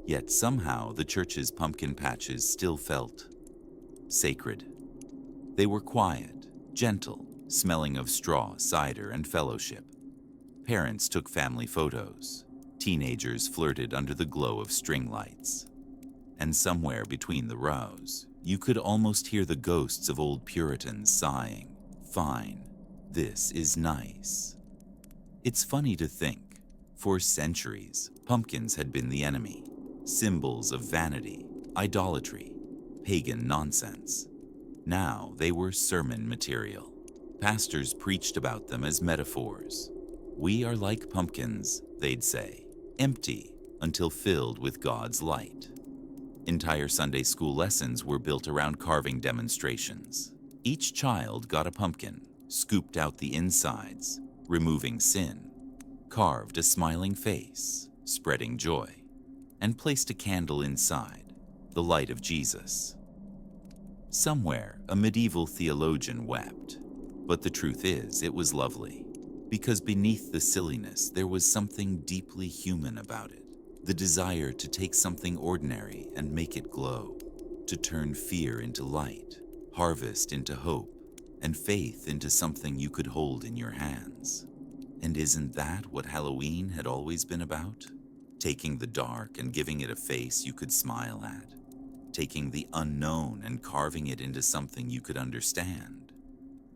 Yet somehow the church's pumpkin patches still felt sacred. They were quiet, gentle, smelling of straw, cider, and fellowship. Parents took family photos. Teenagers flirted under the glow of string lights. And somewhere between the rows, you could almost hear the ghosts of old Puritans sighing, "Fine, this is nice." It's funny to think, for centuries, pumpkins had been the enemy, symbols of vanity, idolatry, pagan nonsense. Now they were sermon material. Pastors preached about them as metaphors. "We are like pumpkins," they'd say, "empty until filled with God's light." Entire Sunday school lessons were built around carving demonstrations. Each child got a pumpkin, scooped out the insides, removing sin, carved a smiling face, spreading joy, and placed a candle inside, the light of Jesus. Somewhere, a medieval theologian wept, but the truth is, it was lovely, because beneath the silliness, there was something deeply human about it. The desire to take something ordinary and make it glow, to turn fear into light, harvest into hope, and faith into something you could hold in your hands. And isn't that what Halloween had always been about? Taking the dark and giving it a face you could smile at. Taking the unknown and carving it into something you could understand.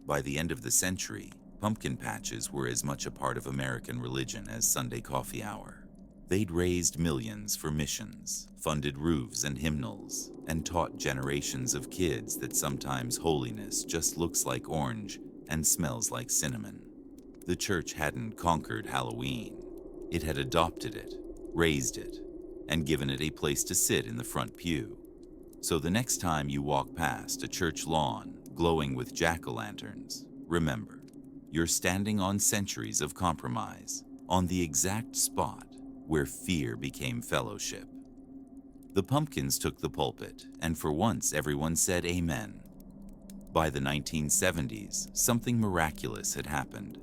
By the end of the century, pumpkin patches were as much a part of American religion as Sunday coffee hour. They'd raised millions for missions, funded roofs and hymnals, and taught generations of kids that sometimes holiness just looks like orange and smells like cinnamon. The church hadn't conquered Halloween. It had adopted it, raised it, and given it a place to sit in the front pew. So the next time you walk past a church lawn glowing with jack-o'-lanterns, remember, you're standing on centuries of compromise, on the exact spot where fear became fellowship. The pumpkins took the pulpit, and for once everyone said amen. By the 1970s, something miraculous had happened.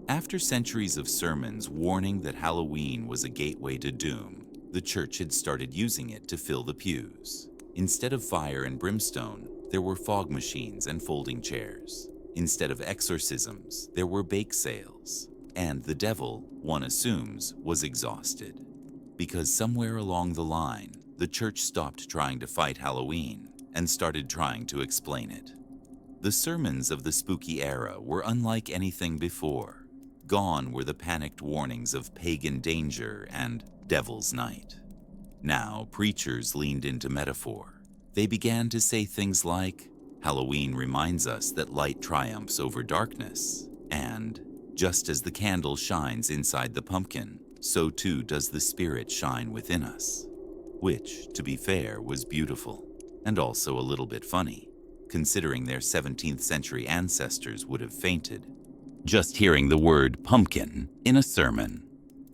After centuries of sermons warning that Halloween was a gateway to doom, the church had started using it to fill the pews. Instead of fire and brimstone, there were fog machines and folding chairs. Instead of exorcisms, there were bake sales. And the devil, one assumes, was exhausted. Because somewhere along the line, the church stopped trying to fight Halloween and started trying to explain it. The sermons of the spooky era were unlike anything before. Gone were the panicked warnings of pagan danger and devil's night. Now, preachers leaned into metaphor. They began to say things like, "Halloween reminds us that light triumphs over darkness," and "Just as the candle shines inside the pumpkin, so too does the Spirit shine within us." Which, to be fair, was beautiful, and also a little bit funny, considering their 17th century ancestors would have fainted just hearing the word pumpkin in a sermon.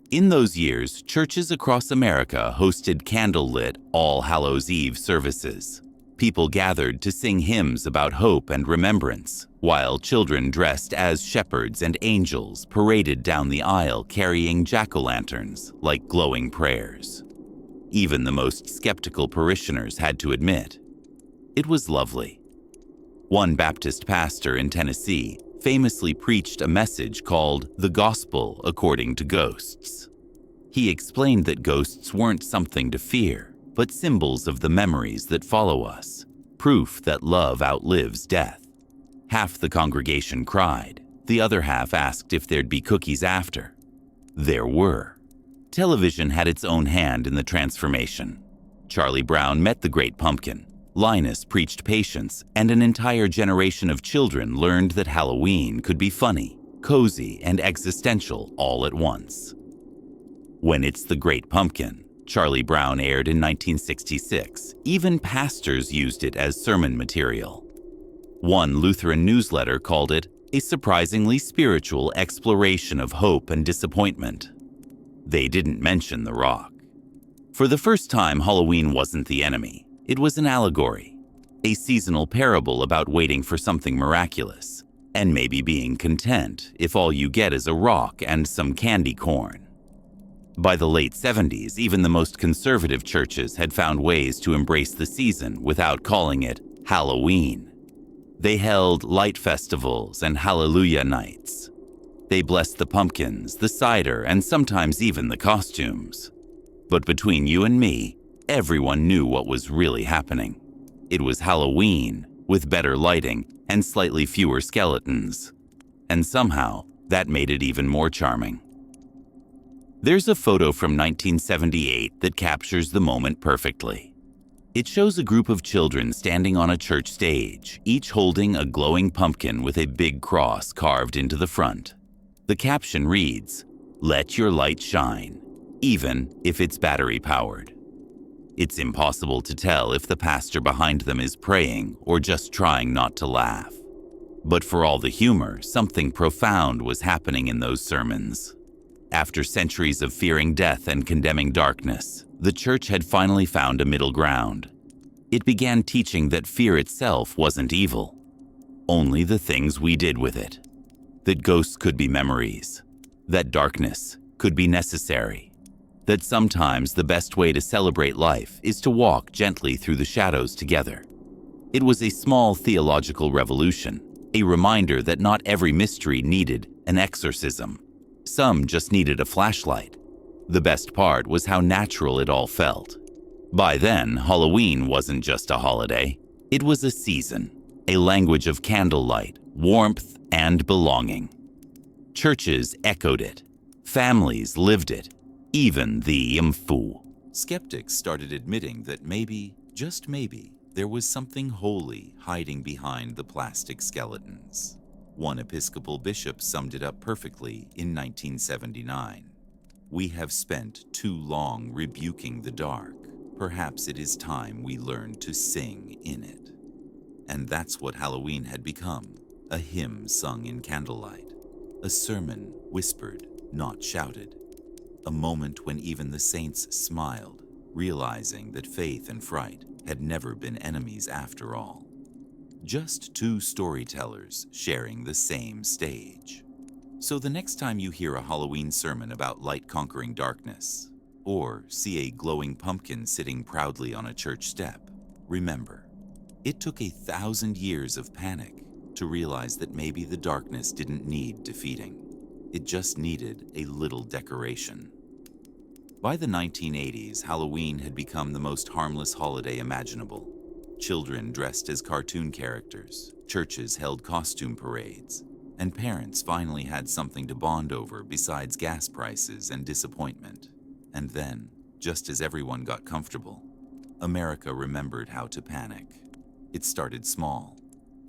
In those years, churches across America hosted candlelit All Hallows Eve services. People gathered to sing hymns about hope and remembrance, while children dressed as shepherds and angels paraded down the aisle carrying jack-o'-lanterns like glowing prayers. Even the most skeptical parishioners had to admit, it was lovely. One Baptist pastor in Tennessee famously preached a message called "The Gospel According to Ghosts." He explained that ghosts weren't something to fear, but symbols of the memories that follow us, proof that love outlives death. Half the congregation cried. The other half asked if there'd be cookies after. There were. Television had its own hand in the transformation. Charlie Brown met the Great Pumpkin. Linus preached patience, and an entire generation of children learned that Halloween could be funny, cozy, and existential all at once. When It's the Great Pumpkin, Charlie Brown aired in 1966, even pastors used it as sermon material. One Lutheran newsletter called it a surprisingly spiritual exploration of hope and disappointment. They didn't mention the rock. For the first time, Halloween wasn't the enemy. It was an allegory, a seasonal parable about waiting for something miraculous, and maybe being content if all you get is a rock and some candy corn. By the late 70s, even the most conservative churches had found ways to embrace the season without calling it Halloween. They held light festivals and hallelujah nights. They blessed the pumpkins, the cider, and sometimes even the costumes. But between you and me, everyone knew what was really happening. It was Halloween, with better lighting and slightly fewer skeletons. And somehow, that made it even more charming. There's a photo from 1978 that captures the moment perfectly. It shows a group of children standing on a church stage, each holding a glowing pumpkin with a big cross carved into the front. The caption reads, "Let your light shine, even if it's battery-powered." It's impossible to tell if the pastor behind them is praying or just trying not to laugh. But for all the humor, something profound was happening in those sermons. After centuries of fearing death and condemning darkness, the church had finally found a middle ground. It began teaching that fear itself wasn't evil, only the things we did with it. That ghosts could be memories, that darkness could be necessary, that sometimes the best way to celebrate life is to walk gently through the shadows together. It was a small theological revolution, a reminder that not every mystery needed an exorcism. Some just needed a flashlight. The best part was how natural it all felt. By then, Halloween wasn't just a holiday. It was a season, a language of candlelight, warmth, and belonging. Churches echoed it. Families lived it. Even the sinful. Skeptics started admitting that maybe, just maybe, there was something holy hiding behind the plastic skeletons. One Episcopal bishop summed it up perfectly in 1979. "We have spent too long rebuking the dark. Perhaps it is time we learn to sing in it." And that's what Halloween had become, a hymn sung in candlelight, a sermon whispered, not shouted, a moment when even the saints smiled, realizing that faith and fright had never been enemies after all. Just two storytellers sharing the same stage. So the next time you hear a Halloween sermon about light conquering darkness, or see a glowing pumpkin sitting proudly on a church step, remember, it took 1,000 years of panic to realize that maybe the darkness didn't need defeating. It just needed a little decoration. By the 1980s, Halloween had become the most harmless holiday imaginable. Children dressed as cartoon characters, churches held costume parades, and parents finally had something to bond over besides gas prices and disappointment. And then, just as everyone got comfortable, America remembered how to panic. It started small.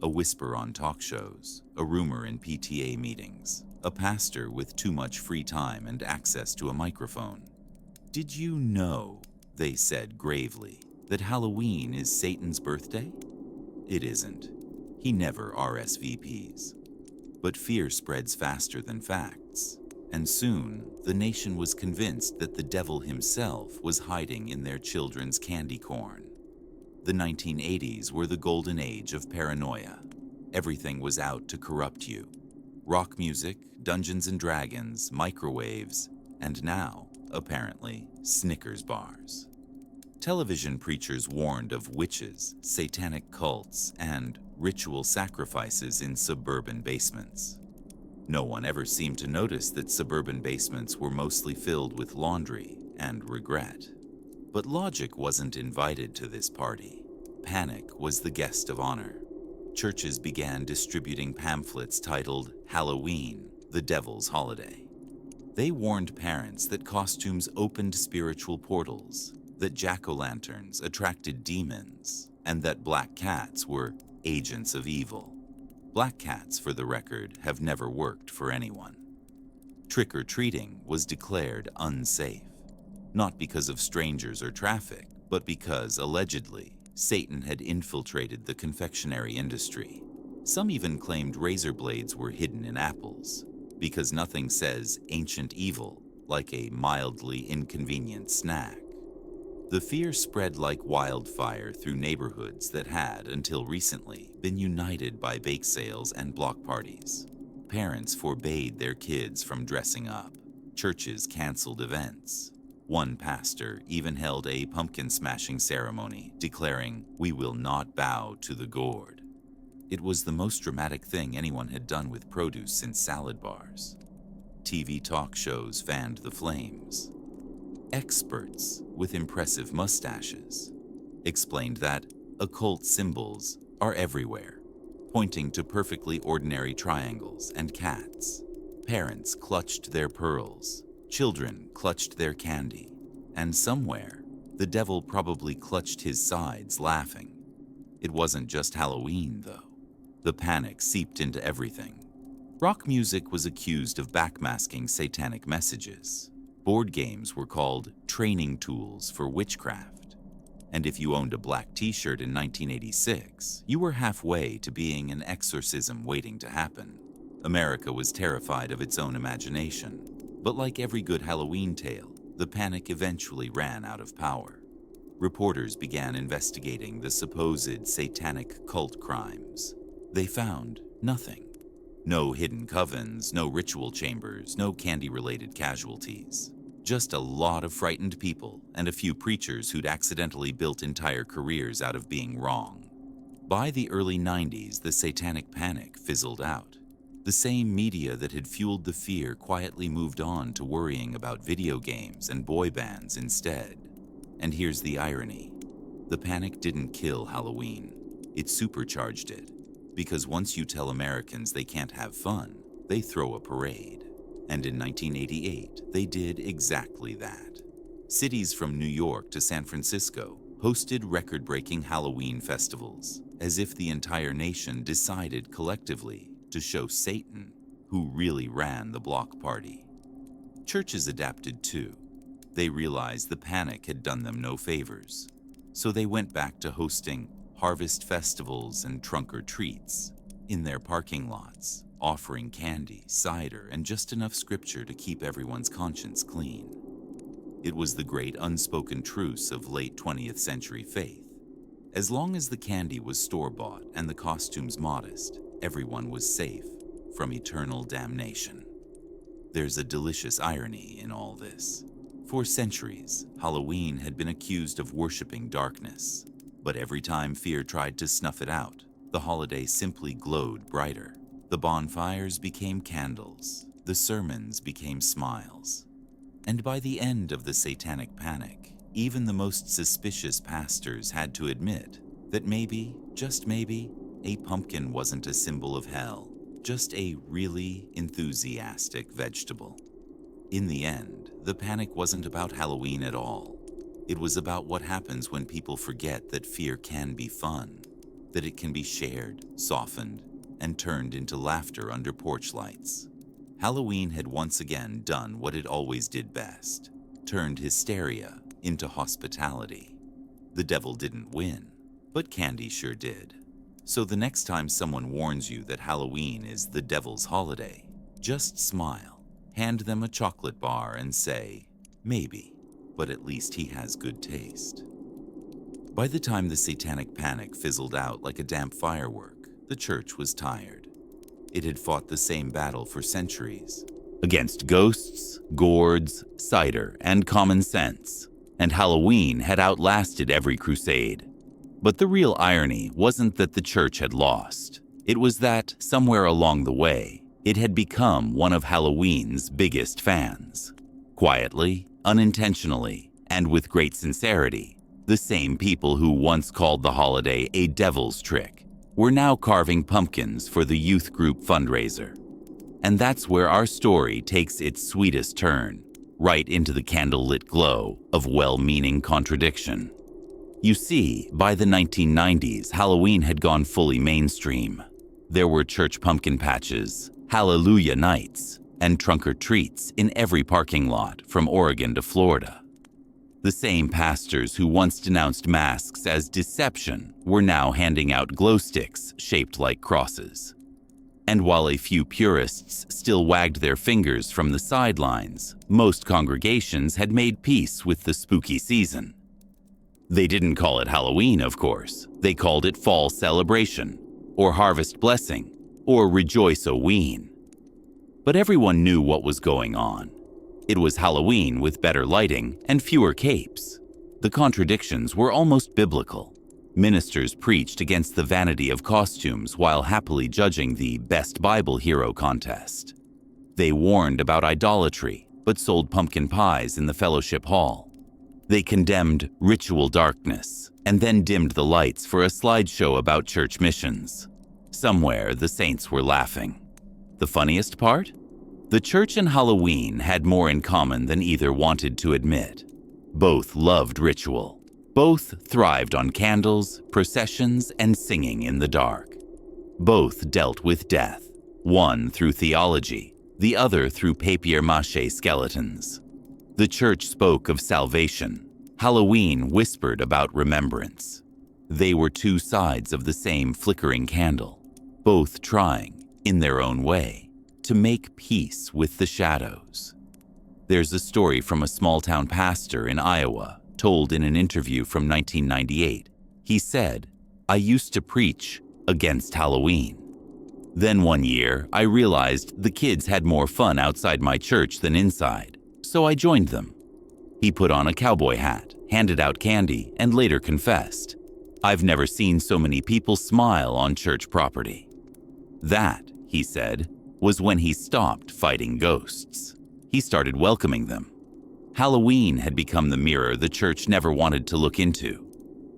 A whisper on talk shows, a rumor in PTA meetings, a pastor with too much free time and access to a microphone. "Did you know," they said gravely, "that Halloween is Satan's birthday?" It isn't. He never RSVPs. But fear spreads faster than facts, and soon the nation was convinced that the devil himself was hiding in their children's candy corn. The 1980s were the golden age of paranoia. Everything was out to corrupt you. Rock music, Dungeons and Dragons, microwaves, and now, apparently, Snickers bars. Television preachers warned of witches, satanic cults, and ritual sacrifices in suburban basements. No one ever seemed to notice that suburban basements were mostly filled with laundry and regret. But logic wasn't invited to this party. Panic was the guest of honor. Churches began distributing pamphlets titled Halloween, the Devil's Holiday. They warned parents that costumes opened spiritual portals, that jack-o'-lanterns attracted demons, and that black cats were agents of evil. Black cats, for the record, have never worked for anyone. Trick-or-treating was declared unsafe, not because of strangers or traffic, but because, allegedly, Satan had infiltrated the confectionery industry. Some even claimed razor blades were hidden in apples, because nothing says ancient evil like a mildly inconvenient snack. The fear spread like wildfire through neighborhoods that had, until recently, been united by bake sales and block parties. Parents forbade their kids from dressing up. Churches canceled events. One pastor even held a pumpkin smashing ceremony, declaring, "We will not bow to the gourd." It was the most dramatic thing anyone had done with produce since salad bars. TV talk shows fanned the flames. Experts with impressive mustaches explained that occult symbols are everywhere, pointing to perfectly ordinary triangles and cats. Parents clutched their pearls, children clutched their candy, and somewhere, the devil probably clutched his sides laughing. It wasn't just Halloween, though. The panic seeped into everything. Rock music was accused of backmasking satanic messages. Board games were called training tools for witchcraft. And if you owned a black t-shirt in 1986, you were halfway to being an exorcism waiting to happen. America was terrified of its own imagination. But like every good Halloween tale, the panic eventually ran out of power. Reporters began investigating the supposed satanic cult crimes. They found nothing. No hidden covens, no ritual chambers, no candy-related casualties. Just a lot of frightened people and a few preachers who'd accidentally built entire careers out of being wrong. By the early 90s, the satanic panic fizzled out. The same media that had fueled the fear quietly moved on to worrying about video games and boy bands instead. And here's the irony. The panic didn't kill Halloween. It supercharged it. Because once you tell Americans they can't have fun, they throw a parade. And in 1988, they did exactly that. Cities from New York to San Francisco hosted record-breaking Halloween festivals, as if the entire nation decided collectively to show Satan who really ran the block party. Churches adapted too. They realized the panic had done them no favors. So they went back to hosting harvest festivals and trunk-or-treats in their parking lots, offering candy, cider, and just enough scripture to keep everyone's conscience clean. It was the great unspoken truce of late 20th century faith. As long as the candy was store-bought and the costumes modest, everyone was safe from eternal damnation. There's a delicious irony in all this. For centuries, Halloween had been accused of worshiping darkness. But every time fear tried to snuff it out, the holiday simply glowed brighter. The bonfires became candles, the sermons became smiles. And by the end of the satanic panic, even the most suspicious pastors had to admit that maybe, just maybe, a pumpkin wasn't a symbol of hell, just a really enthusiastic vegetable. In the end, the panic wasn't about Halloween at all. It was about what happens when people forget that fear can be fun, that it can be shared, softened, and turned into laughter under porch lights. Halloween had once again done what it always did best, turned hysteria into hospitality. The devil didn't win, but candy sure did. So the next time someone warns you that Halloween is the devil's holiday, just smile, hand them a chocolate bar and say, maybe. But at least he has good taste. By the time the satanic panic fizzled out like a damp firework, the church was tired. It had fought the same battle for centuries, against ghosts, gourds, cider, and common sense, and Halloween had outlasted every crusade. But the real irony wasn't that the church had lost. It was that, somewhere along the way, it had become one of Halloween's biggest fans. Quietly, unintentionally, And with great sincerity, the same people who once called the holiday a devil's trick were now carving pumpkins for the youth group fundraiser. And that's where our story takes its sweetest turn, right into the candlelit glow of well-meaning contradiction. You see, by the 1990s, Halloween had gone fully mainstream. There were church pumpkin patches, hallelujah nights, and trunk-or-treats in every parking lot from Oregon to Florida. The same pastors who once denounced masks as deception were now handing out glow sticks shaped like crosses. And while a few purists still wagged their fingers from the sidelines, most congregations had made peace with the spooky season. They didn't call it Halloween, of course. They called it Fall Celebration, or Harvest Blessing, or Rejoice-O-Ween. But everyone knew what was going on. It was Halloween with better lighting and fewer capes. The contradictions were almost biblical. Ministers preached against the vanity of costumes while happily judging the Best Bible Hero contest. They warned about idolatry, but sold pumpkin pies in the fellowship hall. They condemned ritual darkness and then dimmed the lights for a slideshow about church missions. Somewhere, the saints were laughing. The funniest part? The church and Halloween had more in common than either wanted to admit. Both loved ritual. Both thrived on candles, processions, and singing in the dark. Both dealt with death, one through theology, the other through papier-mâché skeletons. The church spoke of salvation. Halloween whispered about remembrance. They were two sides of the same flickering candle, both trying, in their own way, to make peace with the shadows. There's a story from a small-town pastor in Iowa, told in an interview from 1998. He said, "I used to preach against Halloween. Then one year, I realized the kids had more fun outside my church than inside, so I joined them." He put on a cowboy hat, handed out candy, and later confessed, "I've never seen so many people smile on church property." That, he said, was when he stopped fighting ghosts. He started welcoming them. Halloween had become the mirror the church never wanted to look into,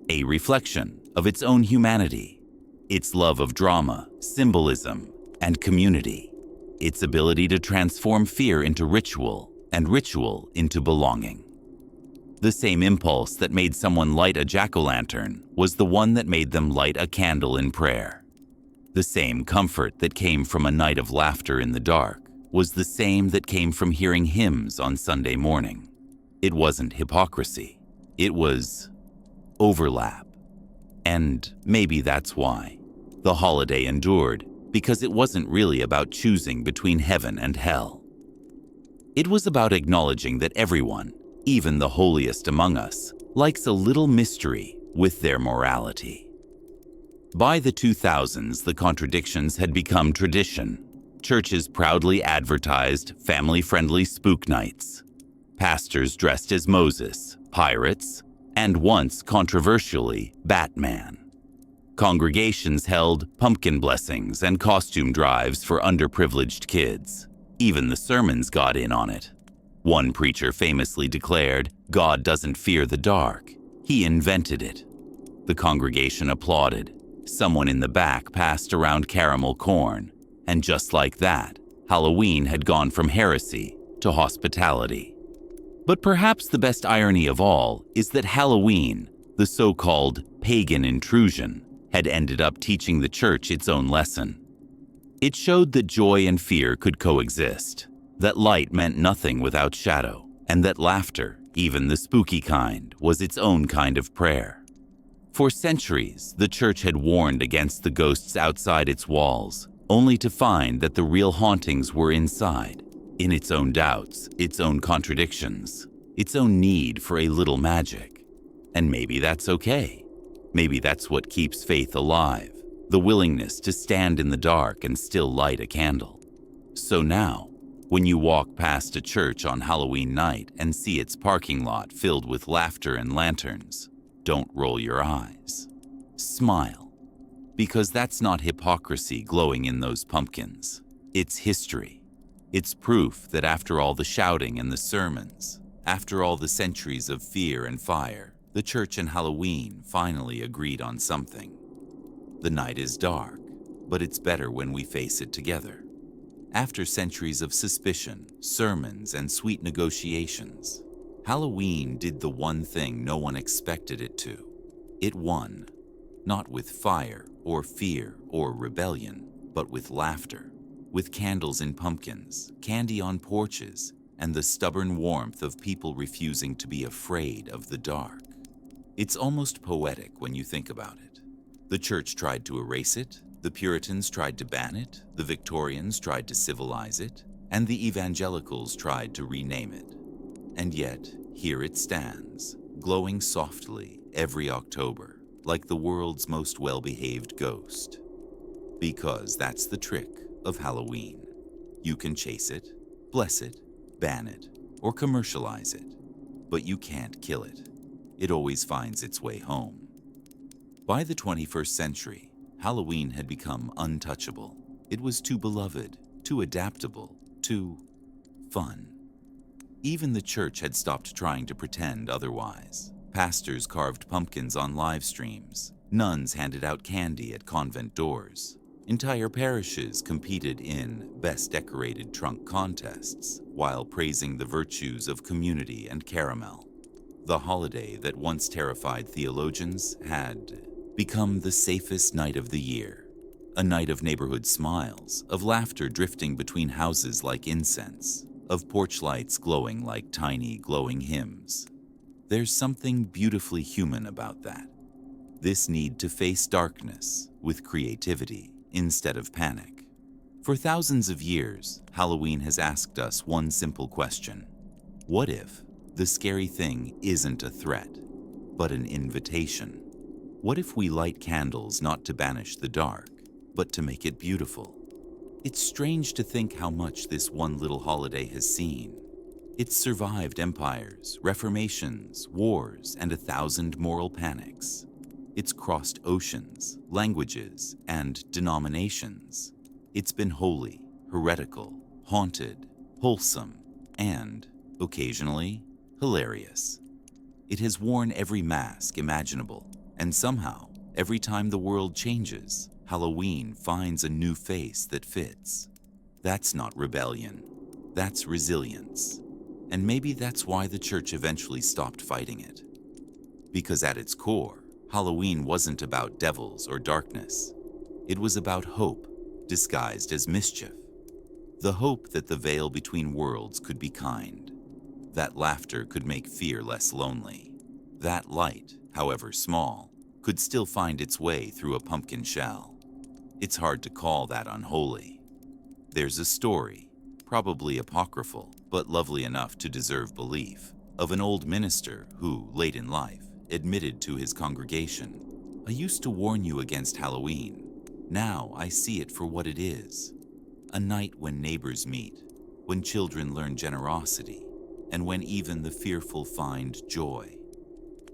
a reflection of its own humanity, its love of drama, symbolism, and community, its ability to transform fear into ritual and ritual into belonging. The same impulse that made someone light a jack-o'-lantern was the one that made them light a candle in prayer. The same comfort that came from a night of laughter in the dark was the same that came from hearing hymns on Sunday morning. It wasn't hypocrisy. It was overlap. And maybe that's why the holiday endured, because it wasn't really about choosing between heaven and hell. It was about acknowledging that everyone, even the holiest among us, likes a little mystery with their morality. By the 2000s, the contradictions had become tradition. Churches proudly advertised family-friendly spook nights. Pastors dressed as Moses, pirates, and once controversially, Batman. Congregations held pumpkin blessings and costume drives for underprivileged kids. Even the sermons got in on it. One preacher famously declared, "God doesn't fear the dark. He invented it." The congregation applauded. Someone in the back passed around caramel corn, and just like that, Halloween had gone from heresy to hospitality. But perhaps the best irony of all is that Halloween, the so-called pagan intrusion, had ended up teaching the church its own lesson. It showed that joy and fear could coexist, that light meant nothing without shadow, and that laughter, even the spooky kind, was its own kind of prayer. For centuries, the church had warned against the ghosts outside its walls, only to find that the real hauntings were inside, in its own doubts, its own contradictions, its own need for a little magic. And maybe that's okay. Maybe that's what keeps faith alive, the willingness to stand in the dark and still light a candle. So now, when you walk past a church on Halloween night and see its parking lot filled with laughter and lanterns, don't roll your eyes. Smile, because that's not hypocrisy glowing in those pumpkins. It's history. It's proof that after all the shouting and the sermons, After all the centuries of fear and fire, the church and Halloween finally agreed on something. The night is dark, but it's better when we face it together. After centuries of suspicion, sermons, and sweet negotiations, Halloween did the one thing no one expected it to. It won, not with fire or fear or rebellion, but with laughter, with candles in pumpkins, candy on porches, and the stubborn warmth of people refusing to be afraid of the dark. It's almost poetic when you think about it. The church tried to erase it, the Puritans tried to ban it, the Victorians tried to civilize it, and the evangelicals tried to rename it. And yet, here it stands, glowing softly every October, like the world's most well-behaved ghost. Because that's the trick of Halloween. You can chase it, bless it, ban it, or commercialize it, but you can't kill it. It always finds its way home. By the 21st century, Halloween had become untouchable. It was too beloved, too adaptable, too fun. Even the church had stopped trying to pretend otherwise. Pastors carved pumpkins on live streams. Nuns handed out candy at convent doors. Entire parishes competed in best decorated trunk contests while praising the virtues of community and caramel. The holiday that once terrified theologians had become the safest night of the year. A night of neighborhood smiles, of laughter drifting between houses like incense, of porch lights glowing like tiny glowing hymns. There's something beautifully human about that. This need to face darkness with creativity instead of panic. For thousands of years, Halloween has asked us one simple question. What if the scary thing isn't a threat, but an invitation? What if we light candles not to banish the dark, but to make it beautiful? It's strange to think how much this one little holiday has seen. It's survived empires, reformations, wars, and 1,000 moral panics. It's crossed oceans, languages, and denominations. It's been holy, heretical, haunted, wholesome, and, occasionally, hilarious. It has worn every mask imaginable, and somehow, every time the world changes, Halloween finds a new face that fits. That's not rebellion. That's resilience. And maybe that's why the church eventually stopped fighting it. Because at its core, Halloween wasn't about devils or darkness. It was about hope, disguised as mischief. The hope that the veil between worlds could be kind. That laughter could make fear less lonely. That light, however small, could still find its way through a pumpkin shell. It's hard to call that unholy. There's a story, probably apocryphal, but lovely enough to deserve belief, of an old minister who, late in life, admitted to his congregation, "I used to warn you against Halloween. Now I see it for what it is. A night when neighbors meet, when children learn generosity, and when even the fearful find joy."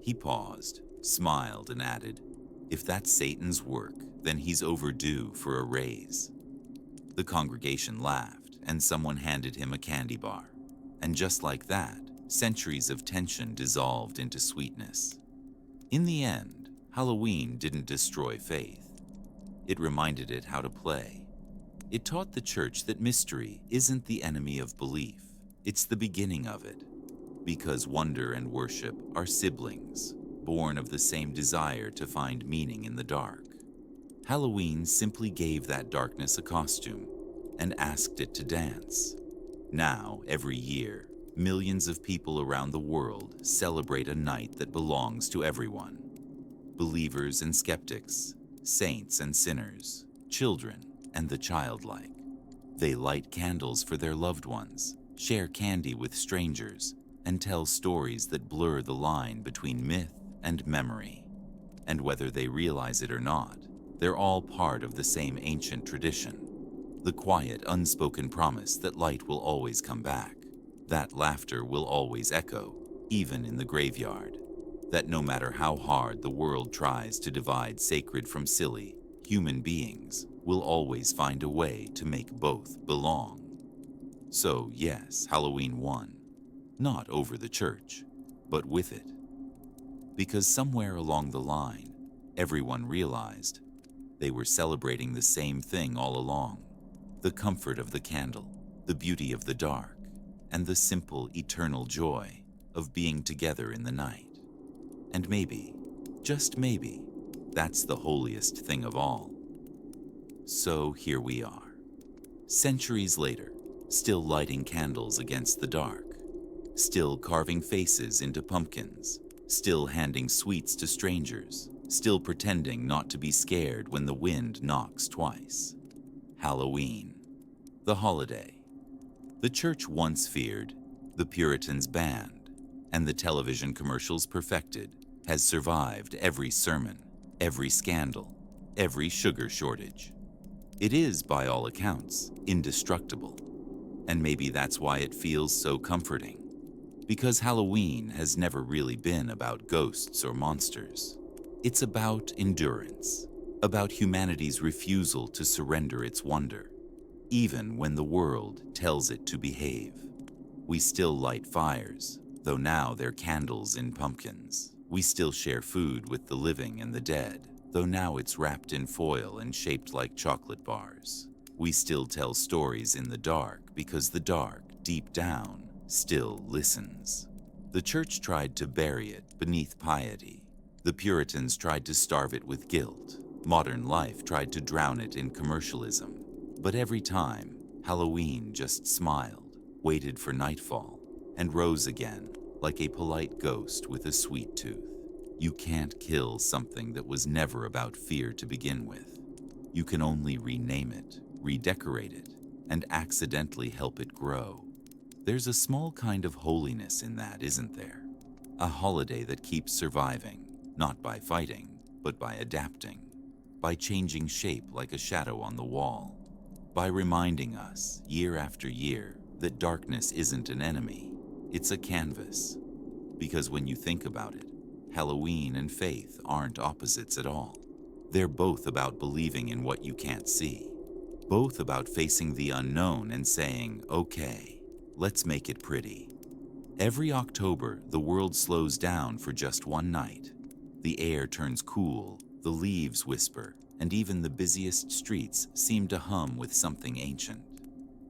He paused, smiled, and added, "If that's Satan's work, then he's overdue for a raise." The congregation laughed, and someone handed him a candy bar. And just like that, centuries of tension dissolved into sweetness. In the end, Halloween didn't destroy faith. It reminded it how to play. It taught the church that mystery isn't the enemy of belief, it's the beginning of it. Because wonder and worship are siblings, born of the same desire to find meaning in the dark. Halloween simply gave that darkness a costume and asked it to dance. Now, every year, millions of people around the world celebrate a night that belongs to everyone. Believers and skeptics, saints and sinners, children and the childlike. They light candles for their loved ones, share candy with strangers, and tell stories that blur the line between myth and memory. And whether they realize it or not, they're all part of the same ancient tradition. The quiet, unspoken promise that light will always come back. That laughter will always echo, even in the graveyard. That no matter how hard the world tries to divide sacred from silly, human beings will always find a way to make both belong. So yes, Halloween won. not over the church, but with it. Because somewhere along the line, everyone realized they were celebrating the same thing all along: the comfort of the candle, the beauty of the dark, and the simple, eternal joy of being together in the night. And maybe, just maybe, that's the holiest thing of all. So here we are, centuries later, still lighting candles against the dark, still carving faces into pumpkins, still handing sweets to strangers, still pretending not to be scared when the wind knocks twice. Halloween, the holiday the church once feared, the Puritans banned, and the television commercials perfected, has survived every sermon, every scandal, every sugar shortage. It is, by all accounts, indestructible. And maybe that's why it feels so comforting. Because Halloween has never really been about ghosts or monsters. It's about endurance, about humanity's refusal to surrender its wonder. Even when the world tells it to behave. We still light fires, though now they're candles in pumpkins. We still share food with the living and the dead, though now it's wrapped in foil and shaped like chocolate bars. We still tell stories in the dark because the dark, deep down, still listens. The church tried to bury it beneath piety. The Puritans tried to starve it with guilt. Modern life tried to drown it in commercialism. But every time, Halloween just smiled, waited for nightfall, and rose again like a polite ghost with a sweet tooth. You can't kill something that was never about fear to begin with. You can only rename it, redecorate it, and accidentally help it grow. There's a small kind of holiness in that, isn't there? A holiday that keeps surviving, not by fighting, but by adapting, by changing shape like a shadow on the wall, by reminding us, year after year, that darkness isn't an enemy, it's a canvas. Because when you think about it, Halloween and faith aren't opposites at all. They're both about believing in what you can't see, both about facing the unknown and saying, okay, let's make it pretty. Every October, the world slows down for just one night. The air turns cool, the leaves whisper, and even the busiest streets seem to hum with something ancient.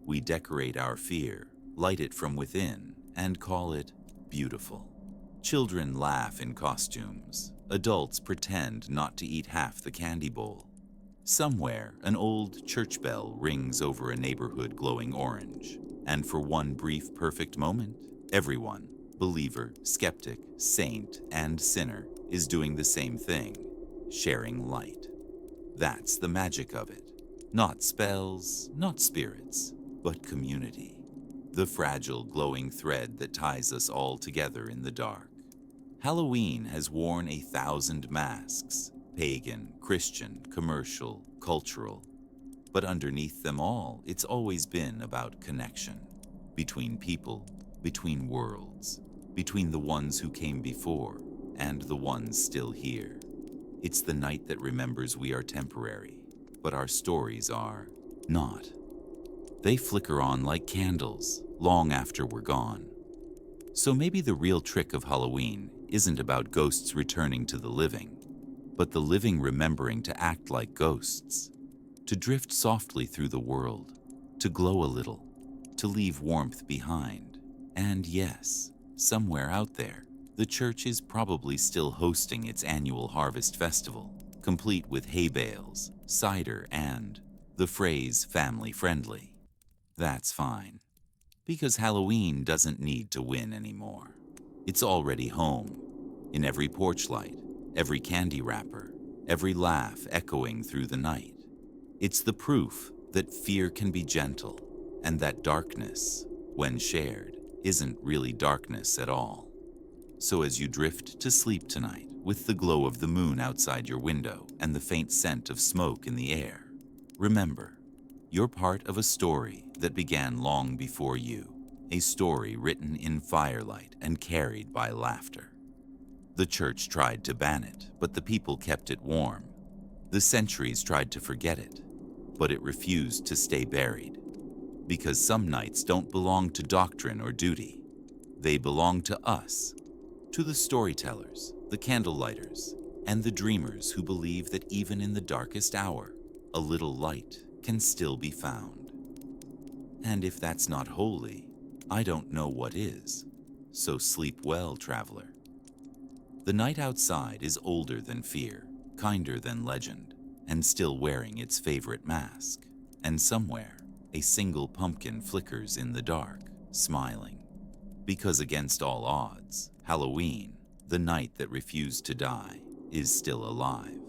We decorate our fear, light it from within, and call it beautiful. Children laugh in costumes. Adults pretend not to eat half the candy bowl. Somewhere, an old church bell rings over a neighborhood glowing orange. And for one brief, perfect moment, everyone, believer, skeptic, saint, and sinner, is doing the same thing, sharing light. That's the magic of it. Not spells, not spirits, but community. The fragile, glowing thread that ties us all together in the dark. Halloween has worn 1,000 masks, pagan, Christian, commercial, cultural. But underneath them all, it's always been about connection. Between people, between worlds, between the ones who came before and the ones still here. It's the night that remembers we are temporary, but our stories are not. They flicker on like candles, long after we're gone. So maybe the real trick of Halloween isn't about ghosts returning to the living, but the living remembering to act like ghosts, to drift softly through the world, to glow a little, to leave warmth behind. And yes, somewhere out there, the church is probably still hosting its annual harvest festival, complete with hay bales, cider, and the phrase family friendly. That's fine, because Halloween doesn't need to win anymore. It's already home, in every porch light, every candy wrapper, every laugh echoing through the night. It's the proof that fear can be gentle, and that darkness, when shared, isn't really darkness at all. So as you drift to sleep tonight, with the glow of the moon outside your window and the faint scent of smoke in the air, remember, you're part of a story that began long before you, a story written in firelight and carried by laughter. The church tried to ban it, but the people kept it warm. The centuries tried to forget it, but it refused to stay buried. Because some nights don't belong to doctrine or duty. They belong to us, to the storytellers, the candlelighters, and the dreamers who believe that even in the darkest hour, a little light can still be found. And if that's not holy, I don't know what is. So sleep well, traveler. The night outside is older than fear, kinder than legend, and still wearing its favorite mask. And somewhere, a single pumpkin flickers in the dark, smiling. Because against all odds, Halloween, the night that refused to die, is still alive.